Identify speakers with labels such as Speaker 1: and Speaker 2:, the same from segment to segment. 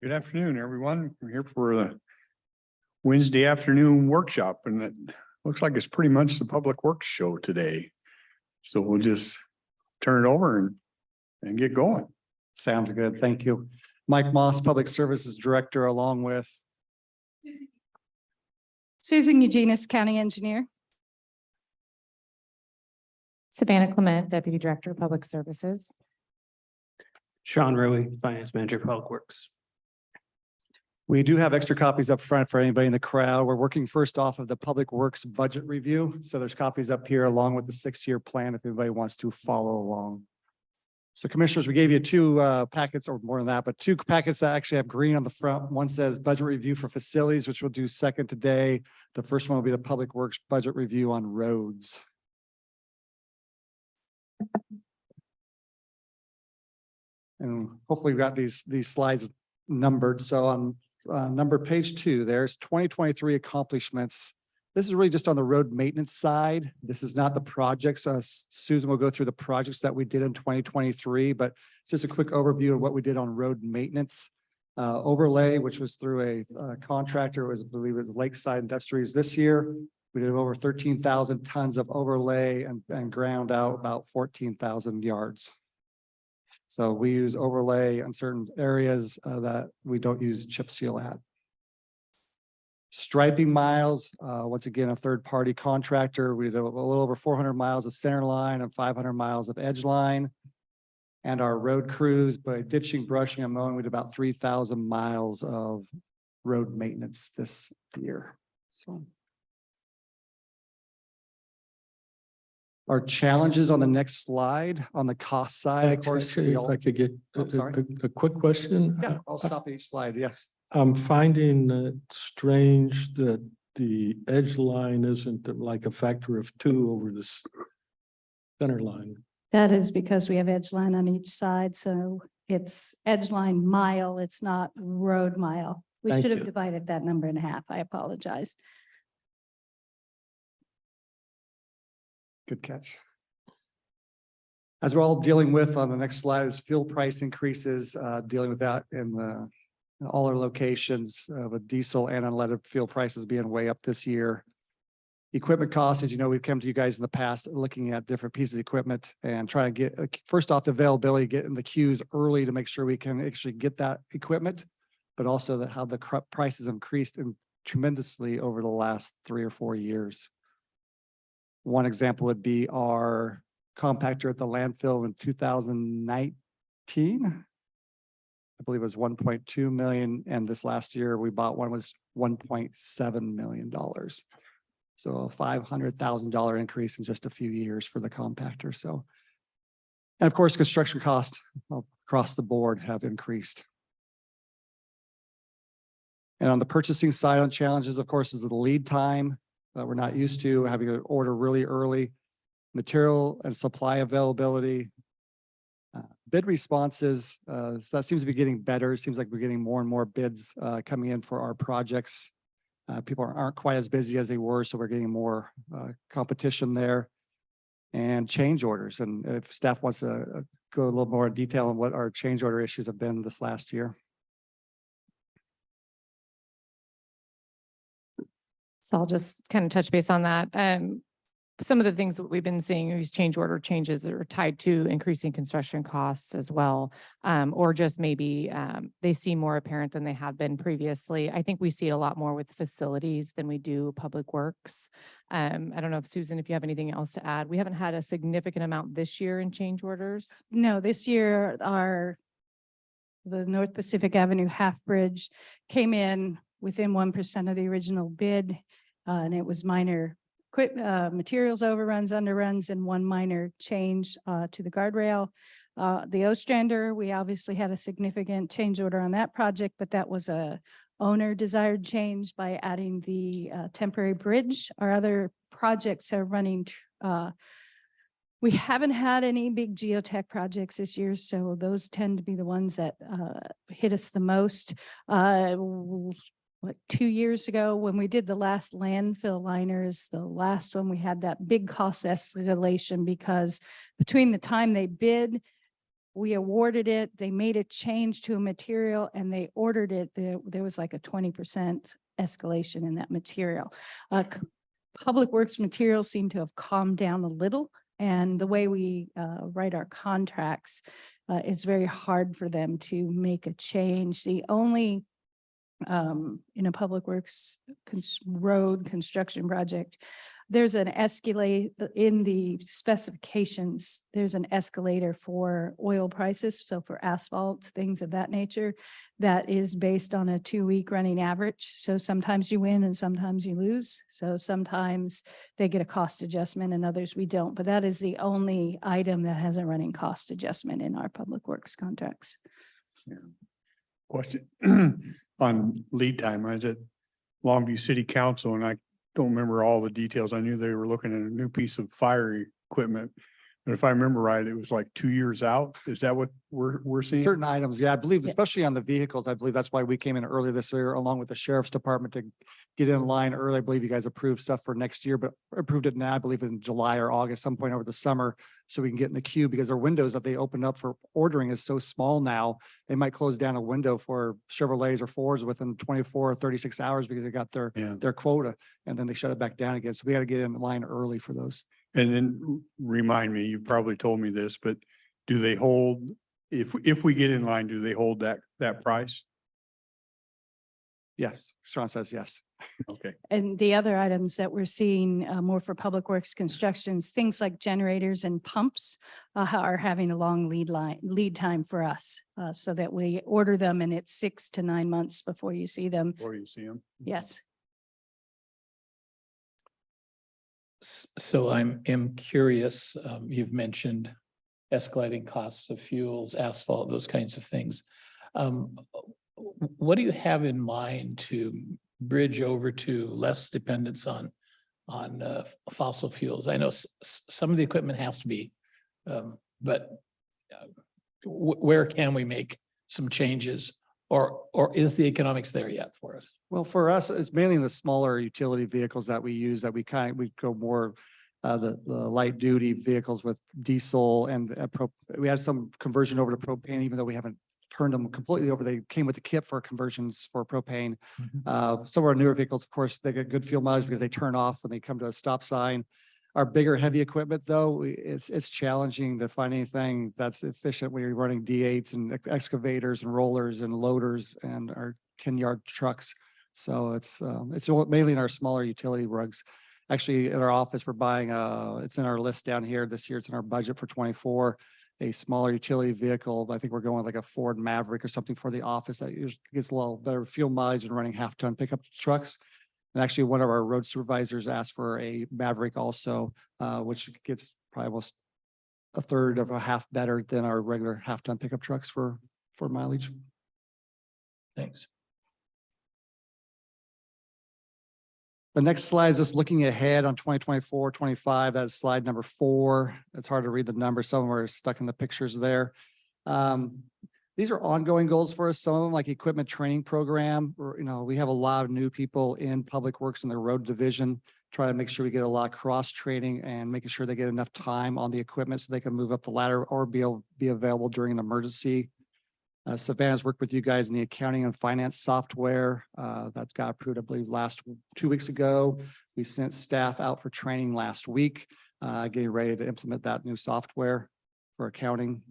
Speaker 1: Good afternoon, everyone. We're here for the Wednesday afternoon workshop, and it looks like it's pretty much the Public Works show today. So we'll just turn it over and get going.
Speaker 2: Sounds good. Thank you. Mike Moss, Public Services Director, along with
Speaker 3: Susan Eugenius, County Engineer.
Speaker 4: Savannah Clement, Deputy Director of Public Services.
Speaker 5: Sean Rui, Finance Manager, Public Works.
Speaker 2: we do have extra copies up front for anybody in the crowd. We're working first off of the Public Works budget review. So there's copies up here along with the 6-year plan if anybody wants to follow along. So commissioners, we gave you two packets or more than that, but two packets that actually have green on the front. One says budget review for facilities, which we'll do second today. The first one will be the Public Works budget review on roads. And hopefully we've got these slides numbered. So on number page 2, there's 2023 accomplishments. This is really just on the road maintenance side. This is not the projects. Susan will go through the projects that we did in 2023, but just a quick overview of what we did on road maintenance. Overlay, which was through a contractor, I believe it was Lakeside Industries this year. We did over 13,000 tons of overlay and ground out about 14,000 yards. So we use overlay on certain areas that we don't use chip seal at. Striping miles, once again, a third-party contractor. We did a little over 400 miles of center line and 500 miles of edge line. And our road crews, by ditching, brushing, and mowing, we did about 3,000 miles of road maintenance this year. So our challenges on the next slide, on the cost side, of course.
Speaker 6: Actually, if I could get
Speaker 2: Oh, sorry.
Speaker 6: a quick question.
Speaker 2: Yeah, I'll stop each slide. Yes.
Speaker 6: I'm finding it strange that the edge line isn't like a factor of 2 over the center line.
Speaker 3: That is because we have edge line on each side, so it's edge line mile, it's not road mile. We
Speaker 6: Thank
Speaker 3: should have
Speaker 6: you.
Speaker 3: divided that number in half. I apologize.
Speaker 2: Good catch. As we're all dealing with on the next slide is fuel price increases, dealing with that in all our locations, with diesel and unleaded fuel prices being way up this year. Equipment costs, as you know, we've come to you guys in the past looking at different pieces of equipment and trying to get, first off, the availability, get in the queues early to make sure we can actually get that equipment, but also that how the prices increased tremendously over the last 3 or 4 years. One example would be our compactor at the landfill in 2019. I believe it was 1.2 million. And this last year we bought one was $1.7 million. So a $500,000 increase in just a few years for the compactor. So, and of course, construction costs across the board have increased. And on the purchasing side on challenges, of course, is the lead time. We're not used to having to order really early. Material and supply availability. Bid responses, that seems to be getting better. It seems like we're getting more and more bids coming in for our projects. People aren't quite as busy as they were, so we're getting more competition there. And change orders. And if staff wants to go a little more in detail on what our change order issues have been this last year.
Speaker 4: So I'll just kind of touch base on that. Some of the things that we've been seeing, these change order changes that are tied to increasing construction costs as well, or just maybe they seem more apparent than they have been previously. I think we see it a lot more with facilities than we do public works. I don't know if Susan, if you have anything else to add. We haven't had a significant amount this year in change orders.
Speaker 3: No, this year the North Pacific Avenue half bridge came in within 1% of the original bid. And it was minor materials overruns, underruns, and one minor change to the guardrail. The Ostrander, we obviously had a significant change order on that project, but that was a owner desired change by adding the temporary bridge. Our other projects are running. We haven't had any big geotech projects this year, so those tend to be the ones that hit us the most. 2 years ago when we did the last landfill liners, the last one, we had that big cost escalation because between the time they bid we awarded it, they made a change to a material and they ordered it, there was like a 20% escalation in that material. Public Works materials seem to have calmed down a little, and the way we write our contracts, it's very hard for them to make a change. The only in a public works road construction project, there's an escalate in the specifications. There's an escalator for oil prices. So for asphalt, things of that nature, that is based on a 2-week running average. So sometimes you win and sometimes you lose. So sometimes they get a cost adjustment and others we don't. But that is the only item that has a running cost adjustment in our public works contracts.
Speaker 1: Question on lead time. I was at Longview City Council and I don't remember all the details. I knew they were looking at a new piece of fire equipment. But if I remember right, it was like 2 years out. Is that what we're seeing?
Speaker 2: Certain items, yeah, I believe,
Speaker 3: Yeah.
Speaker 2: especially on the vehicles, I believe that's why we came in earlier this year along with the sheriff's department to get in line early. I believe you guys approved stuff for next year, but approved it now, I believe in July or August, some point over the summer. So we can get in the queue because their windows that they open up for ordering is so small now. They might close down a window for Chevrolets or Fords within 24 or 36 hours because they got
Speaker 1: Yeah.
Speaker 2: their quota and then they shut it back down again. So we got to get in line early for those.
Speaker 1: And then remind me, you probably told me this, but do they hold, if we get in line, do they hold that price?
Speaker 2: Yes, Sean says yes.
Speaker 1: Okay.
Speaker 3: And the other items that we're seeing more for public works constructions, things like generators and pumps are having a long lead time for us, so that we order them and it's 6 to 9 months before you see them.
Speaker 1: Or you see them?
Speaker 3: Yes.
Speaker 7: So am curious, you've mentioned escalating costs of fuels, asphalt, those kinds of things. What do you have in mind to bridge over to less dependence on fossil fuels? I know some of the equipment has to be, but where can we make some changes? Or is the economics there yet for us?
Speaker 2: Well, for us, it's mainly in the smaller utility vehicles that we use that we go more the light duty vehicles with diesel and we had some conversion over to propane, even though we haven't turned them completely over. They came with the kit for conversions for propane. Some of our newer vehicles, of course, they get good fuel mileage because they turn off when they come to a stop sign. Our bigger heavy equipment, though, it's challenging to find anything that's efficient when you're running D8s and excavators and rollers and loaders and our 10-yard trucks. So it's mainly in our smaller utility rugs. Actually, in our office, we're buying it's in our list down here this year. It's in our budget for 24, a smaller utility vehicle. I think we're going with like a Ford Maverick or something for the office that gets a little better fuel mileage than running half-ton pickup trucks. And actually, one of our road supervisors asked for a Maverick also, which gets probably almost a third of a half better than our regular half-ton pickup trucks for mileage.
Speaker 7: Thanks.
Speaker 2: The next slide is just looking ahead on 2024, 25. That's slide number 4. It's hard to read the numbers. Some are stuck in the pictures there. These are ongoing goals for us. Some of them like equipment training program, or, we have a lot of new people in public works in the road division, try to make sure we get a lot of cross training and making sure they get enough time on the equipment so they can move up the ladder or be available during an emergency. Savannah's worked with you guys in the accounting and finance software that got approved, I believe, 2 weeks ago. We sent staff out for training last week, getting ready to implement that new software for accounting.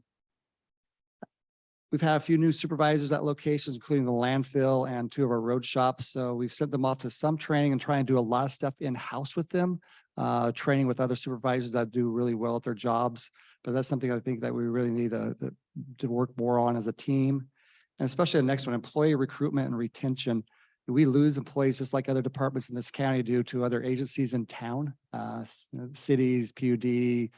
Speaker 2: We've had a few new supervisors at locations, including the landfill and 2 of our road shops. So we've sent them off to some training and try and do a lot of stuff in-house with them, training with other supervisors that do really well at their jobs. But that's something I think that we really need to work more on as a team. And especially the next one, employee recruitment and retention. We lose employees just like other departments in this county do to other agencies in town, cities, PUD,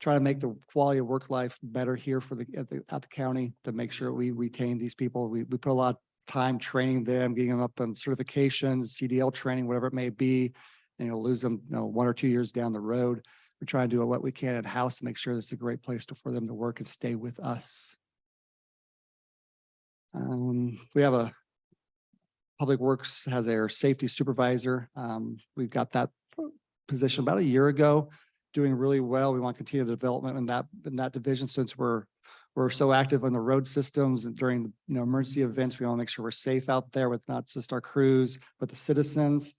Speaker 2: try to make the quality of work life better here for at the county to make sure we retain these people. We put a lot of time training them, getting them up on certifications, CDL training, whatever it may be, and you'll lose them 1 or 2 years down the road. We're trying to do what we can in house to make sure this is a great place for them to work and stay with us. We have a Public Works has their safety supervisor. We've got that position about a year ago. doing really well. We want to continue the development in that division since we're so active on the road systems and during, emergency events. We want to make sure we're safe out there with not just our crews, but the citizens.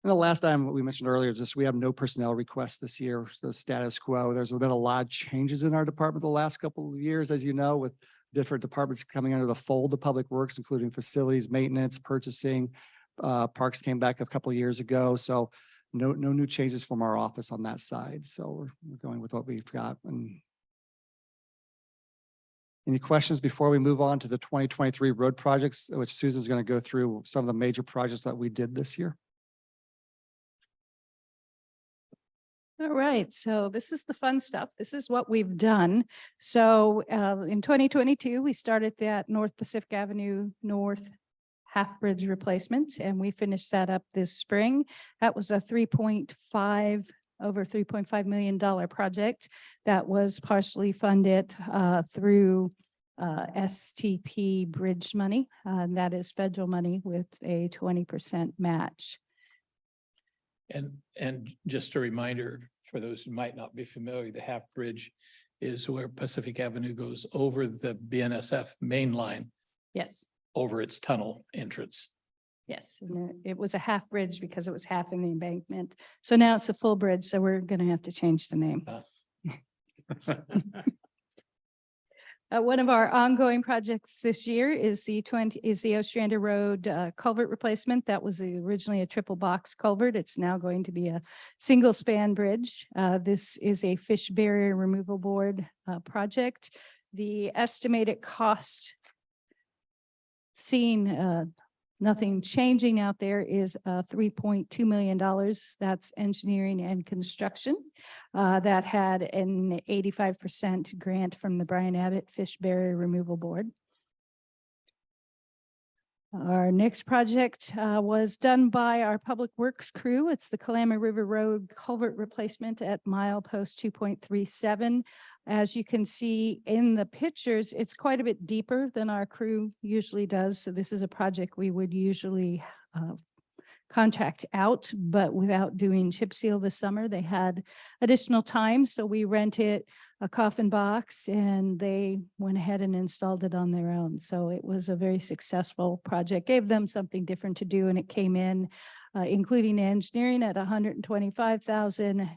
Speaker 2: And the last time, what we mentioned earlier, just we have no personnel requests this year, the status quo. There's been a lot of changes in our department the last couple of years, as you know, with different departments coming under the fold of Public Works, including facilities, maintenance, purchasing. Parks came back a couple of years ago, so no new changes from our office on that side. So we're going with what we've got. And any questions before we move on to the 2023 road projects, which Susan's going to go through some of the major projects that we did this year?
Speaker 3: All right, so this is the fun stuff. This is what we've done. So in 2022, we started that North Pacific Avenue North half bridge replacement, and we finished that up this spring. That was a over $3.5 million project that was partially funded through STP bridge money. And that is federal money with a 20% match.
Speaker 7: And just a reminder for those who might not be familiar, the half bridge is where Pacific Avenue goes over the BNSF main line,
Speaker 3: Yes.
Speaker 7: over its tunnel entrance.
Speaker 3: Yes, and it was a half bridge because it was half in the embankment. So now it's a full bridge, so we're going to have to change the name. One of our ongoing projects this year is the Ostrander Road culvert replacement. That was originally a triple box culvert. It's now going to be a single span bridge. This is a fish barrier removal board project. The estimated cost, seeing nothing changing out there, is $3.2 million. That's engineering and construction. That had an 85% grant from the Brian Abbott Fish Barrier Removal Board. Our next project was done by our Public Works crew. It's the Kalama River Road culvert replacement at milepost 2.37. As you can see in the pictures, it's quite a bit deeper than our crew usually does. So this is a project we would usually contract out, but without doing chip seal this summer, they had additional time. So we rented a coffin box and they went ahead and installed it on their own. So it was a very successful project, gave them something different to do. And it came in, including engineering, at $125,000.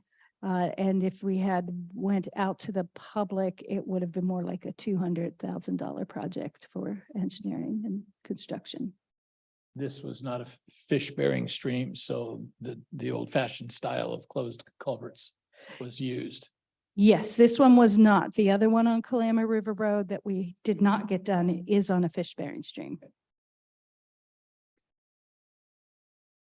Speaker 3: And if we had went out to the public, it would have been more like a $200,000 project for engineering and construction.
Speaker 7: This was not a fish bearing stream, so the old fashioned style of closed culverts was used.
Speaker 3: Yes, this one was not. The other one on Kalama River Road that we did not get done is on a fish bearing stream.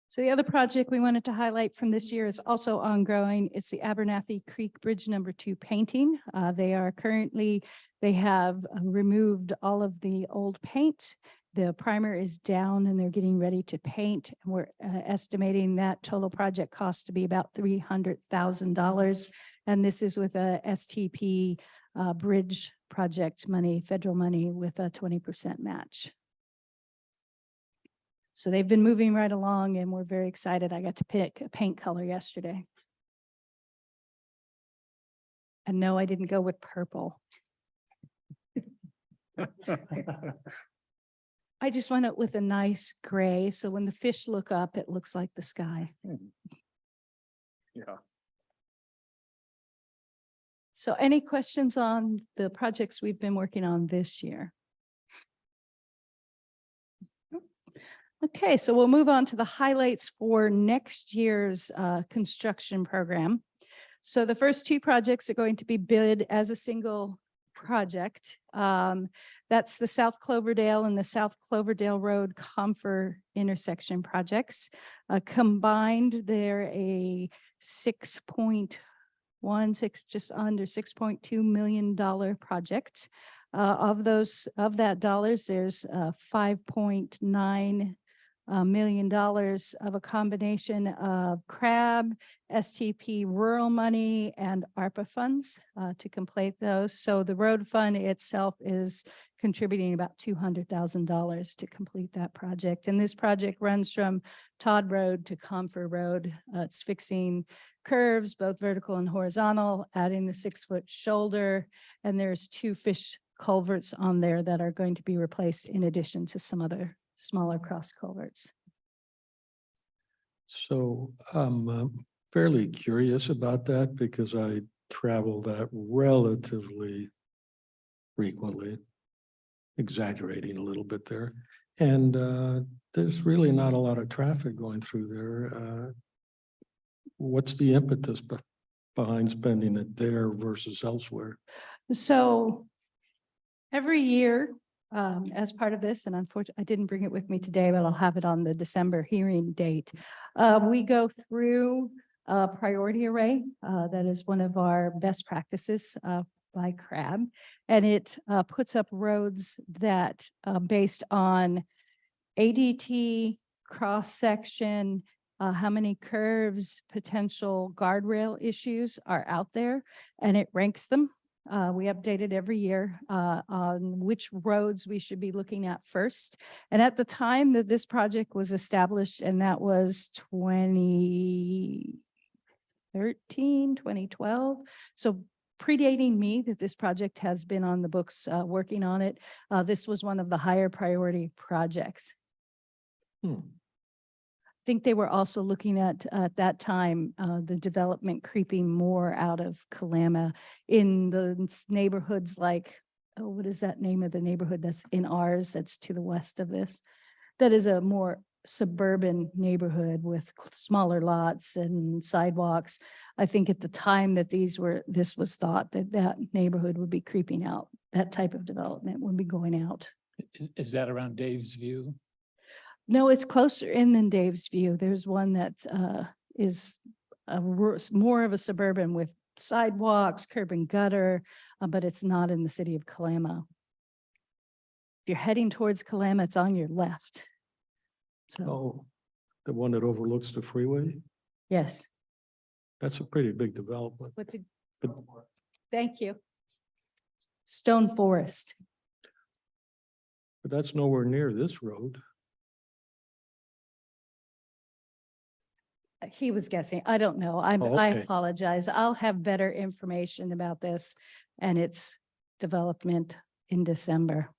Speaker 3: So the other project we wanted to highlight from this year is also ongoing. It's the Abernathy Creek Bridge #2 painting. They have removed all of the old paint. The primer is down and they're getting ready to paint. And we're estimating that total project cost to be about $300,000. And this is with a STP bridge project money, federal money, with a 20% match. So they've been moving right along and we're very excited. I got to pick a paint color yesterday. And no, I didn't go with purple. I just went up with a nice gray. So when the fish look up, it looks like the sky.
Speaker 1: Yeah.
Speaker 3: So any questions on the projects we've been working on this year? Okay, so we'll move on to the highlights for next year's construction program. So the first two projects are going to be bid as a single project. That's the South Cloverdale and the South Cloverdale Road Comfort intersection projects. Combined, they're a just under $6.2 million project. Of that dollars, there's 5.9 million of a combination of CRAB, STP rural money, and ARPA funds to complete those. So the road fund itself is contributing about $200,000 to complete that project. And this project runs from Todd Road to Comfort Road. It's fixing curves, both vertical and horizontal, adding the 6-foot shoulder, and there's 2 fish culverts on there that are going to be replaced in addition to some other smaller cross culverts.
Speaker 6: So I'm fairly curious about that because I travel that relatively frequently, exaggerating a little bit there. And there's really not a lot of traffic going through there. What's the impetus behind spending it there versus elsewhere?
Speaker 3: So every year, as part of this, and unfortunately, I didn't bring it with me today, but I'll have it on the December hearing date. We go through a priority array. That is one of our best practices by CRAB. And it puts up roads that based on ADT, cross-section, how many curves, potential guardrail issues are out there, and it ranks them. We update it every year on which roads we should be looking at first. And at the time that this project was established, and that was 2013, 2012. So predating me, that this project has been on the books working on it. This was one of the higher priority projects. I think they were also looking at that time, the development creeping more out of Kalama in the neighborhoods like, oh, what is that name of the neighborhood that's in ours, that's to the west of this? That is a more suburban neighborhood with smaller lots and sidewalks. I think at the time that this was thought that that neighborhood would be creeping out, that type of development would be going out.
Speaker 7: Is that around Dave's View?
Speaker 3: No, it's closer in than Dave's View. There's one that is more of a suburban with sidewalks, curb and gutter, but it's not in the city of Kalama. If you're heading towards Kalama, it's on your left. So,
Speaker 6: Oh, the one that overlooks the freeway?
Speaker 3: yes.
Speaker 6: That's a pretty big development.
Speaker 3: What did,
Speaker 6: But
Speaker 3: thank you. Stone Forest.
Speaker 6: but that's nowhere near this road.
Speaker 3: He was guessing. I don't know. I
Speaker 6: Oh, okay.
Speaker 3: apologize. I'll have better information about this and its development in December.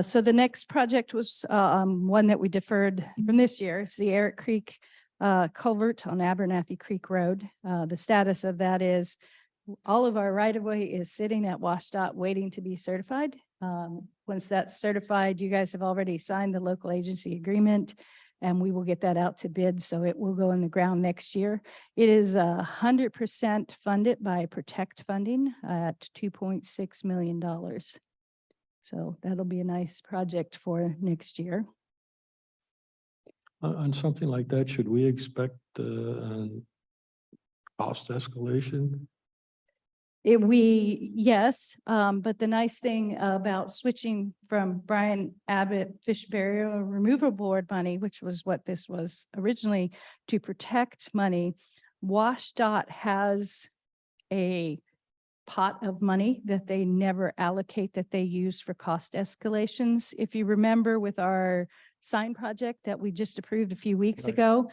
Speaker 3: So the next project was one that we deferred from this year. It's the Eric Creek culvert on Abernathy Creek Road. The status of that is all of our right-of-way is sitting at WashDOT waiting to be certified. Once that's certified, you guys have already signed the local agency agreement, and we will get that out to bid, so it will go in the ground next year. It is 100% funded by Protect funding at $2.6 million. So that'll be a nice project for next year.
Speaker 6: On something like that, should we expect cost escalation?
Speaker 3: Yes, but the nice thing about switching from Brian Abbott Fish Barrier Removal Board money, which was what this was originally, to Protect money, WashDOT has a pot of money that they never allocate, that they use for cost escalations. If you remember with our sign project that we just approved a few weeks
Speaker 6: Right.
Speaker 3: ago,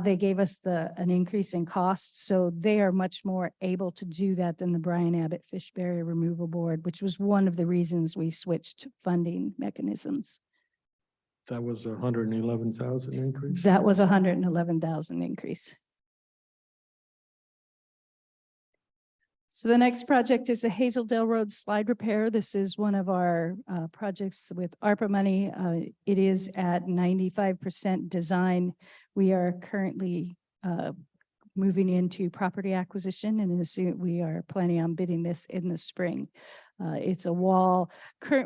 Speaker 3: they gave us an increase in cost. So they are much more able to do that than the Brian Abbott Fish Barrier Removal Board, which was one of the reasons we switched funding mechanisms.
Speaker 6: That was 111,000 increase?
Speaker 3: That was 111,000 increase. So the next project is the Hazeldale Road slide repair. This is one of our projects with ARPA money. It is at 95% design. We are currently moving into property acquisition, and as soon we are planning on bidding this in the spring. It's a wall.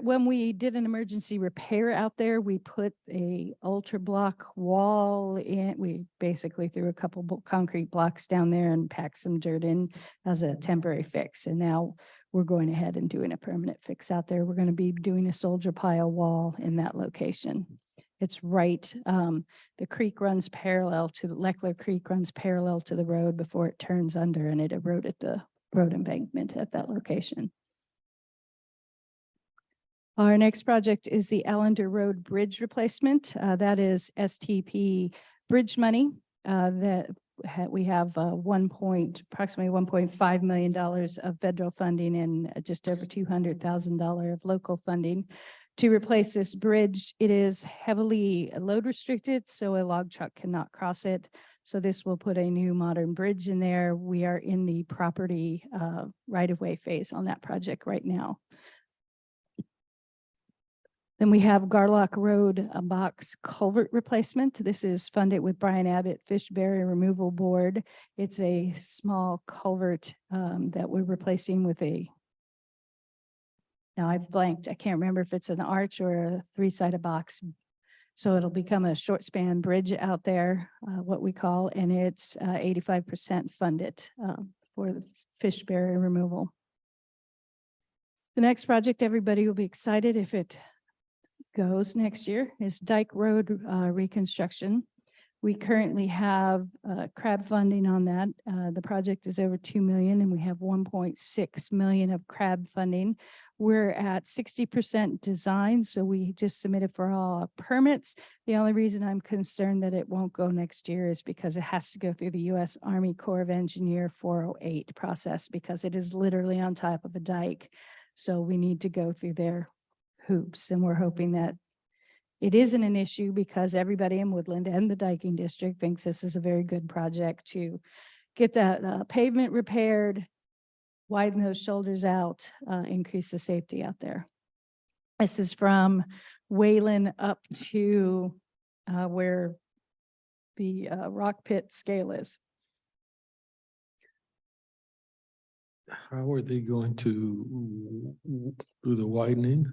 Speaker 3: When we did an emergency repair out there, we put a ultra block wall in. We basically threw a couple concrete blocks down there and packed some dirt in as a temporary fix. And now we're going ahead and doing a permanent fix out there. We're going to be doing a soldier pile wall in that location. It's right, the creek runs parallel to the Leckler Creek runs parallel to the road before it turns under, and it eroded the road embankment at that location. Our next project is the Allender Road Bridge replacement. That is STP bridge money that we have approximately $1.5 million of federal funding and just over $200,000 of local funding to replace this bridge. It is heavily load restricted, so a log truck cannot cross it. So this will put a new modern bridge in there. We are in the property right-of-way phase on that project right now. Then we have Garlock Road box culvert replacement. This is funded with Brian Abbott Fish Barrier Removal Board. It's a small culvert that we're replacing with a, now I've blanked. I can't remember if it's an arch or a three-sided box. So it'll become a short span bridge out there, what we call, and it's 85% funded for the fish barrier removal. The next project, everybody will be excited if it goes next year, is Dyke Road reconstruction. We currently have CRAB funding on that. The project is over 2 million and we have 1.6 million of CRAB funding. We're at 60% design, so we just submitted for all our permits. The only reason I'm concerned that it won't go next year is because it has to go through the U.S. Army Corps of Engineer 408 process because it is literally on top of a dike. So we need to go through their hoops, and we're hoping that it isn't an issue because everybody in Woodland and the Diking District thinks this is a very good project to get that pavement repaired, widen those shoulders out, increase the safety out there. This is from Wayland up to where the rock pit scale is.
Speaker 6: How are they going to do the widening?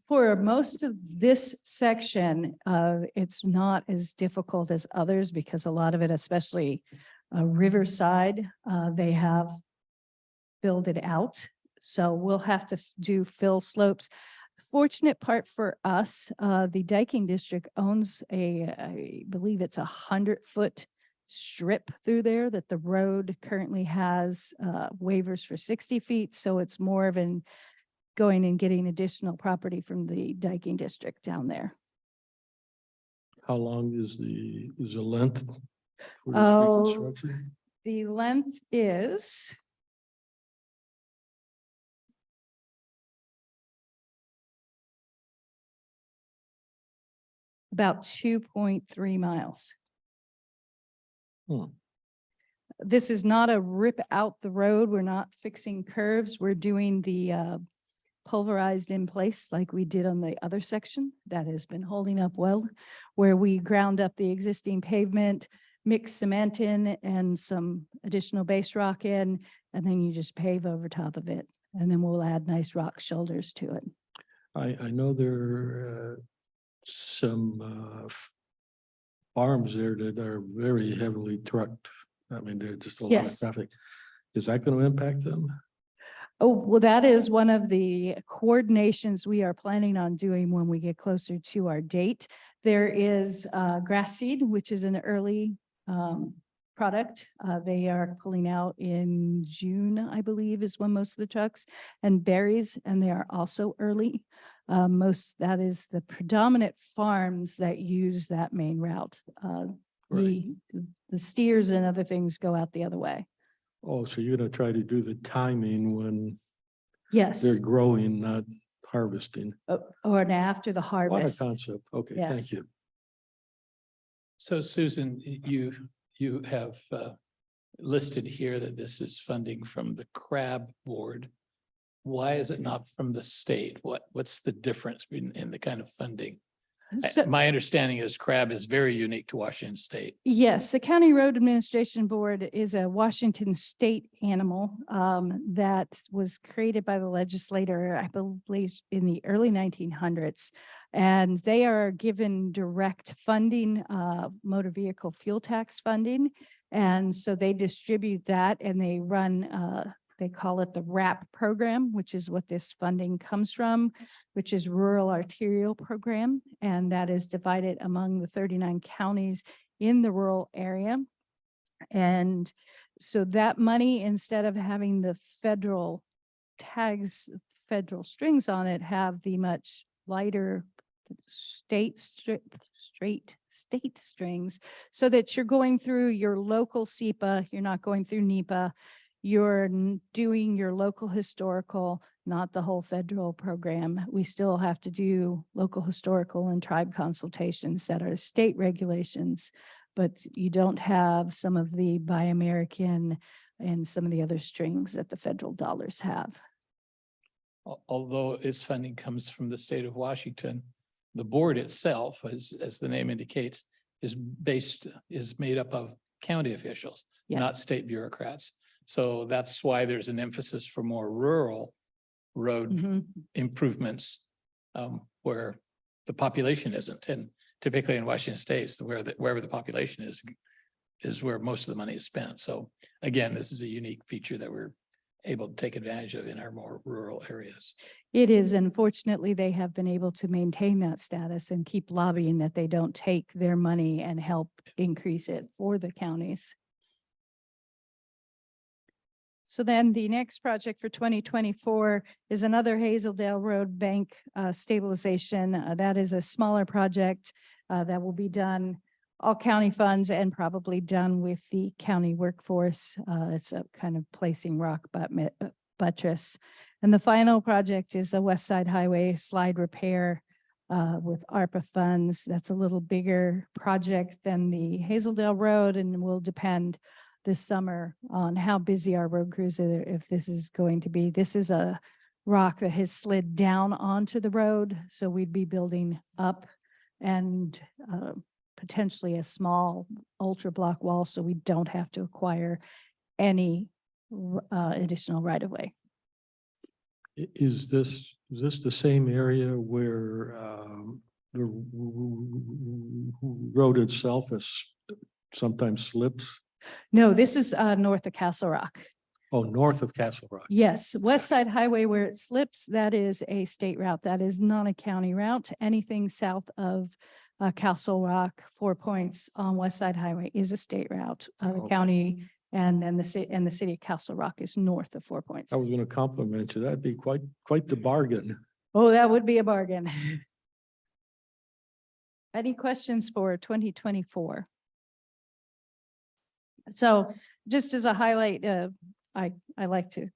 Speaker 3: For most of this section, it's not as difficult as others because a lot of it, especially Riverside, they have filled it out. So we'll have to do fill slopes. Fortunate part for us, the Diking District owns I believe it's 100-foot strip through there that the road currently has waivers for 60 feet. So it's more of an going and getting additional property from the Diking District down there.
Speaker 6: How long is the length for this
Speaker 3: Oh,
Speaker 6: reconstruction?
Speaker 3: the length is about 2.3 miles. This is not a rip out the road. We're not fixing curves. We're doing the pulverized in place like we did on the other section that has been holding up well, where we ground up the existing pavement, mix cement in and some additional base rock in, and then you just pave over top of it. And then we'll add nice rock shoulders to it.
Speaker 6: I know there are some farms there that are very heavily trucked. I mean, there's just a lot of
Speaker 3: Yes.
Speaker 6: traffic. Is that going to impact them?
Speaker 3: Oh, well, that is one of the coordinations we are planning on doing when we get closer to our date. There is grass seed, which is an early product. They are pulling out in June, I believe, is when most of the trucks, and berries, and they are also early. That is the predominant farms that use that main route. The steers and other things go out the other way.
Speaker 6: Oh, so you're going to try to do the timing when
Speaker 3: Yes,
Speaker 6: they're growing, not harvesting.
Speaker 3: or after the
Speaker 6: What a
Speaker 3: harvest.
Speaker 6: concept. Okay,
Speaker 3: Yes.
Speaker 6: thank you.
Speaker 7: So Susan, you have listed here that this is funding from the CRAB board. Why is it not from the state? What's the difference in the kind of funding?
Speaker 3: So,
Speaker 7: My understanding is Crab is very unique to Washington State.
Speaker 3: yes, the County Road Administration Board is a Washington state animal that was created by the legislator, I believe, in the early 1900s. And they are given direct funding, motor vehicle fuel tax funding. And so they distribute that and they run, they call it the RAP program, which is what this funding comes from, which is Rural Arterial Program. And that is divided among the 39 counties in the rural area. And so that money, instead of having the federal tags, federal strings on it, have the much lighter state strings, so that you're going through your local SEPA, you're not going through NEPA, you're doing your local historical, not the whole federal program. We still have to do local historical and tribe consultations that are state regulations, but you don't have some of the Buy American and some of the other strings that the federal dollars have.
Speaker 7: Although its funding comes from the state of Washington, the board itself, as the name indicates, is made up of county officials, not
Speaker 3: Yes.
Speaker 7: state bureaucrats. So that's why there's an emphasis for more rural road
Speaker 3: Mhm.
Speaker 7: improvements, where the population isn't. And typically in Washington states, wherever the population is where most of the money is spent. So again, this is a unique feature that we're able to take advantage of in our more rural areas.
Speaker 3: It is, unfortunately, they have been able to maintain that status and keep lobbying that they don't take their money and help increase it for the counties. So then the next project for 2024 is another Hazeldale Road Bank stabilization. That is a smaller project that will be done all county funds and probably done with the county workforce. It's a kind of placing rock buttress. And the final project is a West Side Highway slide repair with ARPA funds. That's a little bigger project than the Hazeldale Road and will depend this summer on how busy our road crews are, if this is going to be. This is a rock that has slid down onto the road, so we'd be building up and potentially a small ultra block wall, so we don't have to acquire any additional right of way.
Speaker 6: Is this the same area where the road itself is sometimes slips?
Speaker 3: No, this is north of Castle Rock.
Speaker 6: Oh, north of Castle Rock.
Speaker 3: Yes, West Side Highway where it slips, that is a state route. That is not a county route. Anything south of Castle Rock, 4 Points on West Side Highway is a state route. The
Speaker 6: Okay.
Speaker 3: county and then the city of Castle Rock is north of 4 Points.
Speaker 6: I was going to compliment you. That'd be quite the bargain.
Speaker 3: Oh, that would be a bargain. Any questions for 2024? So just as a highlight, I like to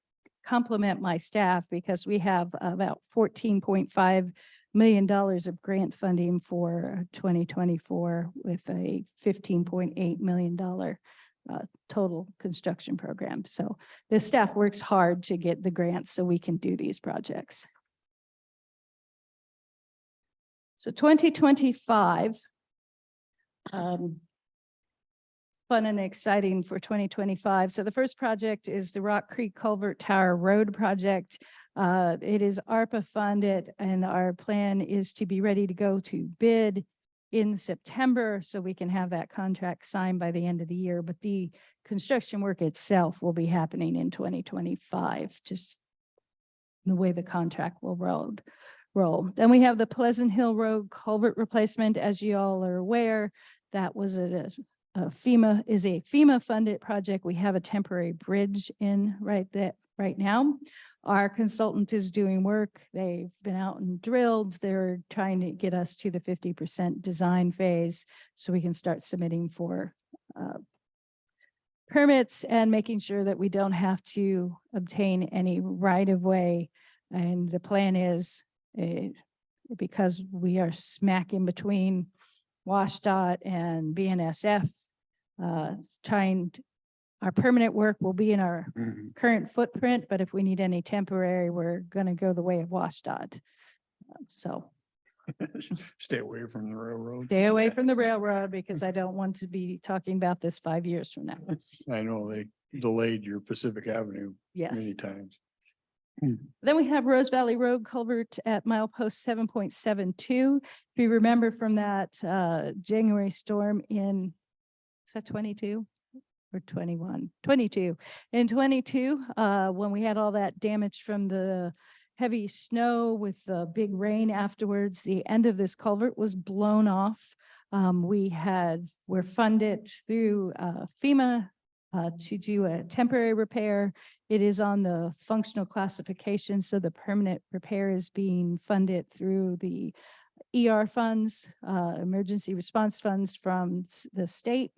Speaker 3: compliment my staff because we have about $14.5 million of grant funding for 2024 with a $15.8 million total construction program. So the staff works hard to get the grants so we can do these projects. So 2025, fun and exciting for 2025. So the first project is the Rock Creek Culvert Tower Road project. It is ARPA funded and our plan is to be ready to go to bid in September so we can have that contract signed by the end of the year. But the construction work itself will be happening in 2025, just the way the contract will roll. Then we have the Pleasant Hill Road culvert replacement. As you all are aware, that was a FEMA funded project. We have a temporary bridge in right now. Our consultant is doing work. They've been out and drilled. They're trying to get us to the 50% design phase so we can start submitting for permits and making sure that we don't have to obtain any right of way. And the plan is because we are smack in between WashDOT and BNSF, our permanent work will be in our current footprint, but if we need any temporary, we're going to go the way of WashDOT. So
Speaker 1: Stay away from the railroad.
Speaker 3: Stay away from the railroad because I don't want to be talking about this 5 years from now.
Speaker 1: I know they delayed your Pacific Avenue
Speaker 3: Yes.
Speaker 1: many times.
Speaker 3: Then we have Rose Valley Road culvert at milepost 7.72. If you remember from that January storm in, is that 22 or 21? 22. In 22, when we had all that damage from the heavy snow with the big rain afterwards, the end of this culvert was blown off. We're funded through FEMA to do a temporary repair. It is on the functional classification, so the permanent repair is being funded through the ER funds, emergency response funds from the state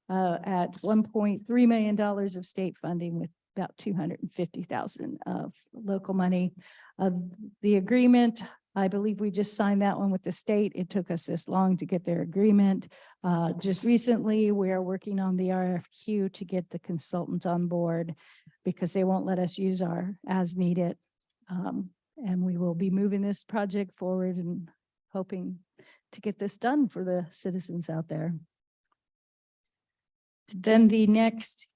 Speaker 3: at $1.3 million of state funding with about 250,000 of local money. The agreement, I believe we just signed that one with the state. It took us this long to get their agreement. Just recently, we are working on the RFQ to get the consultant on board because they won't let us use our as needed. And we will be moving this project forward and hoping to get this done for the citizens out there. Then the next,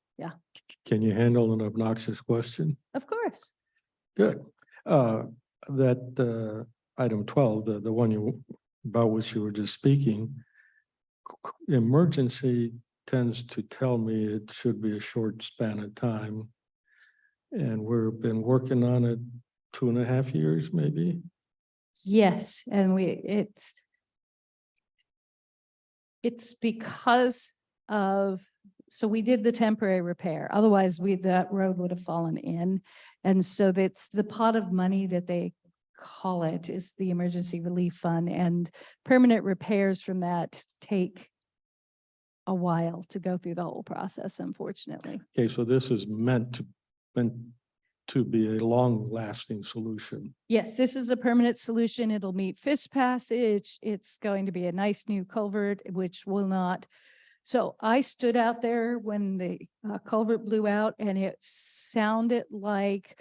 Speaker 6: Can you handle an obnoxious question?
Speaker 3: of course.
Speaker 6: Good. That item 12, the one about which you were just speaking, emergency tends to tell me it should be a short span of time. And we've been working on it 2.5 years, maybe.
Speaker 3: Yes, and it's because of, so we did the temporary repair. Otherwise, that road would have fallen in. And so that's the pot of money that they call it is the emergency relief fund, and permanent repairs from that take a while to go through the whole process, unfortunately.
Speaker 6: Okay, so this is meant to be a long-lasting solution.
Speaker 3: Yes, this is a permanent solution. It'll meet FISP passage. It's going to be a nice new culvert, which will not. So I stood out there when the culvert blew out and it sounded like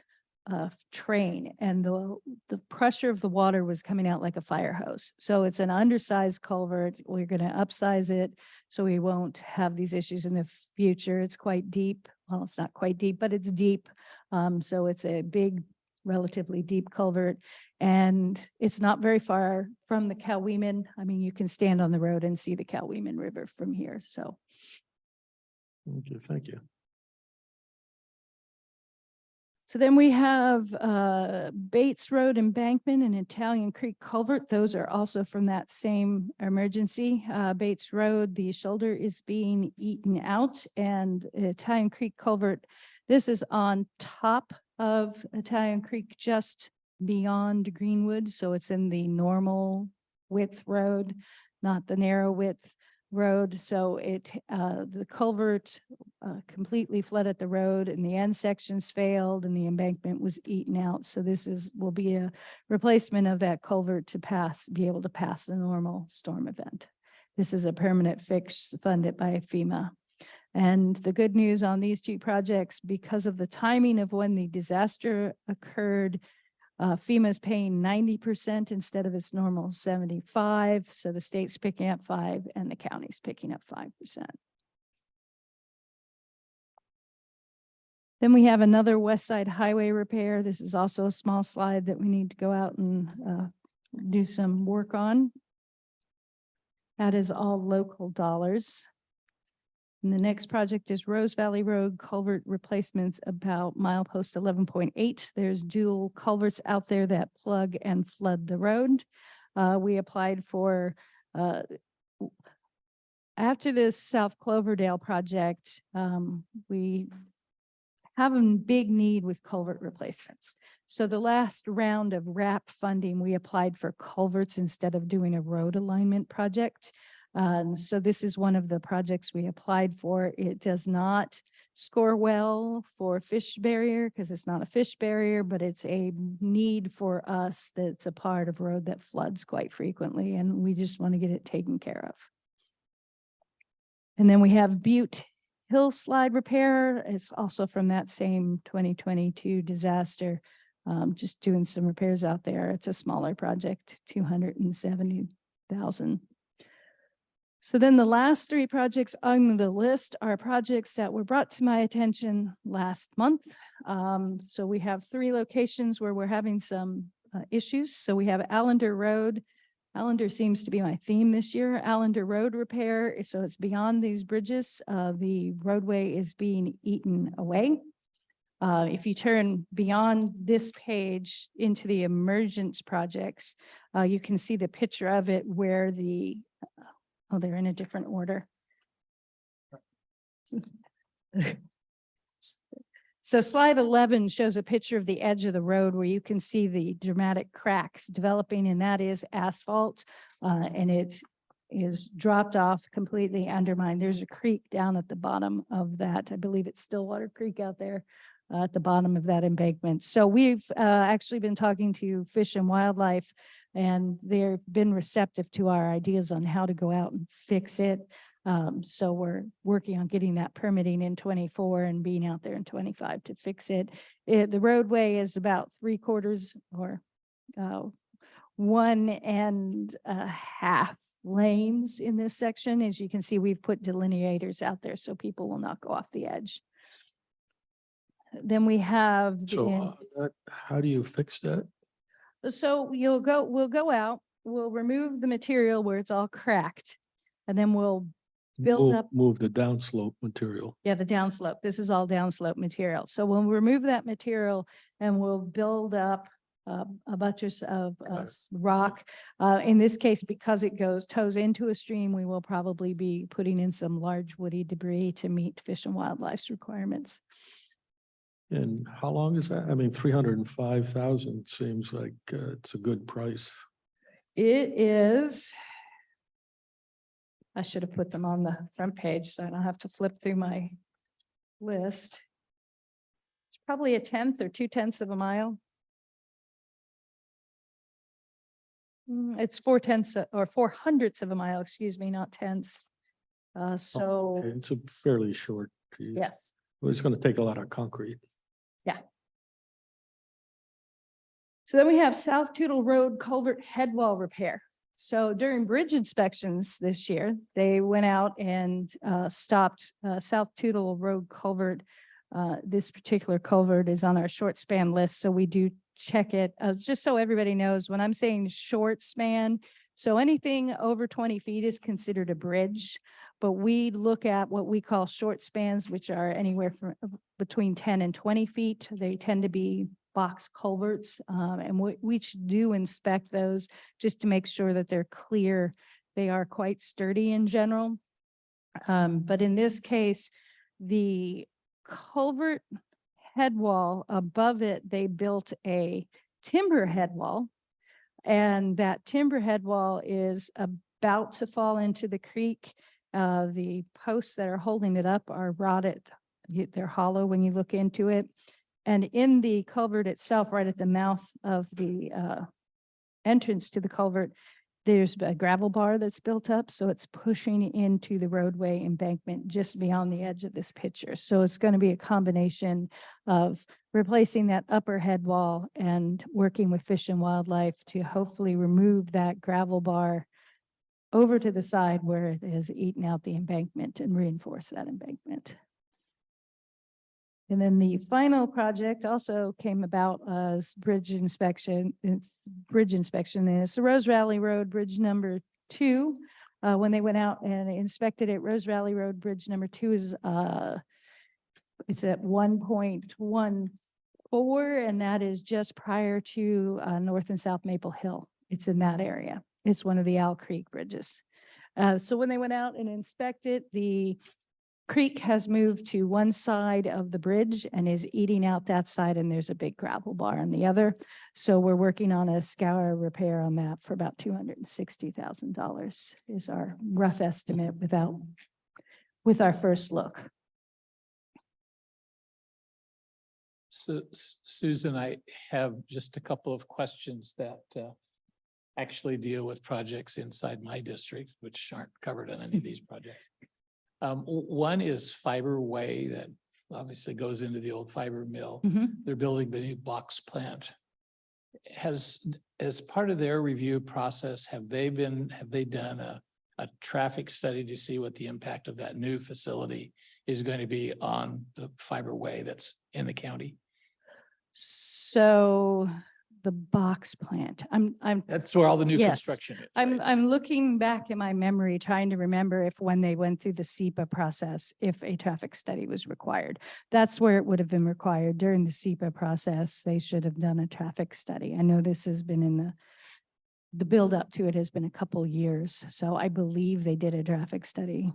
Speaker 3: a train, and the pressure of the water was coming out like a fire hose. So it's an undersized culvert. We're going to upsize it so we won't have these issues in the future. It's quite deep. Well, it's not quite deep, but it's deep. So it's a big, relatively deep culvert, and it's not very far from the Cowweeman. I mean, you can stand on the road and see the Cowweeman River from here. So
Speaker 6: Okay, thank you.
Speaker 3: So then we have Bates Road Embankment and Italian Creek Culvert. Those are also from that same emergency. Bates Road, the shoulder is being eaten out, and Italian Creek Culvert, this is on top of Italian Creek, just beyond Greenwood. So it's in the normal width road, not the narrow width road. So the culvert completely flooded the road, and the end sections failed and the embankment was eaten out. So this will be a replacement of that culvert to be able to pass a normal storm event. This is a permanent fix funded by FEMA. And the good news on these two projects, because of the timing of when the disaster occurred, FEMA is paying 90% instead of its normal 75. So the state's picking up 5 and the county's picking up 5%. Then we have another West Side Highway repair. This is also a small slide that we need to go out and do some work on. That is all local dollars. And the next project is Rose Valley Road culvert replacements about milepost 11.8. There's dual culverts out there that plug and flood the road. We applied for, after this South Cloverdale project, we have a big need with culvert replacements. So the last round of RAP funding, we applied for culverts instead of doing a road alignment project. So this is one of the projects we applied for. It does not score well for fish barrier because it's not a fish barrier, but it's a need for us that's a part of road that floods quite frequently, and we just want to get it taken care of. And then we have Butte Hill Slide Repair. It's also from that same 2022 disaster. just doing some repairs out there. It's a smaller project, 270,000. So then the last three projects on the list are projects that were brought to my attention last month. So we have three locations where we're having some issues. So we have Allender Road. Allender seems to be my theme this year. Allender Road repair. So it's beyond these bridges. The roadway is being eaten away. If you turn beyond this page into the emergence projects, you can see the picture of it where the, oh, they're in a different order. So slide 11 shows a picture of the edge of the road where you can see the dramatic cracks developing, and that is asphalt, and it is dropped off, completely undermined. There's a creek down at the bottom of that. I believe it's Stillwater Creek out there at the bottom of that embankment. So we've actually been talking to Fish and Wildlife, and they've been receptive to our ideas on how to go out and fix it. So we're working on getting that permitting in 24 and being out there in 25 to fix it. The roadway is about 3/4 or 1.5 lanes in this section. As you can see, we've put delineators out there so people will not go off the edge. Then we have.
Speaker 6: So how do you fix that?
Speaker 3: So we'll go out, we'll remove the material where it's all cracked, and then we'll build up.
Speaker 6: Move the downslope material.
Speaker 3: Yeah, the downslope. This is all downslope material. So we'll remove that material and we'll build up a buttress of rock. In this case, because it toes into a stream, we will probably be putting in some large woody debris to meet Fish and Wildlife's requirements.
Speaker 6: And how long is that? I mean, 305,000 seems like it's a good price.
Speaker 3: It is. I should have put them on the front page so I don't have to flip through my list. It's probably 1/10 or 2/10 of a mile. It's 4/10 or 400ths of a mile, excuse me, not tenths. So
Speaker 6: Okay, it's a fairly short piece.
Speaker 3: yes,
Speaker 6: Well, it's going to take a lot of concrete.
Speaker 3: so then we have South Tootle Road culvert head wall repair. So during bridge inspections this year, they went out and stopped South Tootle Road culvert. This particular culvert is on our short span list, so we do check it. Just so everybody knows, when I'm saying short span, so anything over 20 feet is considered a bridge, but we look at what we call short spans, which are anywhere from between 10 and 20 feet. They tend to be box culverts, and we do inspect those just to make sure that they're clear. They are quite sturdy in general. But in this case, the culvert head wall above it, they built a timber head wall. And that timber head wall is about to fall into the creek. The posts that are holding it up are rotted. They're hollow when you look into it. And in the culvert itself, right at the mouth of the entrance to the culvert, there's a gravel bar that's built up. So it's pushing into the roadway embankment just beyond the edge of this picture. So it's going to be a combination of replacing that upper head wall and working with Fish and Wildlife to hopefully remove that gravel bar over to the side where it has eaten out the embankment and reinforce that embankment. And then the final project also came about as bridge inspection. It's the Rose Valley Road Bridge number 2. When they went out and inspected it, Rose Valley Road Bridge number 2 is it's at 1.14, and that is just prior to North and South Maple Hill. It's in that area. It's one of the Owl Creek bridges. So when they went out and inspected, the creek has moved to one side of the bridge and is eating out that side, and there's a big gravel bar on the other. So we're working on a scour repair on that for about $260,000 is our rough estimate with our first look.
Speaker 7: So Susan, I have just a couple of questions that actually deal with projects inside my district, which aren't covered on any of these projects. One is Fiber Way that obviously goes into the old fiber mill.
Speaker 3: Mhm.
Speaker 7: They're building the new box plant as part of their review process, have they done a traffic study to see what the impact of that new facility is going to be on the fiberway that's in the county?
Speaker 3: So the box plant, I'm
Speaker 7: That's where all the new
Speaker 3: Yes.
Speaker 7: construction is.
Speaker 3: I'm,
Speaker 7: right?
Speaker 3: I'm looking back in my memory, trying to remember if when they went through the SEPA process, if a traffic study was required. That's where it would have been required during the SEPA process. They should have done a traffic study. I know this has been in the build up to it has been a couple years. So I believe they did a traffic study.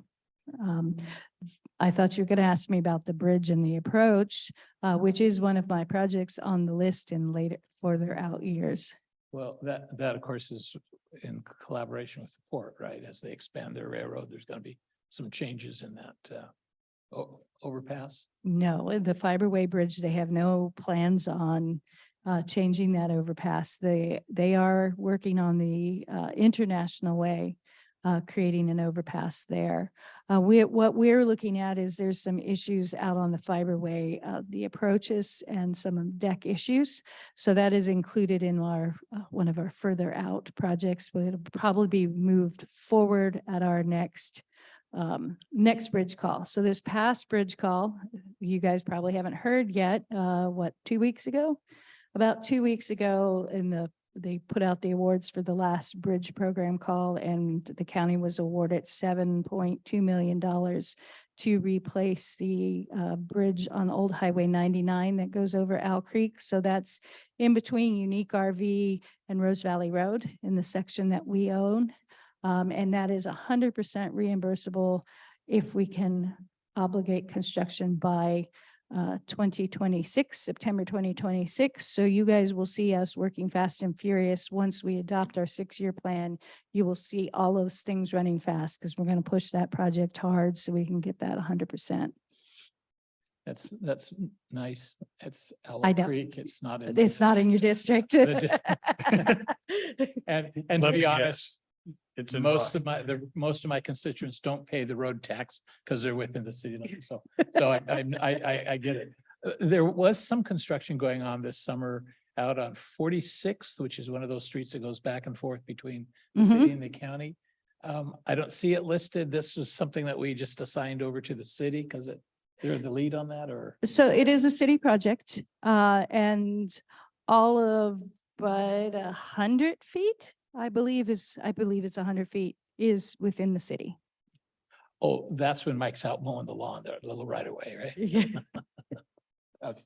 Speaker 3: I thought you were going to ask me about the bridge and the approach, which is one of my projects on the list in further out years.
Speaker 7: Well, that of course is in collaboration with the port, right? As they expand their railroad, there's going to be some changes in that overpass.
Speaker 3: No, the Fiberway Bridge, they have no plans on changing that overpass. They are working on the International Way, creating an overpass there. What we're looking at is there's some issues out on the Fiberway, the approaches and some deck issues. So that is included in our one of our further out projects, but it'll probably be moved forward at our next bridge call. So this past bridge call, you guys probably haven't heard yet, 2 weeks ago? About 2 weeks ago they put out the awards for the last bridge program call, and the county was awarded $7.2 million to replace the bridge on Old Highway 99 that goes over Owl Creek. So that's in between Unique RV and Rose Valley Road in the section that we own. And that is 100% reimbursable if we can obligate construction by 2026, September 2026. So you guys will see us working fast and furious. Once we adopt our 6-year plan, you will see all those things running fast because we're going to push that project hard so we can get that 100%.
Speaker 7: That's nice. It's Owl
Speaker 3: I know.
Speaker 7: Creek. It's not in.
Speaker 3: It's not in your district.
Speaker 7: And to
Speaker 1: Let
Speaker 7: be
Speaker 1: me
Speaker 7: honest,
Speaker 1: It's in
Speaker 7: most of my constituents don't pay the road tax because they're within the city limits. So I get it. There was some construction going on this summer out on 46th, which is one of those streets that goes back and forth between the city and the county. I don't see it listed. This was something that we just assigned over to the city because they're the lead on that, or?
Speaker 3: So it is a city project, and all of but 100 feet, I believe it's 100 feet is within the city.
Speaker 7: Oh, that's when Mike's out mowing the lawn there, a little right away, right? Okay.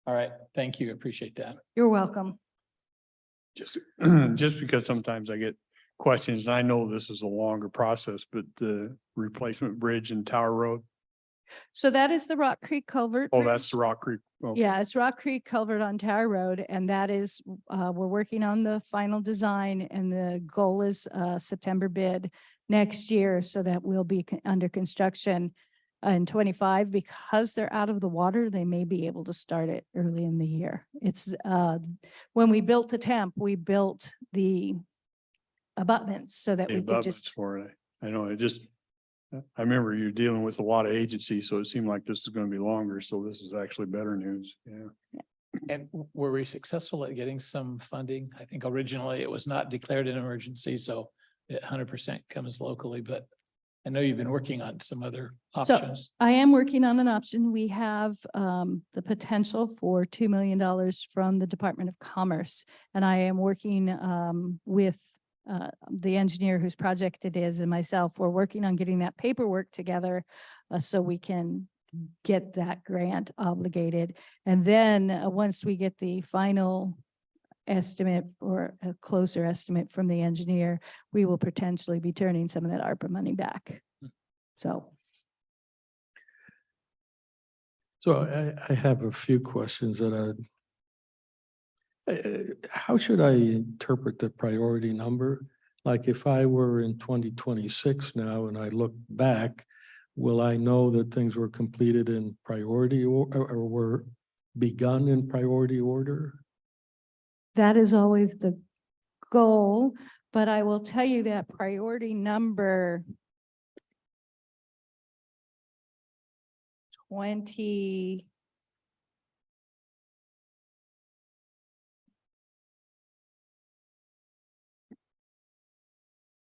Speaker 7: All right. Thank you. Appreciate that.
Speaker 3: You're welcome.
Speaker 1: Just because sometimes I get questions, and I know this is a longer process, but the replacement bridge in Tower Road.
Speaker 3: So that is the Rock Creek Culvert.
Speaker 1: Oh,
Speaker 3: Bridge.
Speaker 1: that's the Rock Creek. Okay.
Speaker 3: Yeah, it's Rock Creek Culvert on Tower Road, and that is, we're working on the final design, and the goal is September bid next year, so that we'll be under construction in 25. Because they're out of the water, they may be able to start it early in the year. It's when we built the temp, we built the abutments so that
Speaker 1: The
Speaker 3: we could
Speaker 1: abutments
Speaker 3: just.
Speaker 1: for it. I know, I remember you're dealing with a lot of agencies, so it seemed like this is going to be longer. So this is actually better news. Yeah.
Speaker 7: And were we successful at getting some funding? I think originally it was not declared an emergency, so it 100% comes locally, but I know you've been working on some other options.
Speaker 3: I am working on an option. We have the potential for $2 million from the Department of Commerce. And I am working with the engineer whose project it is and myself. We're working on getting that paperwork together so we can get that grant obligated. And then once we get the final estimate or a closer estimate from the engineer, we will potentially be turning some of that ARPA money back. So.
Speaker 6: So I have a few questions that how should I interpret the priority number? Like if I were in 2026 now and I look back, will I know that things were completed in priority or were begun in priority order?
Speaker 3: That is always the goal, but I will tell you that priority number 20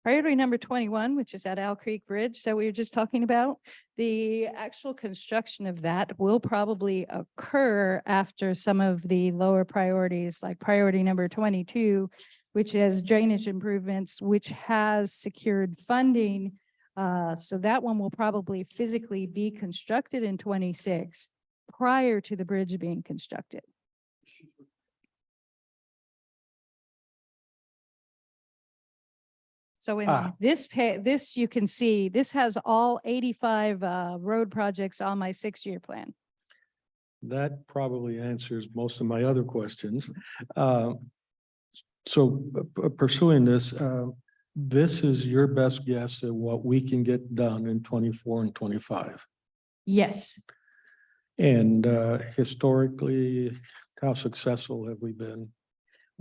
Speaker 3: Priority number 21, which is at Owl Creek Bridge that we were just talking about, the actual construction of that will probably occur after some of the lower priorities, like priority number 22, which has drainage improvements, which has secured funding. So that one will probably physically be constructed in 26 prior to the bridge being constructed. So in
Speaker 2: Ah.
Speaker 3: this, you can see, this has all 85 road projects on my 6-year plan.
Speaker 6: That probably answers most of my other questions. So pursuing this, this is your best guess at what we can get done in 24 and 25.
Speaker 3: Yes,
Speaker 6: And historically, how successful have we been?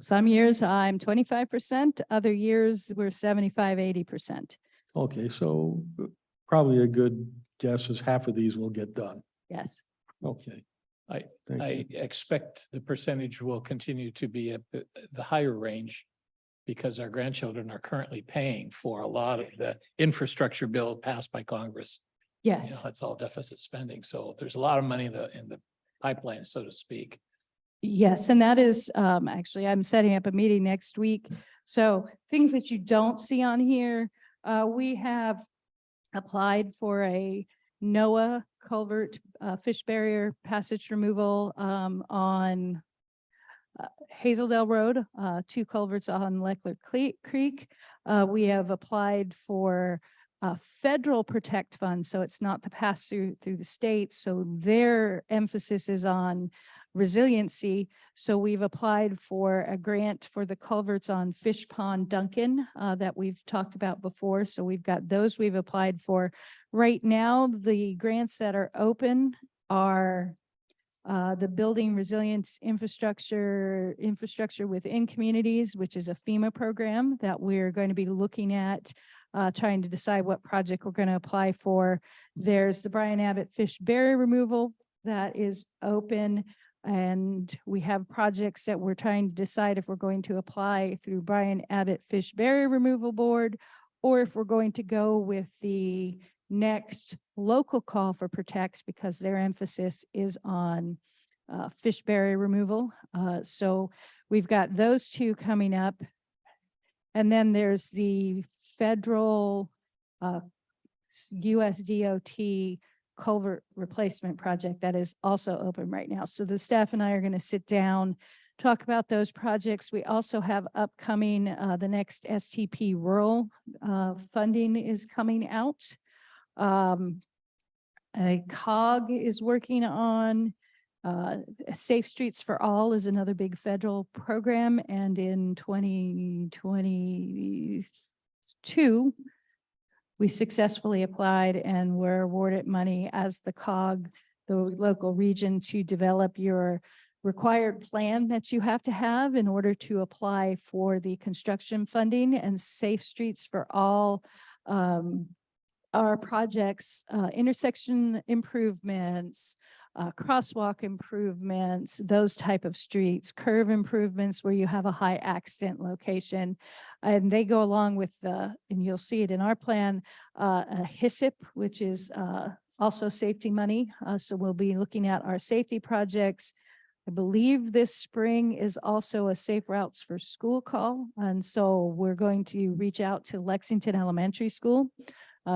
Speaker 3: some years I'm 25%, other years we're 75, 80%.
Speaker 6: Okay, so probably a good guess is half of these will get done.
Speaker 3: Yes.
Speaker 6: Okay.
Speaker 7: I-
Speaker 6: Thank
Speaker 7: I
Speaker 6: you.
Speaker 7: expect the percentage will continue to be at the higher range because our grandchildren are currently paying for a lot of the infrastructure bill passed by Congress. You know,
Speaker 3: Yes,
Speaker 7: that's all deficit spending. So there's a lot of money in the pipeline, so to speak.
Speaker 3: yes. And that is, actually, I'm setting up a meeting next week. So things that you don't see on here, we have applied for a NOAA culvert, fish barrier passage removal, on Hazeldale Road, 2 culverts on Leckler Creek. We have applied for federal protect fund, so it's not the pass through the state. So their emphasis is on resiliency. So we've applied for a grant for the culverts on Fish Pond Duncan that we've talked about before. So we've got those we've applied for. Right now, the grants that are open are the building resilience infrastructure within communities, which is a FEMA program that we're going to be looking at, trying to decide what project we're going to apply for. There's the Brian Abbott fish barrier removal that is open. And we have projects that we're trying to decide if we're going to apply through Brian Abbott Fish Barrier Removal Board, or if we're going to go with the next local call for protect, because their emphasis is on fish barrier removal. So we've got those 2 coming up. And then there's the federal USDOT culvert replacement project that is also open right now. So the staff and I are going to sit down, talk about those projects. We also have upcoming, the next STP rural funding is coming out. A COG is working on Safe Streets for All is another big federal program. And in 2022, we successfully applied and were awarded money as the COG, the local region, to develop your required plan that you have to have in order to apply for the construction funding. And Safe Streets for All our projects, intersection improvements, crosswalk improvements, those type of streets, curve improvements where you have a high accident location. And they go along with and you'll see it in our plan, a HISIP, which is also safety money. So we'll be looking at our safety projects. I believe this spring is also a Safe Routes for School call. And so we're going to reach out to Lexington Elementary School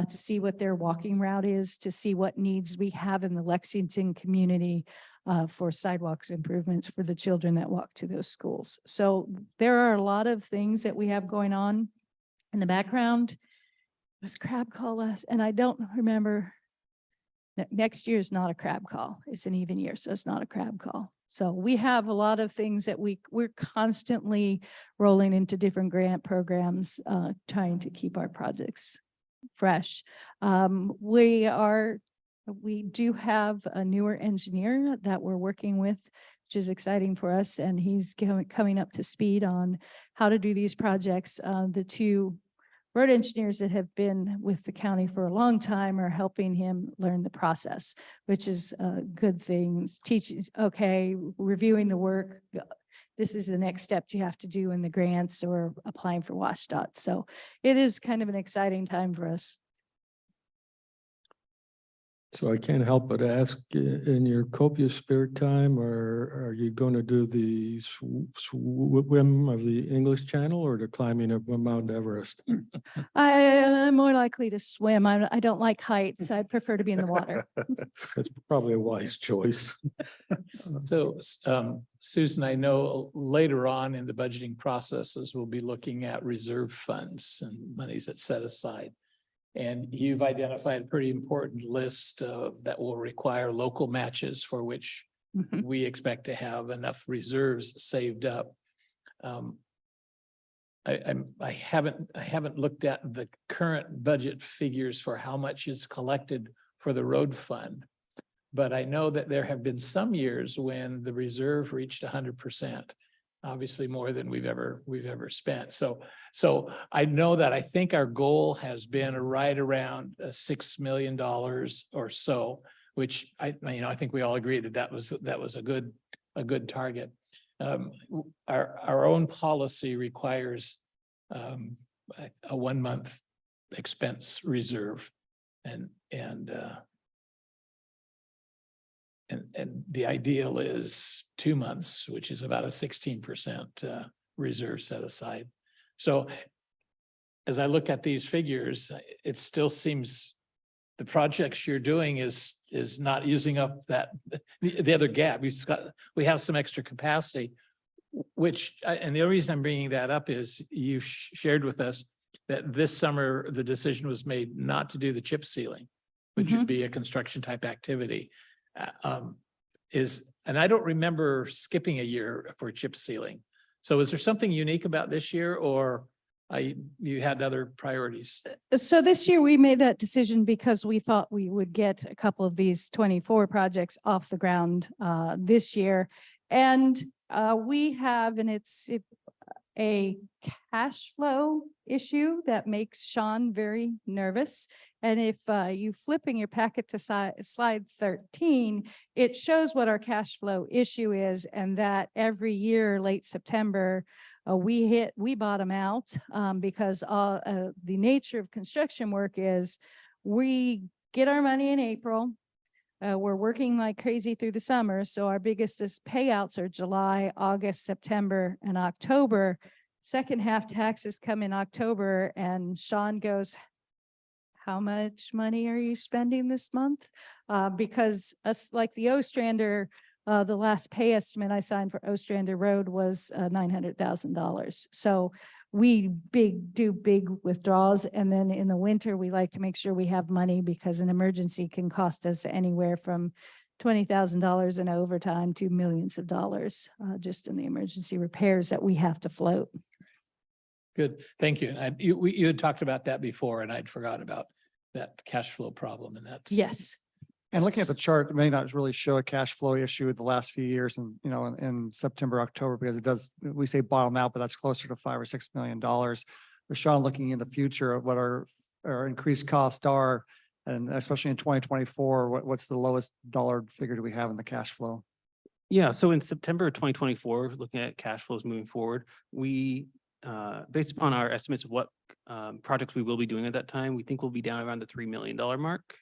Speaker 3: to see what their walking route is, to see what needs we have in the Lexington community for sidewalks improvements for the children that walk to those schools. So there are a lot of things that we have going on in the background. It was crab call last, and I don't remember. Next year is not a crab call. It's an even year, so it's not a crab call. So we have a lot of things that we're constantly rolling into different grant programs, trying to keep our projects fresh. We do have a newer engineer that we're working with, which is exciting for us, and he's coming up to speed on how to do these projects. The 2 road engineers that have been with the county for a long time are helping him learn the process, which is a good thing. Teaching, reviewing the work, this is the next step you have to do in the grants or applying for WashDOT. So it is kind of an exciting time for us.
Speaker 6: So I can't help but ask, in your copious spare time, or are you going to do the swim of the English Channel or the climbing of Mount Everest?
Speaker 3: I'm more likely to swim. I don't like heights. I prefer to be in the water.
Speaker 6: That's probably a wise choice.
Speaker 7: So, Susan, I know later on in the budgeting processes, we'll be looking at reserve funds and monies that's set aside. And you've identified a pretty important list that will require local matches for which
Speaker 3: Mhm.
Speaker 7: we expect to have enough reserves saved up. I haven't looked at the current budget figures for how much is collected for the road fund. But I know that there have been some years when the reserve reached 100%. Obviously more than we've ever spent. So I know that I think our goal has been right around $6 million or so, which I think we all agree that was a good target. Our own policy requires a 1 month expense reserve, and the ideal is 2 months, which is about a 16% reserve set aside. So as I look at these figures, it still seems the projects you're doing is not using up the other gap. We have some extra capacity, and the only reason I'm bringing that up is you shared with us that this summer, the decision was made not to do the chip sealing, which would be a construction type activity. And I don't remember skipping a year for chip sealing. So is there something unique about this year, or you had other priorities?
Speaker 3: So this year we made that decision because we thought we would get a couple of these 24 projects off the ground this year. And we have, and it's a cash flow issue that makes Sean very nervous. And if you flip in your packet to slide 13, it shows what our cash flow issue is, and that every year, late September, we bottom out because the nature of construction work is we get our money in April. We're working like crazy through the summer. So our biggest payouts are July, August, September, and October. Second half taxes come in October, and Sean goes, how much money are you spending this month? Because us, like the Ostrander, the last pay estimate I signed for Ostrander Road was $900,000. So we do big withdrawals. And then in the winter, we like to make sure we have money because an emergency can cost us anywhere from $20,000 in overtime to millions of dollars just in the emergency repairs that we have to float.
Speaker 7: Good, thank you. And you had talked about that before, and I'd forgot about that cash flow problem, and that's.
Speaker 3: Yes.
Speaker 2: And looking at the chart, it may not really show a cash flow issue in the last few years and, in September, October, because it does, we say bottom out, but that's closer to $5 or $6 million. But Sean, looking in the future of what our increased costs are, and especially in 2024, what's the lowest dollar figure do we have in the cash flow?
Speaker 5: Yeah, so in September of 2024, looking at cash flows moving forward, we, based upon our estimates of what projects we will be doing at that time, we think we'll be down around the $3 million mark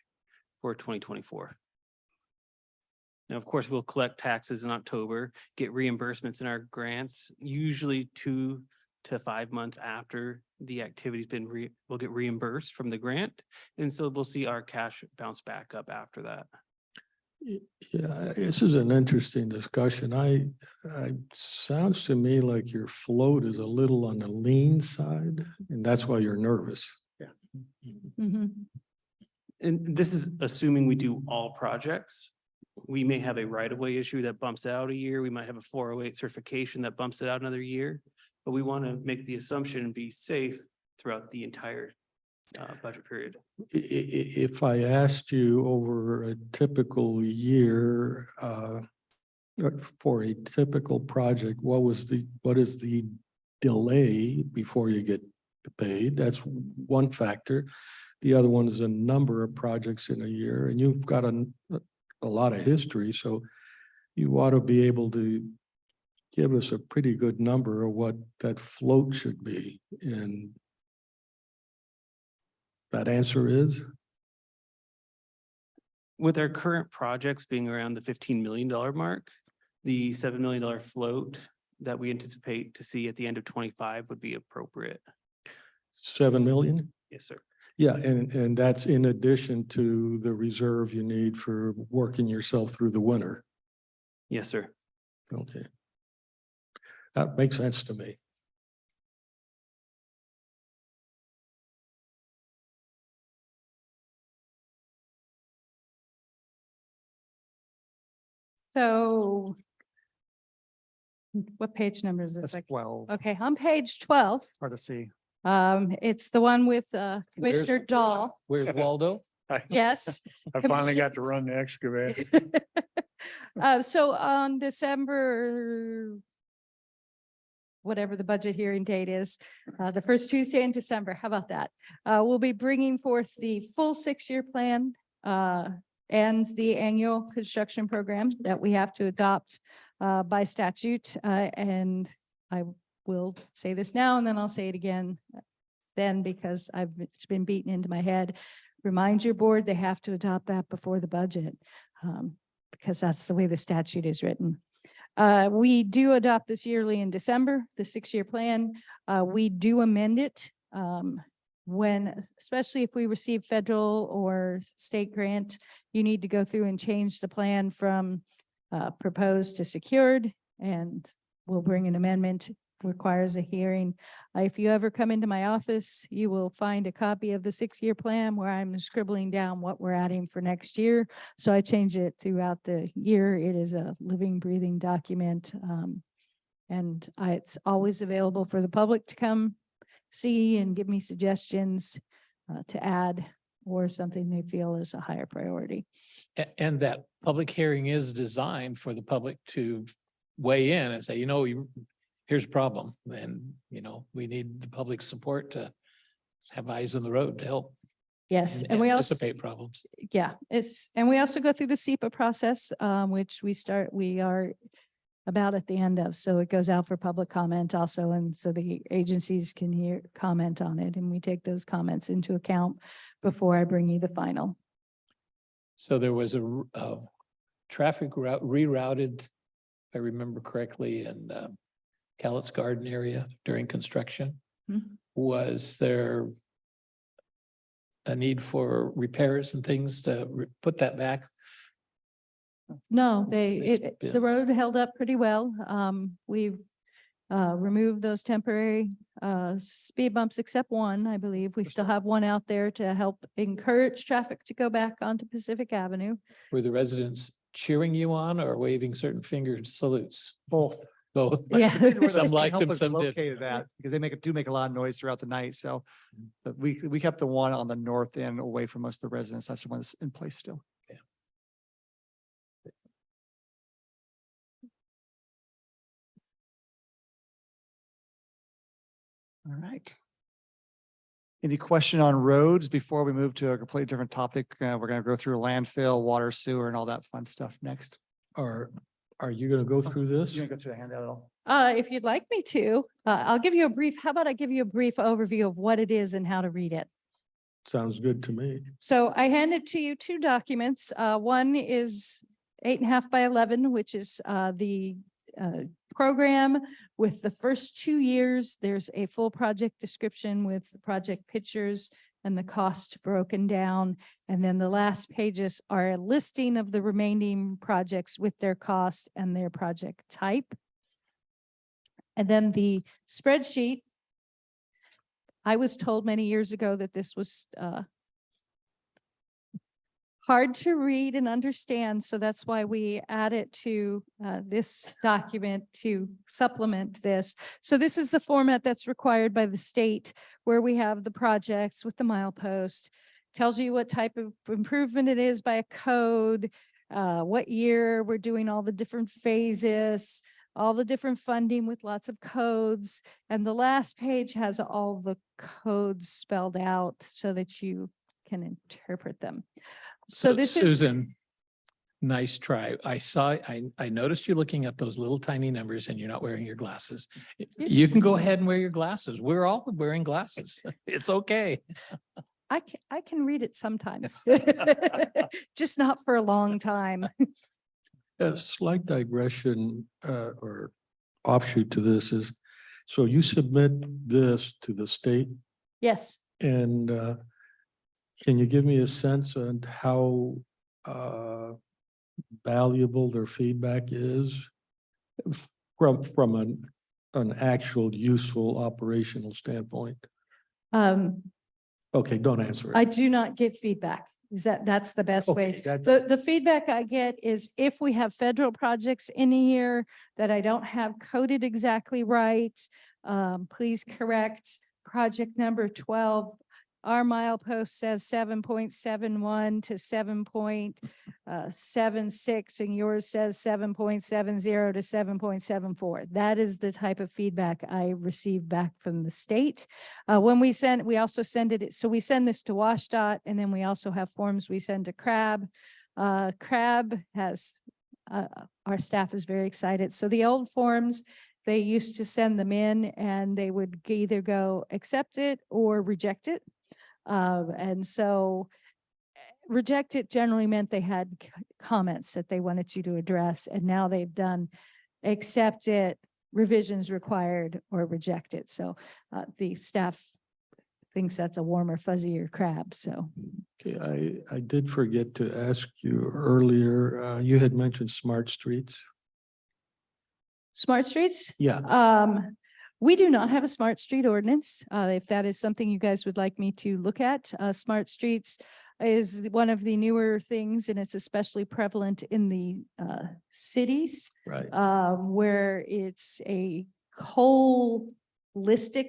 Speaker 5: for 2024. Now, of course, we'll collect taxes in October, get reimbursements in our grants, usually 2 to 5 months after the activity's been we'll get reimbursed from the grant. And so we'll see our cash bounce back up after that.
Speaker 6: Yeah, this is an interesting discussion. I sounds to me like your float is a little on the lean side, and that's why you're nervous.
Speaker 3: Mhm.
Speaker 5: And this is assuming we do all projects. We may have a right-of-way issue that bumps it out a year. We might have a 408 certification that bumps it out another year. But we want to make the assumption and be safe throughout the entire budget period.
Speaker 6: If I asked you over a typical year, for a typical project, what is the delay before you get paid? That's one factor. The other one is a number of projects in a year, and you've got a lot of history, so you ought to be able to give us a pretty good number of what that float should be. And that answer is,
Speaker 5: With our current projects being around the $15 million mark, the $7 million float that we anticipate to see at the end of 25 would be appropriate.
Speaker 6: 7 million?
Speaker 5: Yes, sir.
Speaker 6: Yeah, and that's in addition to the reserve you need for working yourself through the winter.
Speaker 5: Yes, sir.
Speaker 6: Okay. That makes sense to me.
Speaker 3: So what page number is this?
Speaker 2: That's 12,
Speaker 3: Okay, on page 12,
Speaker 2: hard to see.
Speaker 3: it's the one with
Speaker 7: Where's-
Speaker 3: Commissioner Dahl.
Speaker 7: Where's Waldo?
Speaker 3: Yes.
Speaker 1: I finally
Speaker 3: Commissioner-
Speaker 1: got to run the excavator.
Speaker 3: So on December, whatever the budget hearing date is, the first Tuesday in December, how about that? We'll be bringing forth the full 6-year plan and the annual construction program that we have to adopt by statute. And I will say this now, and then I'll say it again then, because it's been beaten into my head. Remind your board, they have to adopt that before the budget, because that's the way the statute is written. We do adopt this yearly in December, the 6-year plan. We do amend it when, especially if we receive federal or state grant, you need to go through and change the plan from proposed to secured, and we'll bring an amendment, requires a hearing. If you ever come into my office, you will find a copy of the 6-year plan where I'm scribbling down what we're adding for next year. So I change it throughout the year. It is a living, breathing document. And it's always available for the public to come see and give me suggestions to add or something they feel is a higher priority.
Speaker 7: And that public hearing is designed for the public to weigh in and say, here's a problem. And, we need the public support to have eyes on the road to help
Speaker 3: Yes, and we also,
Speaker 7: anticipate problems.
Speaker 3: yeah, and we also go through the SEPA process, which we are about at the end of, so it goes out for public comment also, and so the agencies can comment on it, and we take those comments into account before I bring you the final.
Speaker 7: So there was a traffic route rerouted, if I remember correctly, in Cowlitz Garden area during construction.
Speaker 3: Mhm.
Speaker 7: Was there a need for repairs and things to put that back?
Speaker 3: No,
Speaker 7: It's
Speaker 3: the
Speaker 7: been-
Speaker 3: road held up pretty well. We've removed those temporary speed bumps except one, I believe. We still have one out there to help encourage traffic to go back onto Pacific Avenue.
Speaker 7: Were the residents cheering you on or waving certain finger salutes?
Speaker 2: Both.
Speaker 7: Both.
Speaker 3: Yeah.
Speaker 7: Some liked them, some didn't.
Speaker 2: Located at, because they do make a lot of noise throughout the night, so but we kept the one on the north end away from most of the residents. That's the one that's in place still. All right. Any question on roads before we move to a completely different topic? We're gonna go through landfill, water, sewer, and all that fun stuff next.
Speaker 6: Are you gonna go through this?
Speaker 2: You gonna go through the handout at all?
Speaker 3: If you'd like me to, I'll give you a brief, how about I give you a brief overview of what it is and how to read it?
Speaker 6: Sounds good to me.
Speaker 3: So I handed to you 2 documents. One is 8.5 by 11, which is the program with the first 2 years. There's a full project description with the project pictures and the cost broken down. And then the last pages are a listing of the remaining projects with their cost and their project type. And then the spreadsheet, I was told many years ago that this was hard to read and understand, so that's why we add it to this document to supplement this. So this is the format that's required by the state, where we have the projects with the milepost, tells you what type of improvement it is by a code, what year we're doing all the different phases, all the different funding with lots of codes. And the last page has all the codes spelled out so that you can interpret them. So this is,
Speaker 7: Susan, Nice try. I noticed you looking at those little tiny numbers and you're not wearing your glasses. You can go ahead and wear your glasses. We're all wearing glasses. It's okay.
Speaker 3: I can read it sometimes. Just not for a long time.
Speaker 6: A slight digression or offshoot to this is, so you submit this to the state
Speaker 3: Yes.
Speaker 6: and can you give me a sense on how valuable their feedback is from an actual useful operational standpoint? Okay, don't answer
Speaker 3: I
Speaker 6: it.
Speaker 3: do not give feedback. That's the best way.
Speaker 6: Okay, that-
Speaker 3: The feedback I get is if we have federal projects in here that I don't have coded exactly right, please correct project number 12. Our milepost says 7.71 to 7.76, and yours says 7.70 to 7.74. That is the type of feedback I receive back from the state. When we also send it, so we send this to WashDOT, and then we also have forms we send to CRAB. CRAB has, our staff is very excited. So the old forms, they used to send them in and they would either go accept it or reject it. And so reject it generally meant they had comments that they wanted you to address. And now they've done accept it, revisions required, or reject it. So the staff thinks that's a warmer, fuzzier crab. So
Speaker 6: Okay, I did forget to ask you earlier, you had mentioned smart streets.
Speaker 3: smart streets.
Speaker 6: Yeah,
Speaker 3: We do not have a smart street ordinance. If that is something you guys would like me to look at, smart streets is one of the newer things, and it's especially prevalent in the cities,
Speaker 6: right.
Speaker 3: where it's a holistic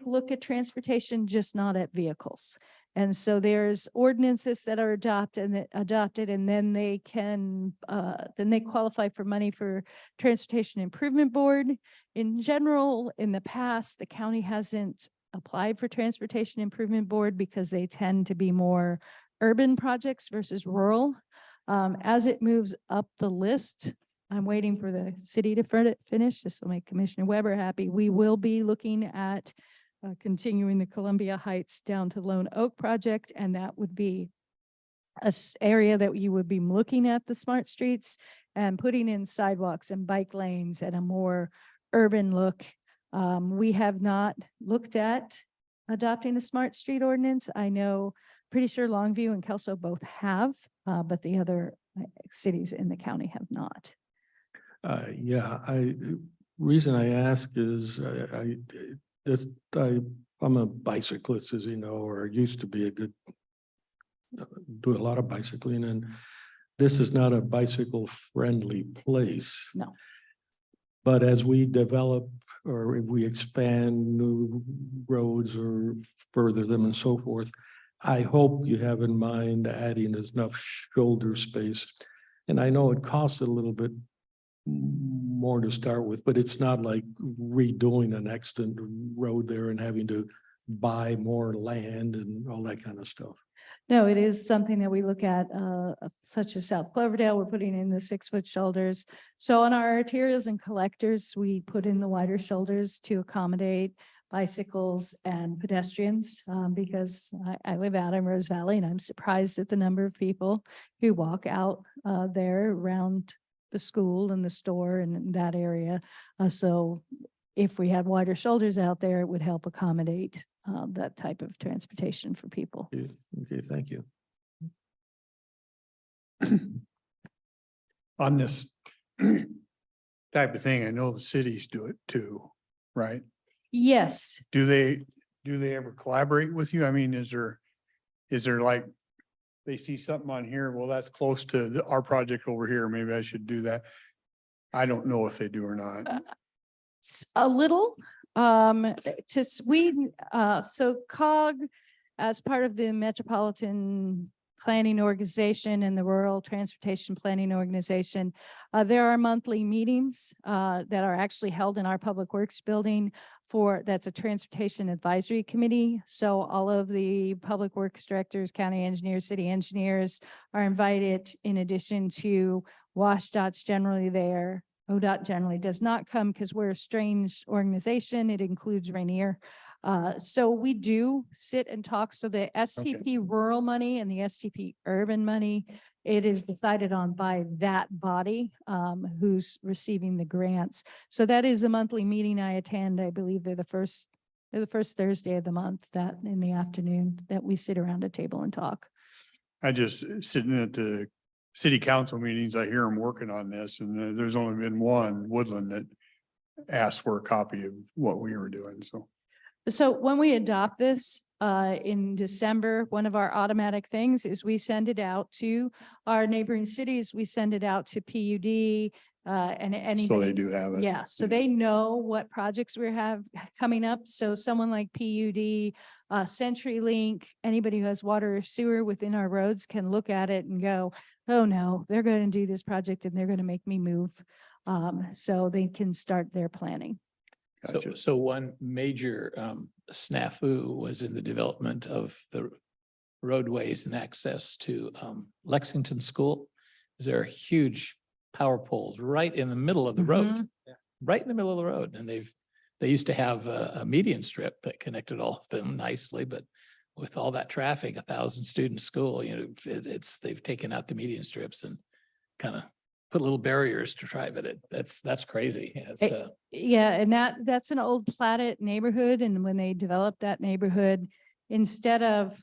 Speaker 3: look at transportation, just not at vehicles. And so there's ordinances that are adopted, and then they can, then they qualify for money for Transportation Improvement Board. In general, in the past, the county hasn't applied for Transportation Improvement Board because they tend to be more urban projects versus rural. As it moves up the list, I'm waiting for the city to finish. This will make Commissioner Weber happy. We will be looking at continuing the Columbia Heights down to Lone Oak project, and that would be a area that you would be looking at the smart streets and putting in sidewalks and bike lanes and a more urban look. We have not looked at adopting a smart street ordinance. I know, pretty sure Longview and Kelso both have, but the other cities in the county have not.
Speaker 6: Yeah, reason I ask is I'm a bicyclist, as you know, or used to be do a lot of bicycling, and this is not a bicycle friendly place.
Speaker 3: No.
Speaker 6: But as we develop or if we expand new roads or further them and so forth, I hope you have in mind adding enough shoulder space. And I know it costs a little bit more to start with, but it's not like redoing an extant road there and having to buy more land and all that kind of stuff.
Speaker 3: No, it is something that we look at, such as South Cloverdale, we're putting in the 6-foot shoulders. So on our arterials and collectors, we put in the wider shoulders to accommodate bicycles and pedestrians, because I live out in Rose Valley, and I'm surprised at the number of people who walk out there around the school and the store and in that area. So if we had wider shoulders out there, it would help accommodate that type of transportation for people.
Speaker 6: Okay, thank you.
Speaker 1: On this type of thing, I know the cities do it too, right?
Speaker 3: Yes,
Speaker 1: Do they ever collaborate with you? I mean, is there like, they see something on here, well, that's close to our project over here, maybe I should do that. I don't know if they do or not.
Speaker 3: a little, so COG, as part of the Metropolitan planning organization and the Rural Transportation Planning Organization. There are monthly meetings that are actually held in our Public Works building that's a Transportation Advisory Committee. So all of the Public Works directors, county engineers, city engineers are invited, in addition to WashDOT's generally there. ODOT generally does not come because we're a strange organization. It includes Rainier. So we do sit and talk. So the STP rural money and the STP urban money, it is decided on by that body who's receiving the grants. So that is a monthly meeting I attend. I believe they're the first Thursday of the month, that in the afternoon, that we sit around a table and talk.
Speaker 1: I just sitting at the city council meetings, I hear them working on this, and there's only been one, Woodland, that asked for a copy of what we were doing, so.
Speaker 3: So when we adopt this in December, one of our automatic things is we send it out to our neighboring cities. We send it out to PUD and anybody.
Speaker 1: So they do have it.
Speaker 3: Yeah, so they know what projects we have coming up. So someone like PUD, CenturyLink, anybody who has water or sewer within our roads can look at it and go, oh no, they're going to do this project and they're going to make me move. So they can start their planning.
Speaker 1: Gotcha.
Speaker 7: So one major snafu was in the development of the roadways and access to Lexington School. There are huge power poles right in the middle of the road,
Speaker 3: Mhm.
Speaker 7: right in the middle of the road. And they used to have a median strip that connected all of them nicely, but with all that traffic, 1,000-student school, you know, they've taken out the median strips and kind of put little barriers to try, but that's crazy. It's
Speaker 3: Yeah, and that's an old platted neighborhood, and when they developed that neighborhood, instead of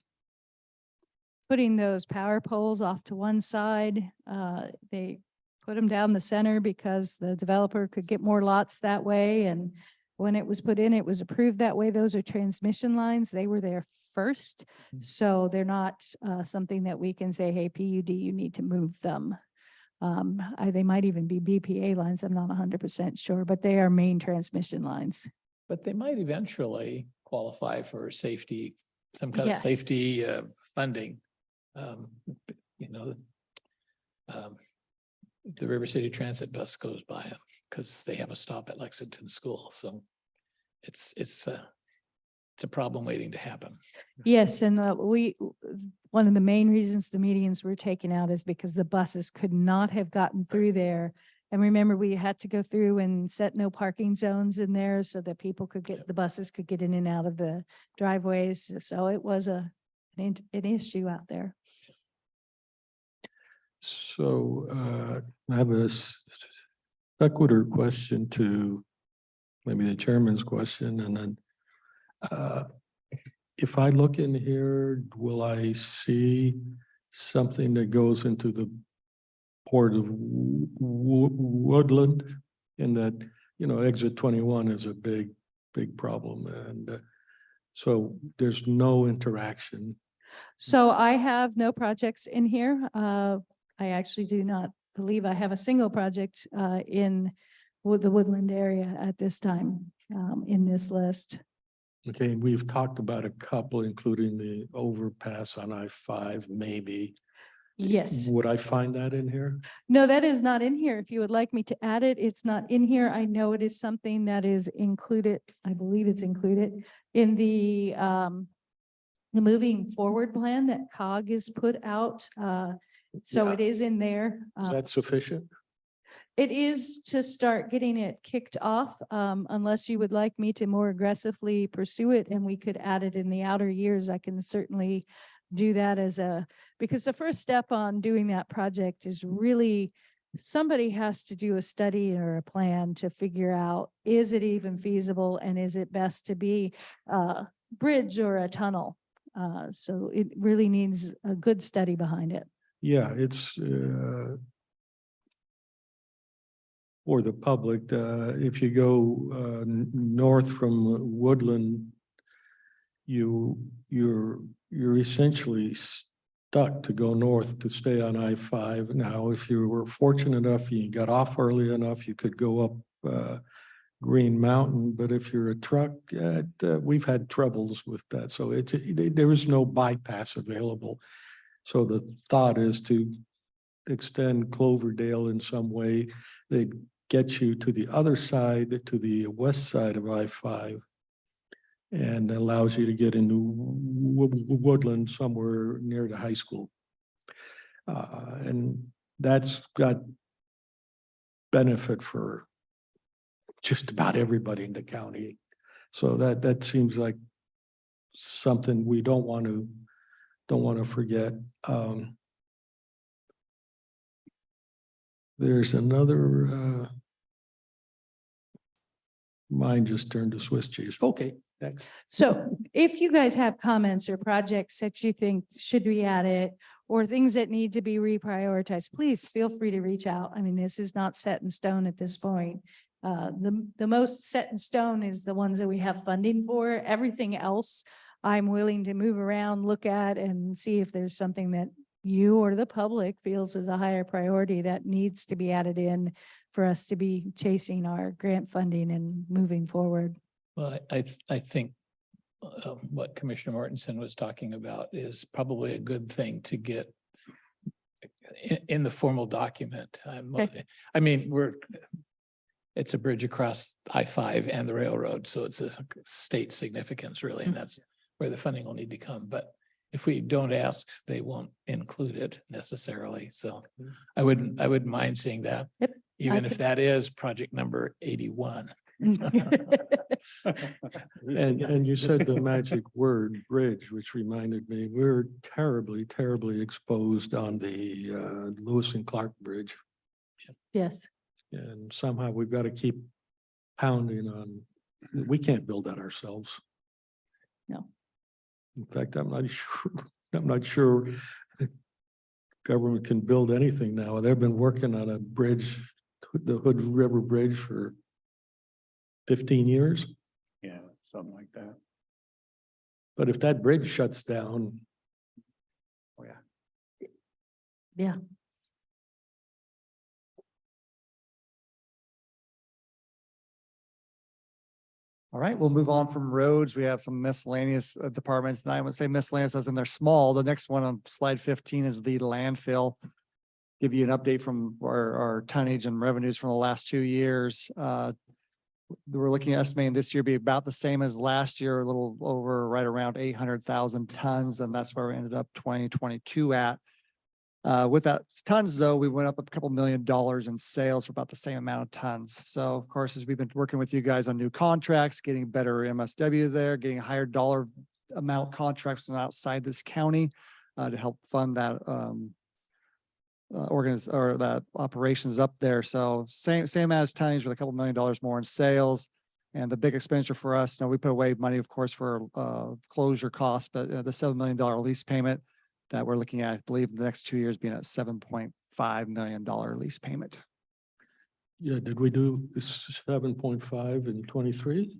Speaker 3: putting those power poles off to one side, they put them down the center because the developer could get more lots that way. And when it was put in, it was approved that way. Those are transmission lines. They were there first. So they're not something that we can say, hey, PUD, you need to move them. They might even be BPA lines. I'm not 100% sure, but they are main transmission lines.
Speaker 7: but they might eventually qualify for safety, some kind of
Speaker 3: Yes.
Speaker 7: safety funding. You know, the River City Transit bus goes by them because they have a stop at Lexington School. So it's a problem waiting to happen.
Speaker 3: Yes, and one of the main reasons the medians were taken out is because the buses could not have gotten through there. And remember, we had to go through and set no parking zones in there so that people could get, the buses could get in and out of the driveways. So it was an issue out there.
Speaker 6: So I have a sequitur question to maybe the chairman's question, and then if I look in here, will I see something that goes into the port of Woodland? In that, you know, exit 21 is a big problem, and so there's no interaction.
Speaker 3: So I have no projects in here. I actually do not believe I have a single project in the Woodland area at this time in this list.
Speaker 6: Okay, we've talked about a couple, including the overpass on I-5, maybe.
Speaker 3: Yes.
Speaker 6: Would I find that in here?
Speaker 3: No, that is not in here. If you would like me to add it, it's not in here. I know it is something that is included. I believe it's included in the moving forward plan that COG is put out. So
Speaker 6: Yeah.
Speaker 3: it is in there.
Speaker 6: Is that sufficient?
Speaker 3: It is to start getting it kicked off, unless you would like me to more aggressively pursue it and we could add it in the outer years. I can certainly do that because the first step on doing that project is really somebody has to do a study or a plan to figure out, is it even feasible and is it best to be a bridge or a tunnel? So it really needs a good study behind it.
Speaker 6: Yeah, it's for the public. If you go north from Woodland, you're essentially stuck to go north to stay on I-5. Now, if you were fortunate enough, you got off early enough, you could go up Green Mountain. But if you're a truck, we've had troubles with that. So there is no bypass available. So the thought is to extend Cloverdale in some way that gets you to the other side, to the west side of I-5, and allows you to get into Woodland somewhere near the high school. And that's got benefit for just about everybody in the county. So that seems like something we don't want to forget. There's another, mine just turned to Swiss cheese. Okay, next.
Speaker 3: So if you guys have comments or projects that you think should be added or things that need to be reprioritized, please feel free to reach out. I mean, this is not set in stone at this point. The most set in stone is the ones that we have funding for. Everything else, I'm willing to move around, look at and see if there's something that you or the public feels is a higher priority that needs to be added in for us to be chasing our grant funding and moving forward.
Speaker 7: Well, I think what Commissioner Mortensen was talking about is probably a good thing to get in the formal document.
Speaker 3: Okay.
Speaker 7: I mean, it's a bridge across I-5 and the railroad, so it's a state significance really, and that's where the funding will need to come. But if we don't ask, they won't include it necessarily. So I wouldn't mind seeing that.
Speaker 3: Yep,
Speaker 7: Even if
Speaker 3: could-
Speaker 7: that is project number 81.
Speaker 6: And you said the magic word, bridge, which reminded me, we're terribly, terribly exposed on the Lewis and Clark Bridge.
Speaker 3: Yes.
Speaker 6: And somehow we've got to keep pounding on, we can't build that ourselves.
Speaker 3: No.
Speaker 6: In fact, I'm not sure the government can build anything now. They've been working on a bridge, the Hood River Bridge, for 15 years.
Speaker 1: Yeah, something like that.
Speaker 6: But if that bridge shuts down,
Speaker 2: Oh, yeah.
Speaker 3: Yeah.
Speaker 2: All right, we'll move on from roads. We have some miscellaneous departments, and I would say miscellaneous as in they're small. The next one on slide 15 is the landfill. Give you an update from our tonnage and revenues from the last 2 years. We're looking at estimating this year be about the same as last year, a little over right around 800,000 tons, and that's where we ended up 2022 at. With that tons though, we went up a couple $1 million in sales for about the same amount of tons. So of course, as we've been working with you guys on new contracts, getting better MSW there, getting higher dollar amount contracts from outside this county to help fund that that operations up there. So same as tonnage with a couple $1 million more in sales. And the big expenditure for us, we put away money, of course, for closure costs, but the $7 million lease payment that we're looking at, I believe the next 2 years being at $7.5 million lease payment.
Speaker 6: yeah, did we do 7.5 in 23?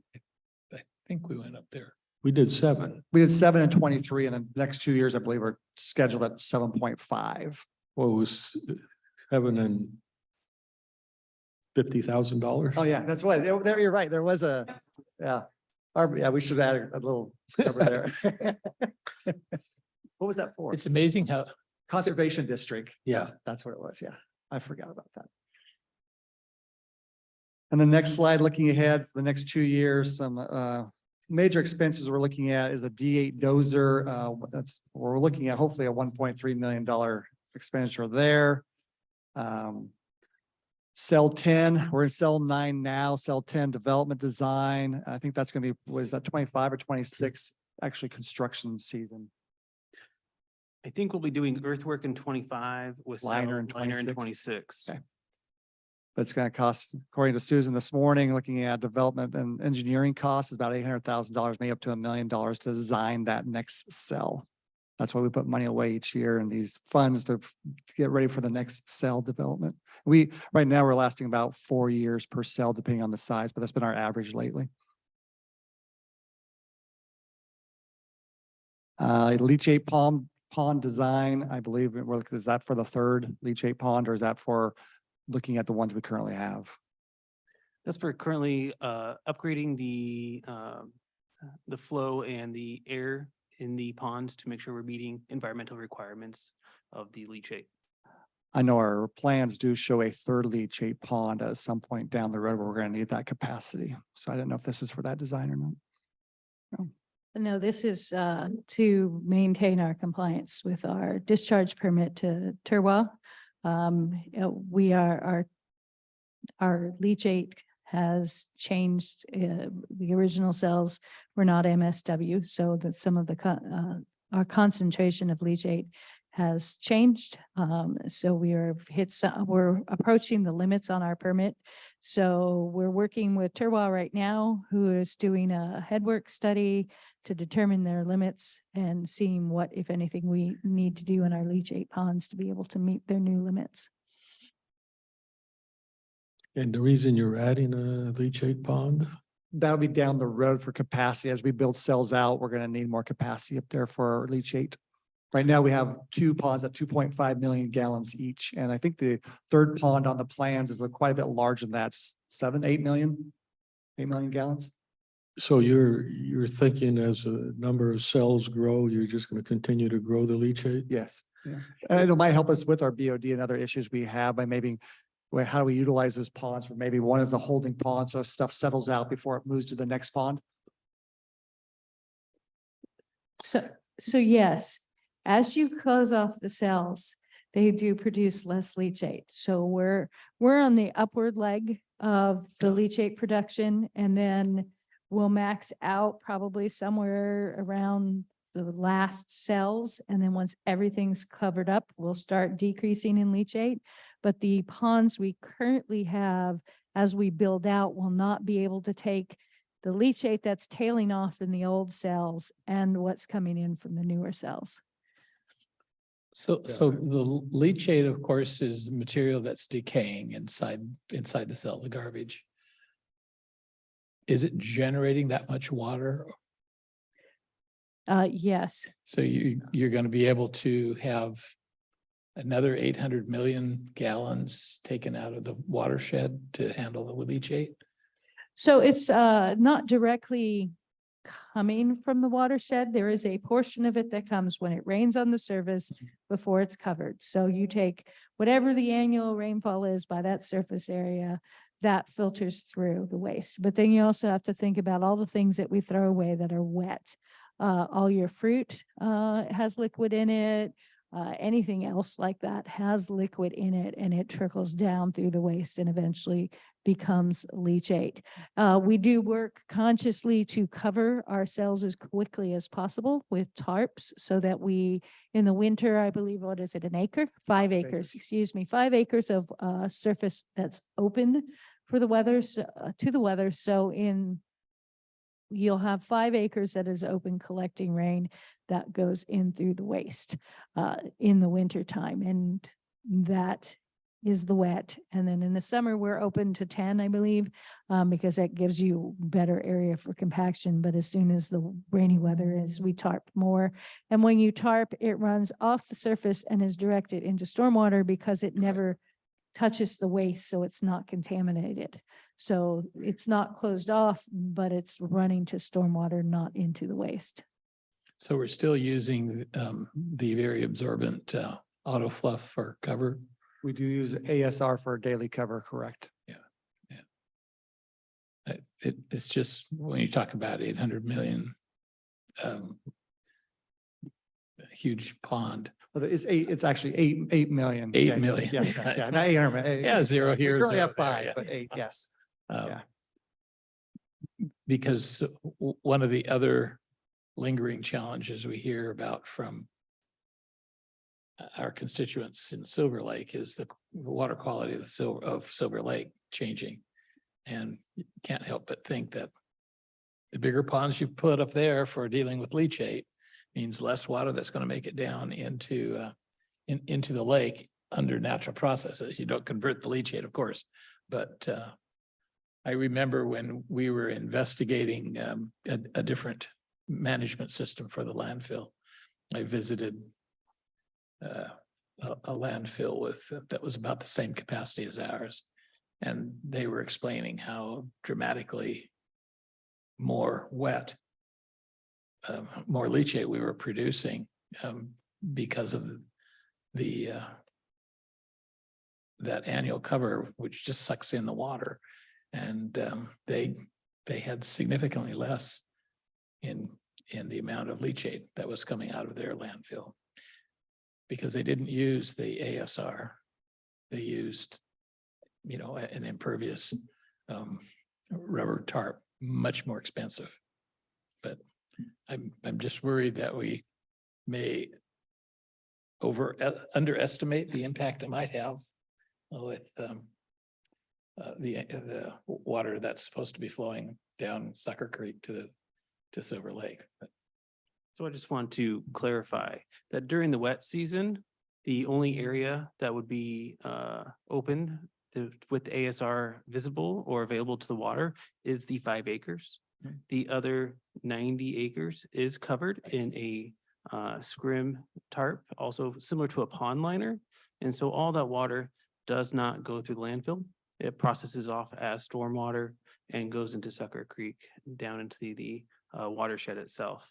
Speaker 7: I think we went up there.
Speaker 6: We did 7.
Speaker 2: We did 7 and 23, and then the next 2 years, I believe, are scheduled at 7.5.
Speaker 6: What was $750,000?
Speaker 2: Oh, yeah, that's why, there, you're right, there was a, yeah. We should add a little number there. What was that for?
Speaker 7: It's amazing how,
Speaker 2: Conservation District.
Speaker 6: Yeah.
Speaker 2: That's what it was, yeah. I forgot about that. And the next slide, looking ahead for the next 2 years, some major expenses we're looking at is a D8 dozer. We're looking at hopefully a $1.3 million expenditure there. Cell 10, we're in cell 9 now, cell 10 development design. I think that's going to be, what is that, 25 or 26, actually construction season.
Speaker 5: I think we'll be doing earthwork in 25 with
Speaker 2: Liner in
Speaker 5: liner in
Speaker 2: 26.
Speaker 5: 26.
Speaker 2: Okay. That's going to cost, according to Susan this morning, looking at development and engineering costs, is about $800,000, maybe up to $1 million to design that next cell. That's why we put money away each year in these funds to get ready for the next cell development. Right now, we're lasting about 4 years per cell, depending on the size, but that's been our average lately. Leachate pond design, I believe, is that for the third leachate pond, or is that for looking at the ones we currently have?
Speaker 5: That's for currently upgrading the flow and the air in the ponds to make sure we're meeting environmental requirements. of the leachate.
Speaker 2: I know our plans do show a third leachate pond at some point down the road where we're gonna need that capacity. So I didn't know if this was for that design or not.
Speaker 3: No, this is to maintain our compliance with our discharge permit to Turwa. We are, our leachate has changed. The original cells were not MSW, so that some of the our concentration of leachate has changed. So we're approaching the limits on our permit. So we're working with Turwa right now, who is doing a headwork study to determine their limits and seeing what, if anything, we need to do in our leachate ponds to be able to meet their new limits.
Speaker 6: And the reason you're adding a leachate pond?
Speaker 2: That'll be down the road for capacity. As we build cells out, we're gonna need more capacity up there for our leachate. Right now, we have 2 ponds at 2.5 million gallons each, and I think the third pond on the plans is quite a bit larger than that, 8 million gallons.
Speaker 6: So you're thinking as a number of cells grow, you're just going to continue to grow the leachate?
Speaker 2: Yes. Yeah. And it might help us with our BOD and other issues we have by maybe, how do we utilize those ponds? For maybe one is a holding pond, so stuff settles out before it moves to the next pond.
Speaker 3: So yes, as you close off the cells, they do produce less leachate. So we're on the upward leg of the leachate production, and then we'll max out probably somewhere around the last cells. And then once everything's covered up, we'll start decreasing in leachate. But the ponds we currently have, as we build out, will not be able to take the leachate that's tailing off in the old cells and what's coming in from the newer cells.
Speaker 7: So the leachate, of course, is material that's decaying inside the cell, the garbage. Is it generating that much water?
Speaker 3: Yes,
Speaker 7: So you're going to be able to have another 800 million gallons taken out of the watershed to handle the leachate?
Speaker 3: so it's not directly coming from the watershed. There is a portion of it that comes when it rains on the surface before it's covered. So you take whatever the annual rainfall is by that surface area, that filters through the waste. But then you also have to think about all the things that we throw away that are wet. All your fruit has liquid in it. Anything else like that has liquid in it, and it trickles down through the waste and eventually becomes leachate. We do work consciously to cover our cells as quickly as possible with tarps so that we, in the winter, I believe, what is it, an acre? 5 acres, excuse me, 5 acres of surface that's open for the weather, to the weather. So you'll have 5 acres that is open collecting rain that goes in through the waste in the winter time. And that is the wet. And then in the summer, we're open to 10, I believe, because that gives you better area for compaction. But as soon as the rainy weather is, we tarp more. And when you tarp, it runs off the surface and is directed into stormwater because it never touches the waste, so it's not contaminated. So it's not closed off, but it's running to stormwater, not into the waste.
Speaker 7: So we're still using the very absorbent auto fluff for cover.
Speaker 2: We do use ASR for daily cover, correct?
Speaker 7: It's just when you talk about 800 million, a huge pond.
Speaker 2: Well, it's actually 8 million.
Speaker 7: 8
Speaker 2: Yeah,
Speaker 7: million.
Speaker 2: Yes, yeah, not 800.
Speaker 7: Yeah, zero
Speaker 2: We
Speaker 7: here.
Speaker 2: currently
Speaker 7: zero
Speaker 2: have
Speaker 7: there,
Speaker 2: 5,
Speaker 7: yeah.
Speaker 2: but 8, yes. Yeah.
Speaker 7: Because one of the other lingering challenges we hear about from our constituents in Silver Lake is the water quality of Silver Lake changing. And you can't help but think that the bigger ponds you put up there for dealing with leachate means less water that's going to make it down into the lake under natural processes. You don't convert the leachate, of course, but I remember when we were investigating a different management system for the landfill, I visited a landfill that was about the same capacity as ours. And they were explaining how dramatically more wet, more leachate we were producing because of the that annual cover, which just sucks in the water. And they had significantly less in the amount of leachate that was coming out of their landfill. Because they didn't use the ASR. They used, an impervious rubber tarp, much more expensive. But I'm just worried that we may underestimate the impact it might have with the water that's supposed to be flowing down Sucker Creek to Silver Lake.
Speaker 5: So I just want to clarify that during the wet season, the only area that would be open with the ASR visible or available to the water is the 5 acres. The other 90 acres is covered in a scrim tarp, also similar to a pond liner. And so all that water does not go through the landfill. It processes off as stormwater and goes into Sucker Creek down into the watershed itself.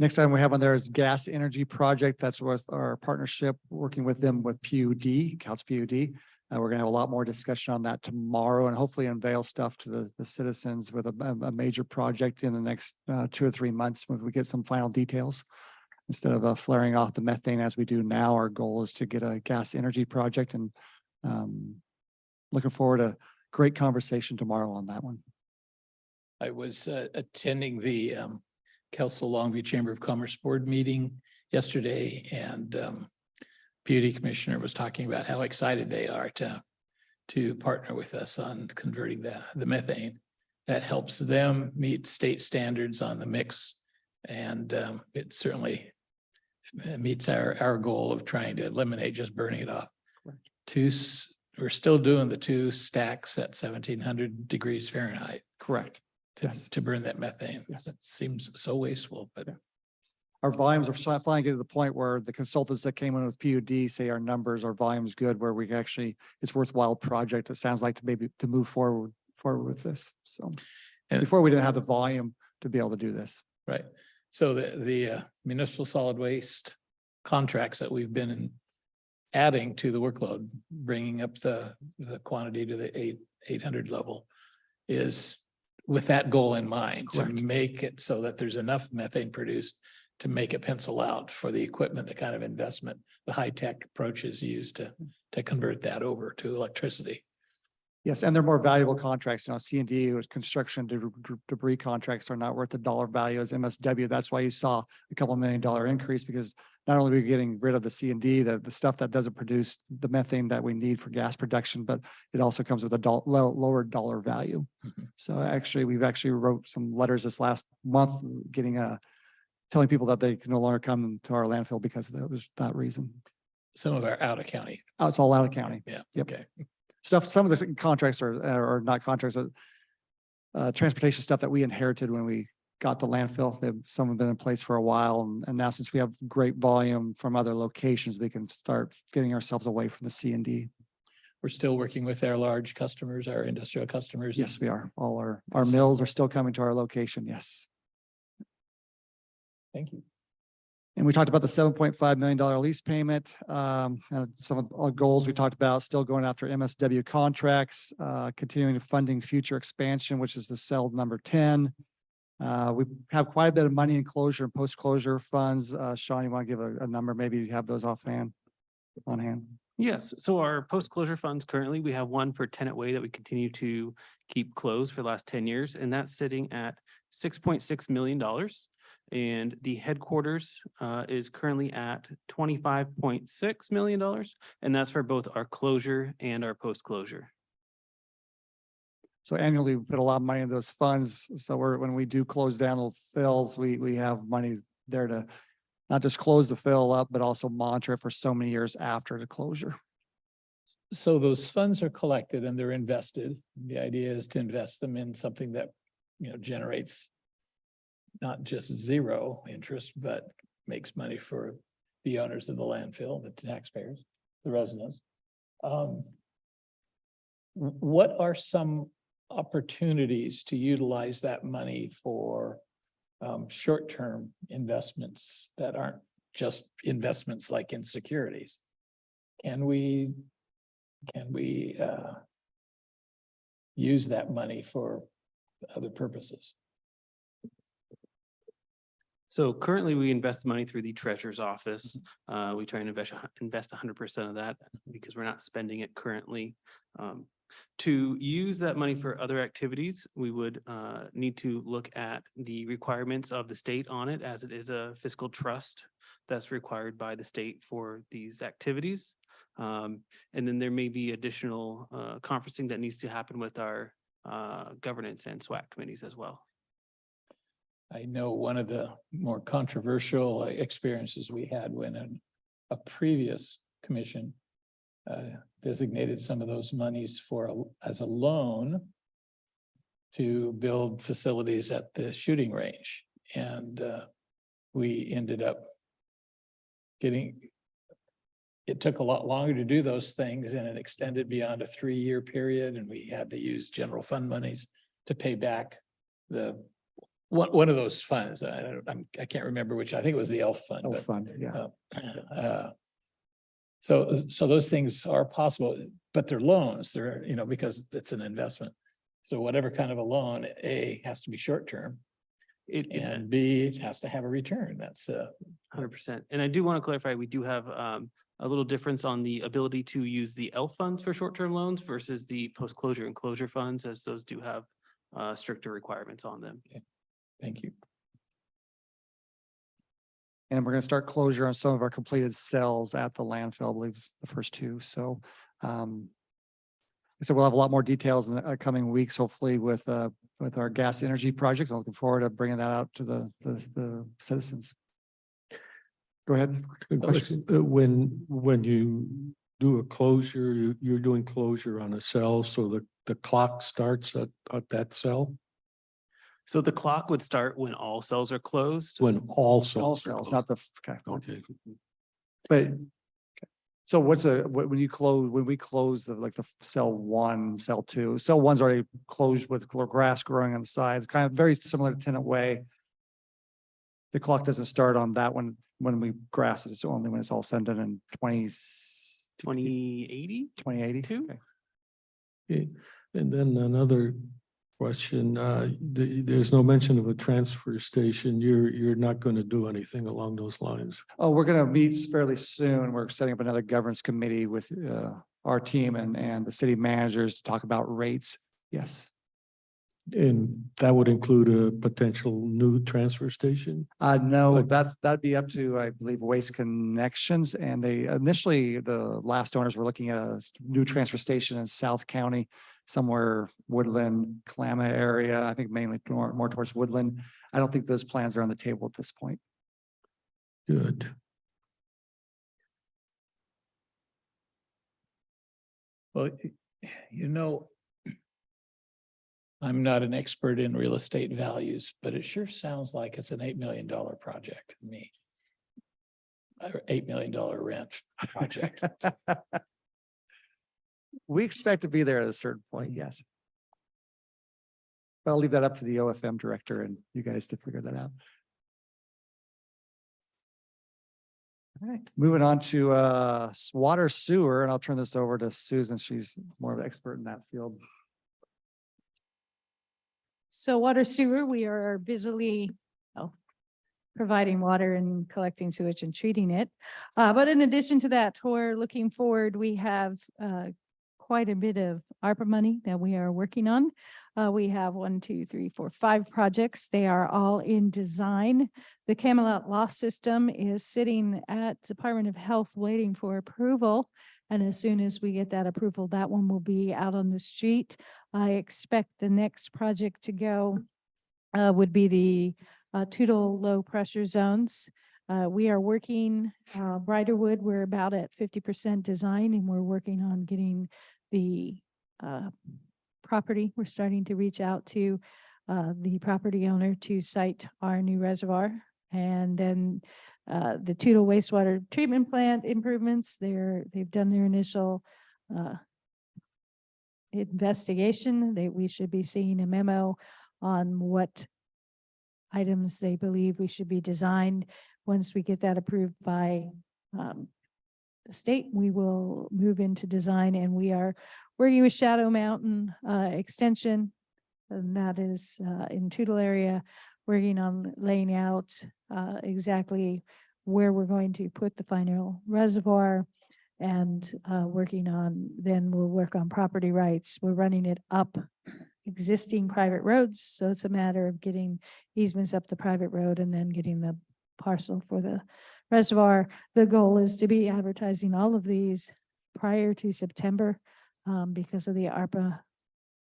Speaker 2: Next item we have on there is Gas Energy Project. That's with our partnership, working with them with PUD, Couts PUD. We're gonna have a lot more discussion on that tomorrow and hopefully unveil stuff to the citizens with a major project in the next 2 or 3 months when we get some final details. Instead of flaring off the methane as we do now, our goal is to get a gas energy project, and looking forward to great conversation tomorrow on that one.
Speaker 7: I was attending the Kelso Longview Chamber of Commerce Board meeting yesterday, and PUD Commissioner was talking about how excited they are to partner with us on converting the methane. That helps them meet state standards on the mix, and it certainly meets our goal of trying to eliminate just burning it off. We're still doing the 2 stacks at 1700 degrees Fahrenheit.
Speaker 2: Correct. Yes.
Speaker 7: To burn that methane.
Speaker 2: Yes.
Speaker 7: That seems so wasteful, but
Speaker 2: Our volumes are finally getting to the point where the consultants that came in with PUD say our volume's good, where we actually, it's worthwhile project. It sounds like to move forward with this. So
Speaker 7: And-
Speaker 2: before we didn't have the volume to be able to do this.
Speaker 7: right. So the municipal solid waste contracts that we've been adding to the workload, bringing up the quantity to the 800 level, is with that goal in mind, to
Speaker 2: Correct.
Speaker 7: make it so that there's enough methane produced to make it pencil out for the equipment, the kind of investment, the high-tech approaches used to convert that over to electricity.
Speaker 2: Yes, and they're more valuable contracts. C&D was construction debris contracts are not worth the dollar value as MSW. That's why you saw a $2 million increase, because not only are we getting rid of the C&D, the stuff that doesn't produce the methane that we need for gas production, but it also comes with a lower dollar value.
Speaker 7: Mhm.
Speaker 2: So we've actually wrote some letters this last month, telling people that they can no longer come to our landfill because of that reason.
Speaker 7: Some of our out of county.
Speaker 2: Oh, it's all out of county.
Speaker 7: Yeah.
Speaker 2: Yep.
Speaker 7: Okay.
Speaker 2: Some of the contracts are not contracts, transportation stuff that we inherited when we got the landfill. Some have been in place for a while, and now since we have great volume from other locations, we can start getting ourselves away from the C&D.
Speaker 7: We're still working with our large customers, our industrial customers.
Speaker 2: Yes, we are. All our mills are still coming to our location. Yes.
Speaker 7: Thank you.
Speaker 2: And we talked about the $7.5 million lease payment. And some of our goals we talked about, still going after MSW contracts, continuing funding future expansion, which is the cell number 10. We have quite a bit of money in closure and post-closure funds. Sean, you want to give a number? Maybe you have those on hand.
Speaker 5: Yes, so our post-closure funds currently, we have one for Tenant Way that we continue to keep closed for the last 10 years, and that's sitting at $6.6 million. And the headquarters is currently at $25.6 million, and that's for both our closure and our post-closure.
Speaker 2: So annually, we put a lot of money in those funds. So when we do close down those fills, we have money there to not just close the fill up, but also monitor it for so many years after the closure.
Speaker 7: So those funds are collected and they're invested. The idea is to invest them in something that, generates not just zero interest, but makes money for the owners of the landfill, the taxpayers, the residents. What are some opportunities to utilize that money for short-term investments that aren't just investments like in securities. Can we use that money for other purposes?
Speaker 5: So currently we invest the money through the treasurer's office. We try and invest 100% of that because we're not spending it currently. To use that money for other activities, we would need to look at the requirements of the state on it, as it is a fiscal trust that's required by the state for these activities. And then there may be additional conferencing that needs to happen with our governance and SWAC committees as well.
Speaker 7: I know one of the more controversial experiences we had when a previous commission designated some of those monies as a loan to build facilities at the shooting range. And we ended up it took a lot longer to do those things, and it extended beyond a 3-year period, and we had to use general fund monies to pay back one of those funds. I can't remember which. I think it was the ELF fund.
Speaker 2: Oh,
Speaker 7: but,
Speaker 2: fun, yeah.
Speaker 7: So those things are possible, but they're loans. They're, because it's an investment. So whatever kind of a loan, A, has to be short-term, and B, it has to have a return. That's
Speaker 5: 100%. And I do want to clarify, we do have a little difference on the ability to use the ELF funds for short-term loans versus the post-closure and closure funds, as those do have stricter requirements on them.
Speaker 7: Thank you.
Speaker 2: And we're going to start closure on some of our completed cells at the landfill, I believe is the first 2. So, so we'll have a lot more details in the coming weeks, hopefully with our gas energy project. I'm looking forward to bringing that out to the citizens. Go ahead. Good question.
Speaker 6: When you do a closure, you're doing closure on a cell, so the clock starts at that cell?
Speaker 5: So the clock would start when all cells are closed.
Speaker 6: When all
Speaker 2: All
Speaker 6: cells are
Speaker 2: cells,
Speaker 6: closed?
Speaker 2: not the, okay.
Speaker 6: Okay.
Speaker 2: But, so when we close the cell 1, cell 2, cell 1's already closed with grass growing on the side, kind of very similar to Tenant Way. The clock doesn't start on that one when we grass it. It's only when it's all said and done in
Speaker 5: 2080?
Speaker 2: 2082. Okay.
Speaker 6: Okay. And then another question, there's no mention of a transfer station. You're not going to do anything along those lines?
Speaker 2: Oh, we're going to meet fairly soon. We're setting up another governance committee with our team and the city managers to talk about rates. Yes.
Speaker 6: And that would include a potential new transfer station?
Speaker 2: No,
Speaker 6: But-
Speaker 2: that'd be up to, I believe, Waste Connections. And they initially, the last owners were looking at a new transfer station in South County, somewhere Woodland, Klamath area. I think mainly more towards Woodland. I don't think those plans are on the table at this point.
Speaker 6: Good.
Speaker 7: Well, I'm not an expert in real estate values, but it sure sounds like it's an $8 million project to me. Or $8 million rent project.
Speaker 2: We expect to be there at a certain point, yes. But I'll leave that up to the OFM director and you guys to figure that out. All right, moving on to water sewer, and I'll turn this over to Susan. She's more of an expert in that field.
Speaker 3: So water sewer, we are busily providing water and collecting sewage and treating it. But in addition to that, we're looking forward, we have quite a bit of ARPA money that we are working on. We have 5 projects. They are all in design. The Camelot Loss System is sitting at Department of Health waiting for approval. And as soon as we get that approval, that one will be out on the street. I expect the next project to go would be the Toutle low pressure zones. We are working, Brighterwood, we're about at 50% design, and we're working on getting the property. We're starting to reach out to the property owner to site our new reservoir. And then the Toutle wastewater treatment plant improvements, they've done their initial investigation. We should be seeing a memo on what items they believe we should be designed. Once we get that approved by the state, we will move into design, and we are working with Shadow Mountain Extension, and that is in Toutle area, working on laying out exactly where we're going to put the final reservoir, and then we'll work on property rights. We're running it up existing private roads, so it's a matter of getting easements up the private road and then getting the parcel for the reservoir. The goal is to be advertising all of these prior to September because of the ARPA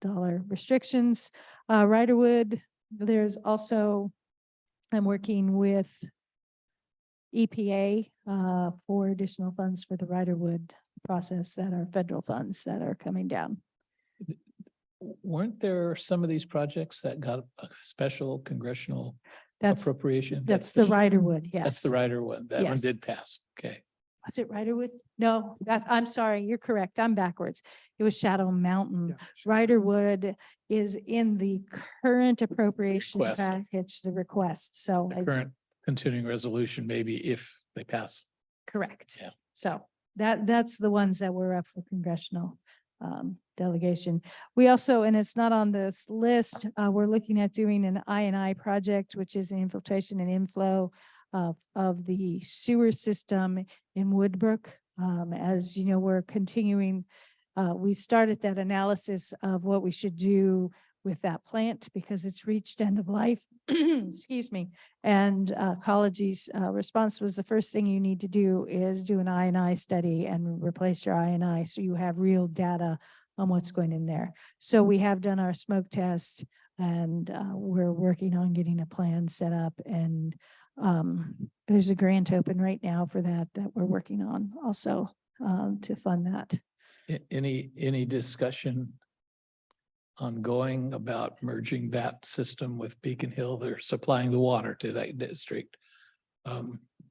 Speaker 3: dollar restrictions. Riderwood, there's also, I'm working with EPA for additional funds for the Riderwood process that are federal funds that are coming down.
Speaker 7: Weren't there some of these projects that got a special congressional
Speaker 3: That's
Speaker 7: appropriation?
Speaker 3: the Riderwood, yes.
Speaker 7: That's the Rider one. That one
Speaker 3: Yes.
Speaker 7: did pass. Okay.
Speaker 3: Was it Riderwood? No, I'm sorry, you're correct. I'm backwards. It was Shadow Mountain. Riderwood is in the current appropriation
Speaker 7: Request.
Speaker 3: package, the request. So,
Speaker 7: The current continuing resolution, maybe if they pass.
Speaker 3: correct.
Speaker 7: Yeah.
Speaker 3: So that's the ones that were up for congressional delegation. We also, and it's not on this list, we're looking at doing an I&I project, which is an infiltration and inflow of the sewer system in Woodbrook. As you know, we're continuing, we started that analysis of what we should do with that plant because it's reached end of life. Excuse me. And Ecology's response was the first thing you need to do is do an I&I study and replace your I&I so you have real data on what's going in there. So we have done our smoke test, and we're working on getting a plan set up, and there's a grant open right now for that we're working on also to fund that.
Speaker 7: Any discussion ongoing about merging that system with Beacon Hill? They're supplying the water to that district.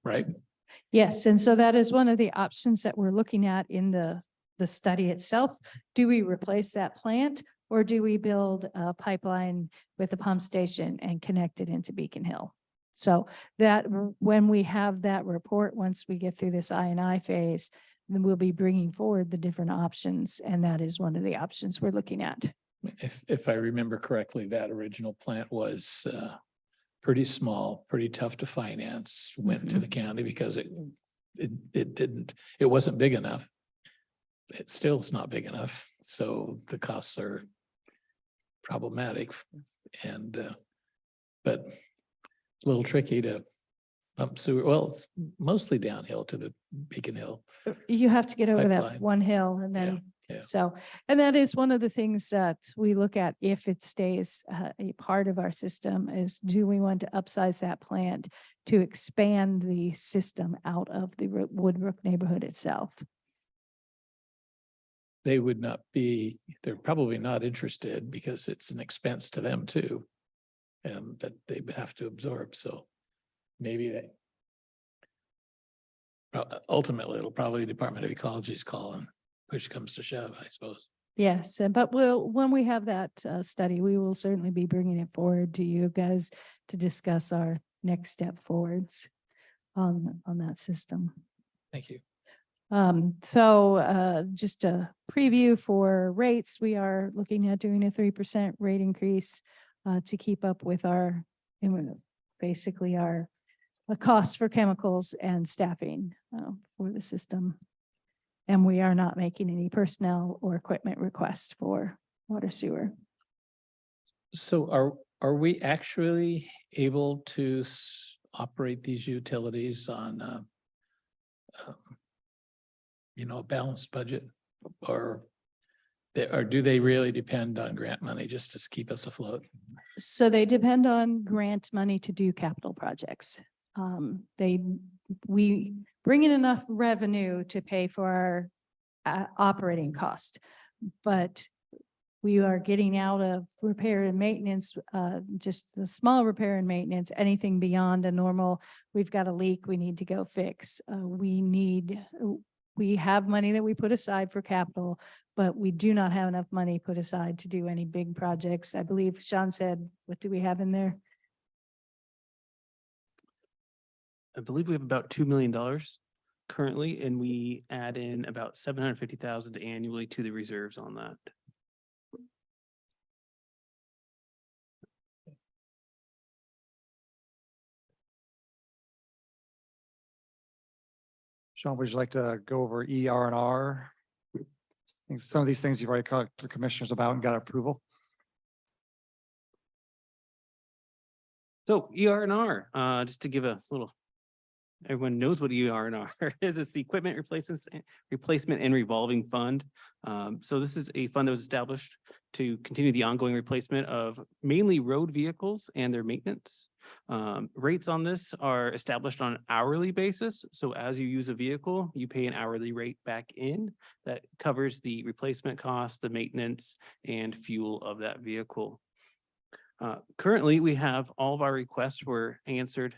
Speaker 7: Right?
Speaker 3: Yes, and so that is one of the options that we're looking at in the study itself. Do we replace that plant, or do we build a pipeline with a pump station and connect it into Beacon Hill? So that when we have that report, once we get through this I&I phase, then we'll be bringing forward the different options, and that is one of the options we're looking at.
Speaker 7: If I remember correctly, that original plant was pretty small, pretty tough to finance, went to the county because it wasn't big enough. It still is not big enough, so the costs are problematic, and but a little tricky to pump sewer. Well, it's mostly downhill to the Beacon Hill.
Speaker 3: You have to get over that
Speaker 7: Pipeline.
Speaker 3: one hill and
Speaker 7: Yeah,
Speaker 3: then,
Speaker 7: yeah.
Speaker 3: so, and that is one of the things that we look at if it stays a part of our system is, do we want to upsize that plant to expand the system out of the Woodbrook neighborhood itself?
Speaker 7: They would not be, they're probably not interested because it's an expense to them too. And that they would have to absorb, so maybe they. Ultimately, it'll probably Department of Ecology's call and push comes to shove, I suppose.
Speaker 3: Yes, but when we have that study, we will certainly be bringing it forward to you guys to discuss our next step forwards on that system.
Speaker 7: Thank you.
Speaker 3: So just a preview for rates, we are looking at doing a 3% rate increase to keep up with our, basically our costs for chemicals and staffing for the system. And we are not making any personnel or equipment requests for water sewer.
Speaker 7: So are we actually able to operate these utilities on a balanced budget, or do they really depend on grant money just to keep us afloat?
Speaker 3: So they depend on grant money to do capital projects. We bring in enough revenue to pay for our operating cost, but we are getting out of repair and maintenance, just the small repair and maintenance. Anything beyond a normal, we've got a leak we need to go fix. we have money that we put aside for capital, but we do not have enough money put aside to do any big projects. I believe Sean said, what do we have in there?
Speaker 5: I believe we have about $2 million currently, and we add in about 750,000 annually to the reserves on that.
Speaker 2: Sean, would you like to go over ER and R? I think some of these things you've already talked to the commissioners about and got approval.
Speaker 5: So ER&R, just to give a little, everyone knows what ER&R is. It's the equipment replacement and revolving fund. So this is a fund that was established to continue the ongoing replacement of mainly road vehicles and their maintenance. Rates on this are established on an hourly basis. So as you use a vehicle, you pay an hourly rate back in that covers the replacement costs, the maintenance, and fuel of that vehicle. Currently, we have all of our requests were answered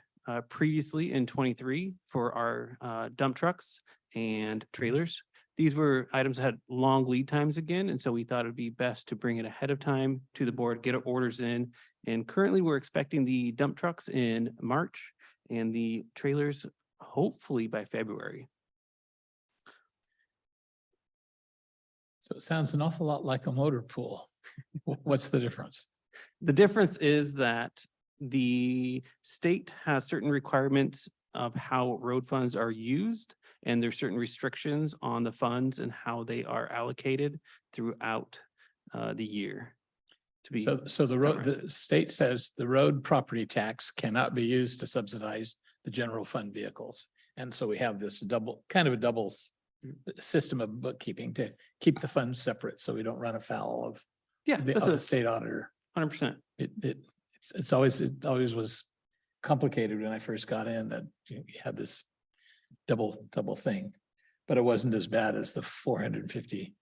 Speaker 5: previously in 23 for our dump trucks and trailers. These were items that had long lead times again, and so we thought it'd be best to bring it ahead of time to the board, get our orders in. And currently, we're expecting the dump trucks in March and the trailers hopefully by February.
Speaker 7: So it sounds an awful lot like a motor pool. What's the difference?
Speaker 5: The difference is that the state has certain requirements of how road funds are used, and there's certain restrictions on the funds and how they are allocated throughout the year. To be
Speaker 7: So the road,
Speaker 5: summarized.
Speaker 7: the state says the road property tax cannot be used to subsidize the general fund vehicles. And so we have this kind of a double system of bookkeeping to keep the funds separate, so we don't run afoul of
Speaker 5: Yeah,
Speaker 7: the
Speaker 5: that's
Speaker 7: of
Speaker 5: a
Speaker 7: the state auditor.
Speaker 5: 100%.
Speaker 7: It always was complicated when I first got in that you had this double thing. But it wasn't as bad as the $450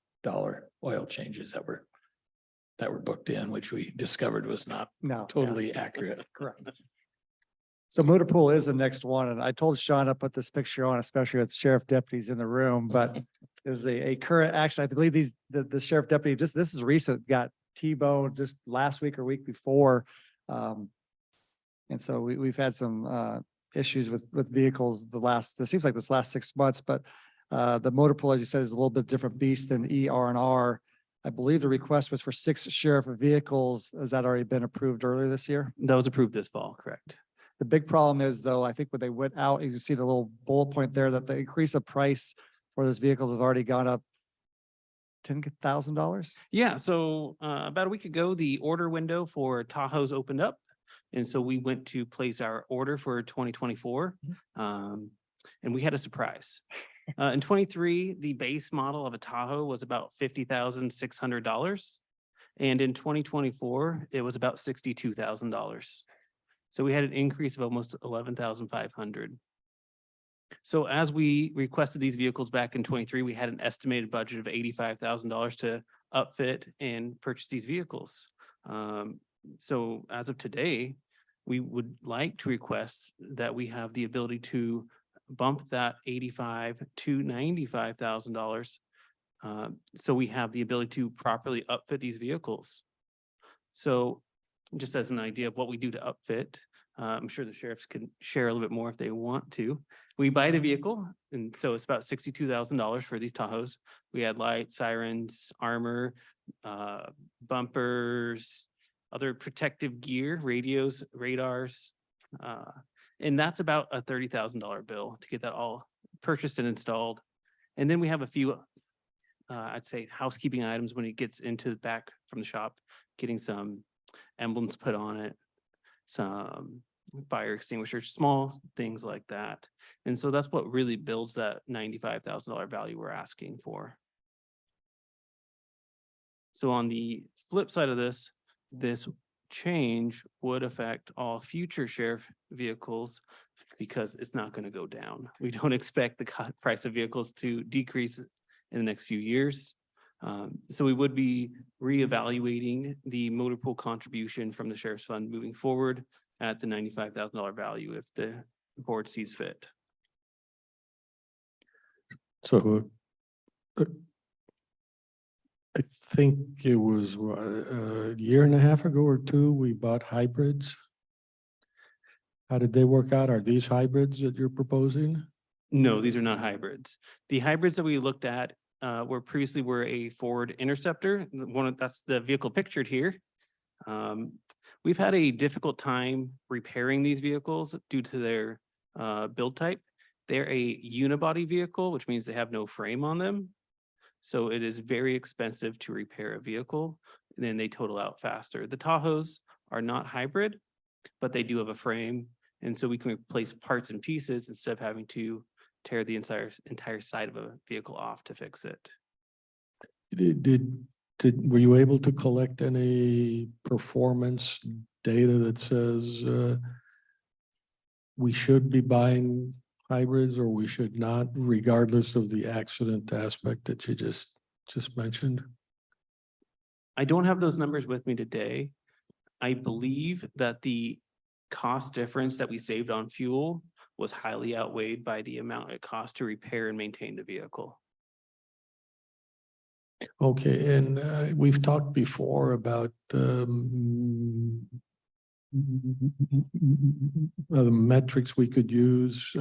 Speaker 7: oil changes that were booked in, which we discovered was not
Speaker 2: No. yeah,
Speaker 7: totally accurate.
Speaker 2: Correct. So motor pool is the next one, and I told Sean to put this picture on, especially with sheriff deputies in the room, but is a current, actually, I believe the sheriff deputy, this is recent, got T-boned just last week or week before. And so we've had some issues with vehicles it seems like this last 6 months, but the motor pool, as you said, is a little bit different beast than ER&R. I believe the request was for 6 sheriff vehicles. Has that already been approved earlier this year?
Speaker 5: That was approved this fall, correct?
Speaker 2: The big problem is though, I think when they went out, you see the little bullet point there that the increase of price for those vehicles have already gone up $10,000.
Speaker 5: Yeah, so about a week ago, the order window for Tahoe's opened up. And so we went to place our order for 2024. And we had a surprise. In 23, the base model of a Tahoe was about $50,600. And in 2024, it was about $62,000. So we had an increase of almost 11,500. So as we requested these vehicles back in 23, we had an estimated budget of $85,000 to upfit and purchase these vehicles. So as of today, we would like to request that we have the ability to bump that $85,000 to $95,000. So we have the ability to properly upfit these vehicles. So just as an idea of what we do to upfit, I'm sure the sheriffs can share a little bit more if they want to. We buy the vehicle, and so it's about $62,000 for these Tahoes. We add lights, sirens, armor, bumpers, other protective gear, radios, radars. And that's about a $30,000 bill to get that all purchased and installed. And then we have a few, I'd say, housekeeping items when it gets into the back from the shop, getting some emblems put on it, some fire extinguishers, small things like that. And so that's what really builds that $95,000 value we're asking for. So on the flip side of this change would affect all future sheriff vehicles because it's not going to go down. We don't expect the price of vehicles to decrease in the next few years. So we would be reevaluating the motor pool contribution from the sheriff's fund moving forward at the $95,000 value if the board sees fit.
Speaker 6: So I think it was a year and a half ago or two, we bought hybrids. How did they work out? Are these hybrids that you're proposing?
Speaker 5: No, these are not hybrids. The hybrids that we looked at were previously a Ford Interceptor. That's the vehicle pictured here. We've had a difficult time repairing these vehicles due to their build type. They're a unibody vehicle, which means they have no frame on them. So it is very expensive to repair a vehicle, and then they total out faster. The Tahoes are not hybrid, but they do have a frame. And so we can replace parts and pieces instead of having to tear the entire side of a vehicle off to fix it.
Speaker 6: Were you able to collect any performance data that says we should be buying hybrids or we should not, regardless of the accident aspect that you just mentioned?
Speaker 5: I don't have those numbers with me today. I believe that the cost difference that we saved on fuel was highly outweighed by the amount it cost to repair and maintain the vehicle.
Speaker 6: Okay, and we've talked before about the metrics we could use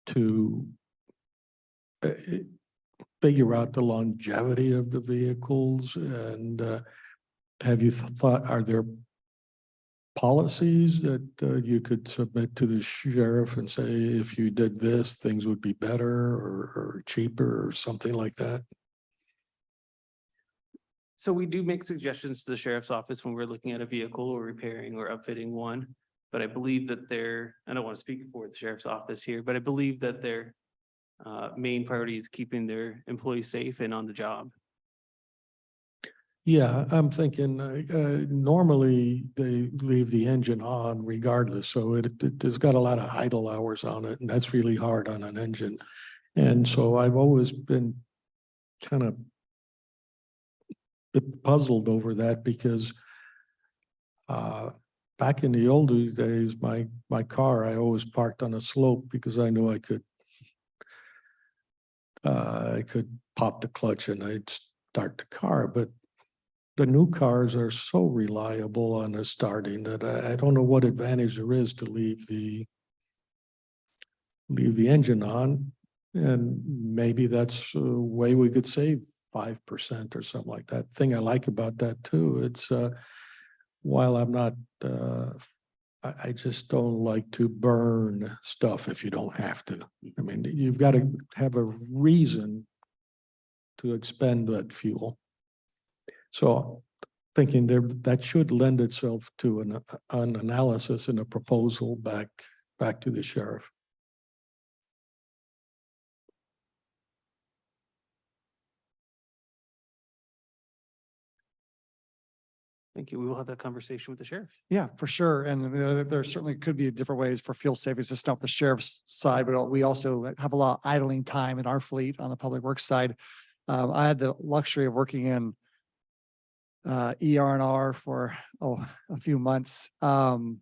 Speaker 6: to figure out the longevity of the vehicles. And have you thought, are there policies that you could submit to the sheriff and say, if you did this, things would be better or cheaper or something like that?
Speaker 5: So we do make suggestions to the sheriff's office when we're looking at a vehicle or repairing or upfitting one. But I believe that I don't want to speak for the sheriff's office here, but I believe that their main priority is keeping their employees safe and on the job.
Speaker 6: Yeah, I'm thinking normally they leave the engine on regardless, so it's got a lot of idle hours on it, and that's really hard on an engine. And so I've always been kind of bit puzzled over that because back in the older days, my car, I always parked on a slope because I knew I could pop the clutch and I'd start the car. But the new cars are so reliable on the starting that I don't know what advantage there is to leave the engine on. And maybe that's a way we could save 5% or something like that. Thing I like about that too, it's while I'm not, I just don't like to burn stuff if you don't have to. I mean, you've got to have a reason to expend that fuel. So thinking that should lend itself to an analysis and a proposal back to the sheriff.
Speaker 5: Thank you. We will have that conversation with the sheriff.
Speaker 2: Yeah, for sure. And there certainly could be different ways for fuel savings, just not the sheriff's side, but we also have a lot of idling time in our fleet on the public works side. I had the luxury of working in ER&R for a few months. And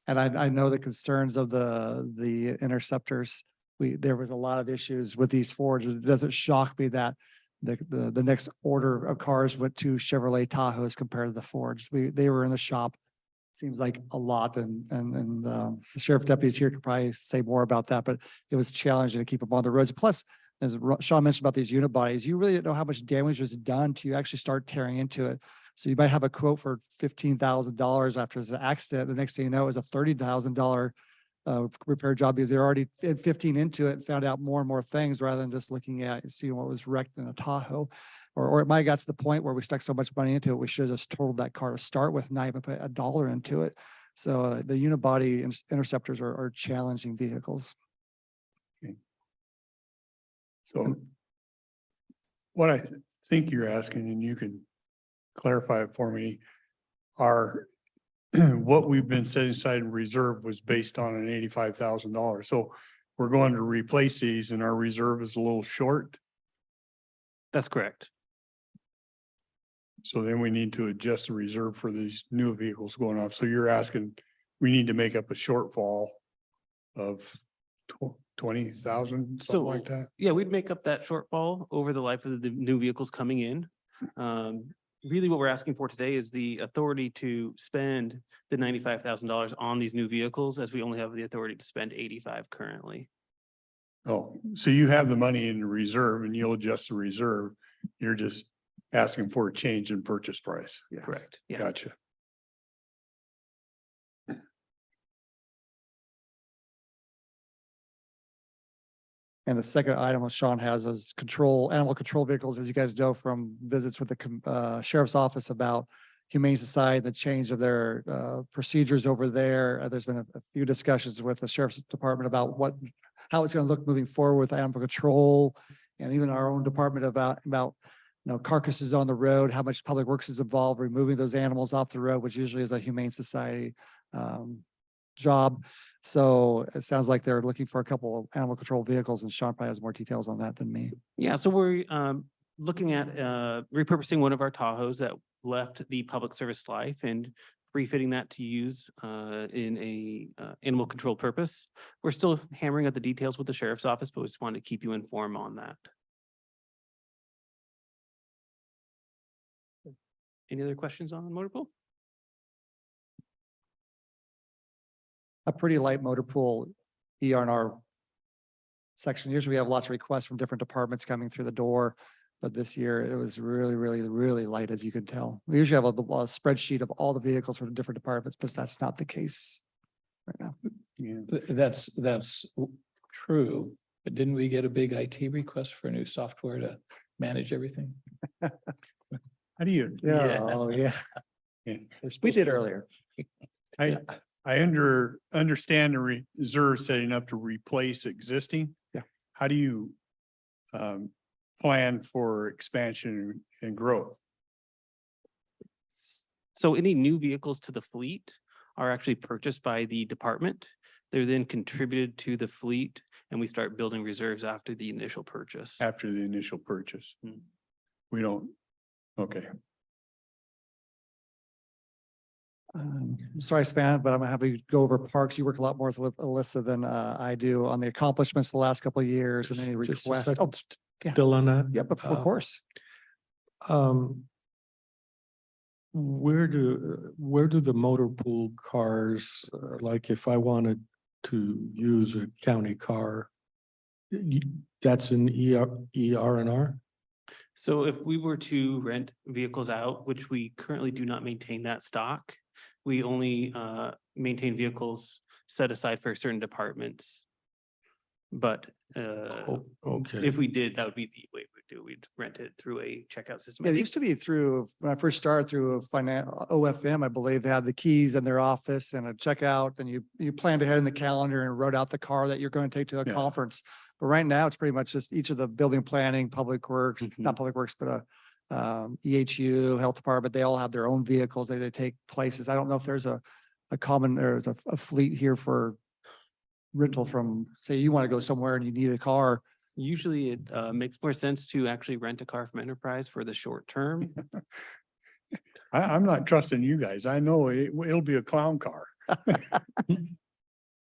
Speaker 2: I know the concerns of the interceptors. There was a lot of issues with these Fords. It doesn't shock me that the next order of cars went to Chevrolet Tahoes compared to the Fords. They were in the shop, seems like a lot, and the sheriff deputies here could probably say more about that, but it was challenging to keep them on the roads. Plus, as Sean mentioned about these unibodies, you really didn't know how much damage was done till you actually start tearing into it. So you might have a quote for $15,000 after the accident. The next thing you know, it was a $30,000 repair job because they're already 15 into it and found out more and more things rather than just looking at seeing what was wrecked in a Tahoe. Or it might have got to the point where we stuck so much money into it, we should have just totaled that car to start with, not even put $1 into it. So the unibody interceptors are challenging vehicles.
Speaker 1: So what I think you're asking, and you can clarify it for me, are what we've been setting aside in reserve was based on an $85,000. So we're going to replace these and our reserve is a little short.
Speaker 5: That's correct.
Speaker 1: So then we need to adjust the reserve for these new vehicles going off. So you're asking, we need to make up a shortfall of 20,000,
Speaker 5: So,
Speaker 1: something like that?
Speaker 5: yeah, we'd make up that shortfall over the life of the new vehicles coming in. Really what we're asking for today is the authority to spend the $95,000 on these new vehicles, as we only have the authority to spend 85 currently.
Speaker 1: Oh, so you have the money in the reserve and you'll adjust the reserve. You're just asking for a change in purchase price.
Speaker 2: Yes.
Speaker 5: Correct. Yeah.
Speaker 1: Gotcha.
Speaker 2: And the second item Sean has is animal control vehicles, as you guys know from visits with the sheriff's office about Humane Society, the change of their procedures over there. There's been a few discussions with the sheriff's department about how it's going to look moving forward with animal control, and even our own department about carcasses on the road, how much public works is involved, removing those animals off the road, which usually is a Humane Society job. So it sounds like they're looking for a couple of animal control vehicles, and Sean probably has more details on that than me.
Speaker 5: Yeah, so we're looking at repurposing one of our Tahoes that left the public service life and refitting that to use in a animal control purpose. We're still hammering out the details with the sheriff's office, but we just wanted to keep you informed on that. Any other questions on motor pool?
Speaker 2: A pretty light motor pool ER&R section. Usually we have lots of requests from different departments coming through the door, but this year it was really, really, really light, as you can tell. We usually have a spreadsheet of all the vehicles from different departments, but that's not the case right now.
Speaker 1: Yeah.
Speaker 7: That's true, but didn't we get a big IT request for new software to manage everything?
Speaker 1: How do you?
Speaker 2: Oh, yeah.
Speaker 1: Yeah.
Speaker 2: We did earlier.
Speaker 1: I understand the reserve setting up to replace existing.
Speaker 2: Yeah.
Speaker 1: How do you plan for expansion and growth?
Speaker 5: So any new vehicles to the fleet are actually purchased by the department. They're then contributed to the fleet, and we start building reserves after the initial purchase.
Speaker 1: After the initial purchase?
Speaker 5: Hmm.
Speaker 1: We don't, okay.
Speaker 2: I'm sorry, Span, but I'm gonna have you go over parks. You work a lot more with Alyssa than I do on the accomplishments the last couple of years and any
Speaker 6: Just a
Speaker 2: requests.
Speaker 6: second,
Speaker 2: Oh, yeah.
Speaker 6: Still on that?
Speaker 2: yeah, but of course.
Speaker 6: Where do the motor pool cars, like if I wanted to use a county car, that's an ER&R?
Speaker 5: So if we were to rent vehicles out, which we currently do not maintain that stock, we only maintain vehicles set aside for certain departments. But
Speaker 6: Okay.
Speaker 5: if we did, that would be the way we'd do. We'd rent it through a checkout system. I
Speaker 2: Yeah, it
Speaker 5: think-
Speaker 2: used to be through, when I first started through a OFM, I believe they had the keys in their office and a checkout, and you planned ahead in the calendar and wrote out the car that you're going to take to a
Speaker 1: Yeah.
Speaker 2: conference. But right now, it's pretty much just each of the building planning, public works,
Speaker 5: Mhm.
Speaker 2: not public works, but EHU, health department, they all have their own vehicles. They take places. I don't know if there's a fleet here for rental from, say you want to go somewhere and you need a car.
Speaker 5: Usually it makes more sense to actually rent a car from Enterprise for the short term.
Speaker 1: I'm not trusting you guys. I know it'll be a clown car.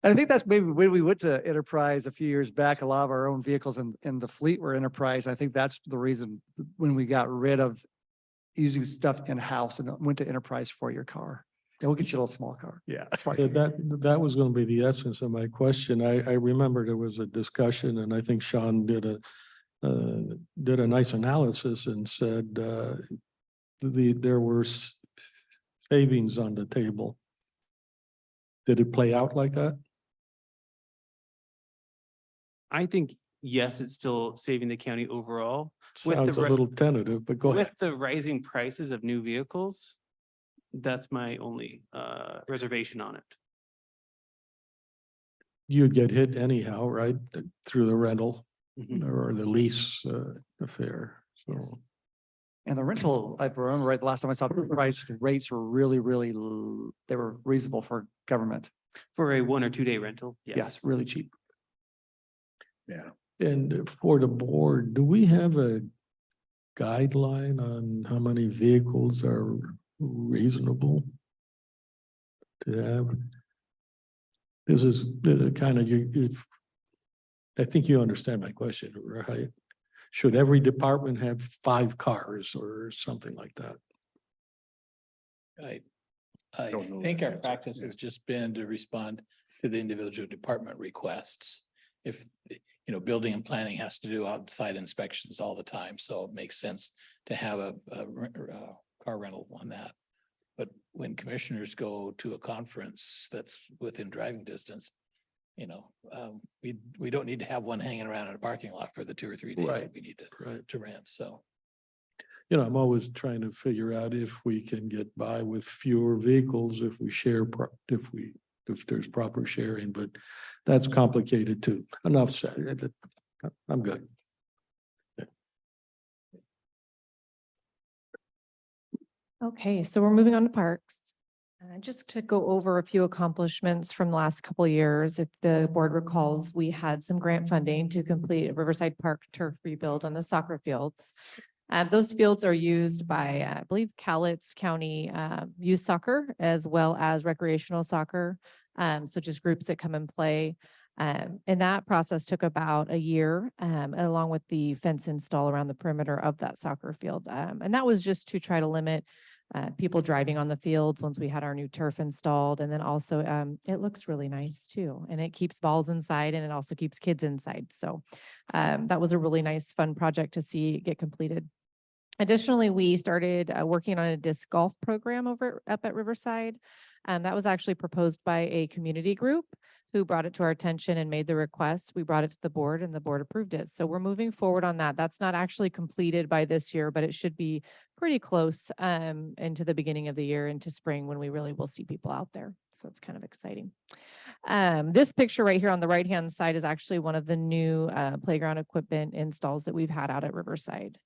Speaker 2: I think that's maybe when we went to Enterprise a few years back, a lot of our own vehicles in the fleet were Enterprise. I think that's the reason when we got rid of using stuff in-house and went to Enterprise for your car. And we'll get you a little small car.
Speaker 1: Yeah.
Speaker 2: That's why.
Speaker 6: Yeah, that was going to be the essence of my question. I remember there was a discussion, and I think Sean did a nice analysis and said there were savings on the table. Did it play out like that?
Speaker 5: I think, yes, it's still saving the county overall. With the
Speaker 6: Sounds a
Speaker 5: re-
Speaker 6: little tentative, but go ahead.
Speaker 5: With the rising prices of new vehicles, that's my only reservation on it.
Speaker 6: You'd get hit anyhow, right, through the rental
Speaker 5: Mhm.
Speaker 6: or the lease affair.
Speaker 2: Yes.
Speaker 6: So
Speaker 2: And the rental, I remember right, the last time I saw the price rates were really, they were reasonable for government.
Speaker 5: For a 1 or 2 day rental, yes.
Speaker 2: Yes, really cheap.
Speaker 1: Yeah.
Speaker 6: and for the board, do we have a guideline on how many vehicles are reasonable to have? This is kind of, if I think you understand my question, right? Should every department have 5 cars or something like that?
Speaker 7: I
Speaker 1: Don't know
Speaker 7: think
Speaker 1: that
Speaker 7: our
Speaker 1: answer.
Speaker 7: practice
Speaker 1: Yeah.
Speaker 7: has just been to respond to the individual department requests. If, building and planning has to do outside inspections all the time, so it makes sense to have a car rental on that. But when commissioners go to a conference that's within driving distance, we don't need to have one hanging around in a parking lot for the 2 or 3 days
Speaker 6: Right.
Speaker 7: that we need
Speaker 6: Right.
Speaker 7: to rent, so.
Speaker 6: I'm always trying to figure out if we can get by with fewer vehicles, if we share, if there's proper sharing, but that's complicated too. Enough said. I'm good.
Speaker 4: Okay, so we're moving on to parks. Just to go over a few accomplishments from the last couple of years, if the board recalls, we had some grant funding to complete a Riverside Park turf rebuild on the soccer fields. Those fields are used by, I believe, Cowlitz County Youth Soccer as well as recreational soccer. So just groups that come and play. And that process took about a year, along with the fence install around the perimeter of that soccer field. And that was just to try to limit people driving on the fields once we had our new turf installed. And then also it looks really nice too. And it keeps balls inside and it also keeps kids inside. So that was a really nice, fun project to see get completed. Additionally, we started working on a disc golf program up at Riverside. That was actually proposed by a community group who brought it to our attention and made the request. We brought it to the board and the board approved it. So we're moving forward on that. That's not actually completed by this year, but it should be pretty close into the beginning of the year, into spring, when we really will see people out there. So it's kind of exciting. This picture right here on the right-hand side is actually one of the new playground equipment installs that we've had out at Riverside.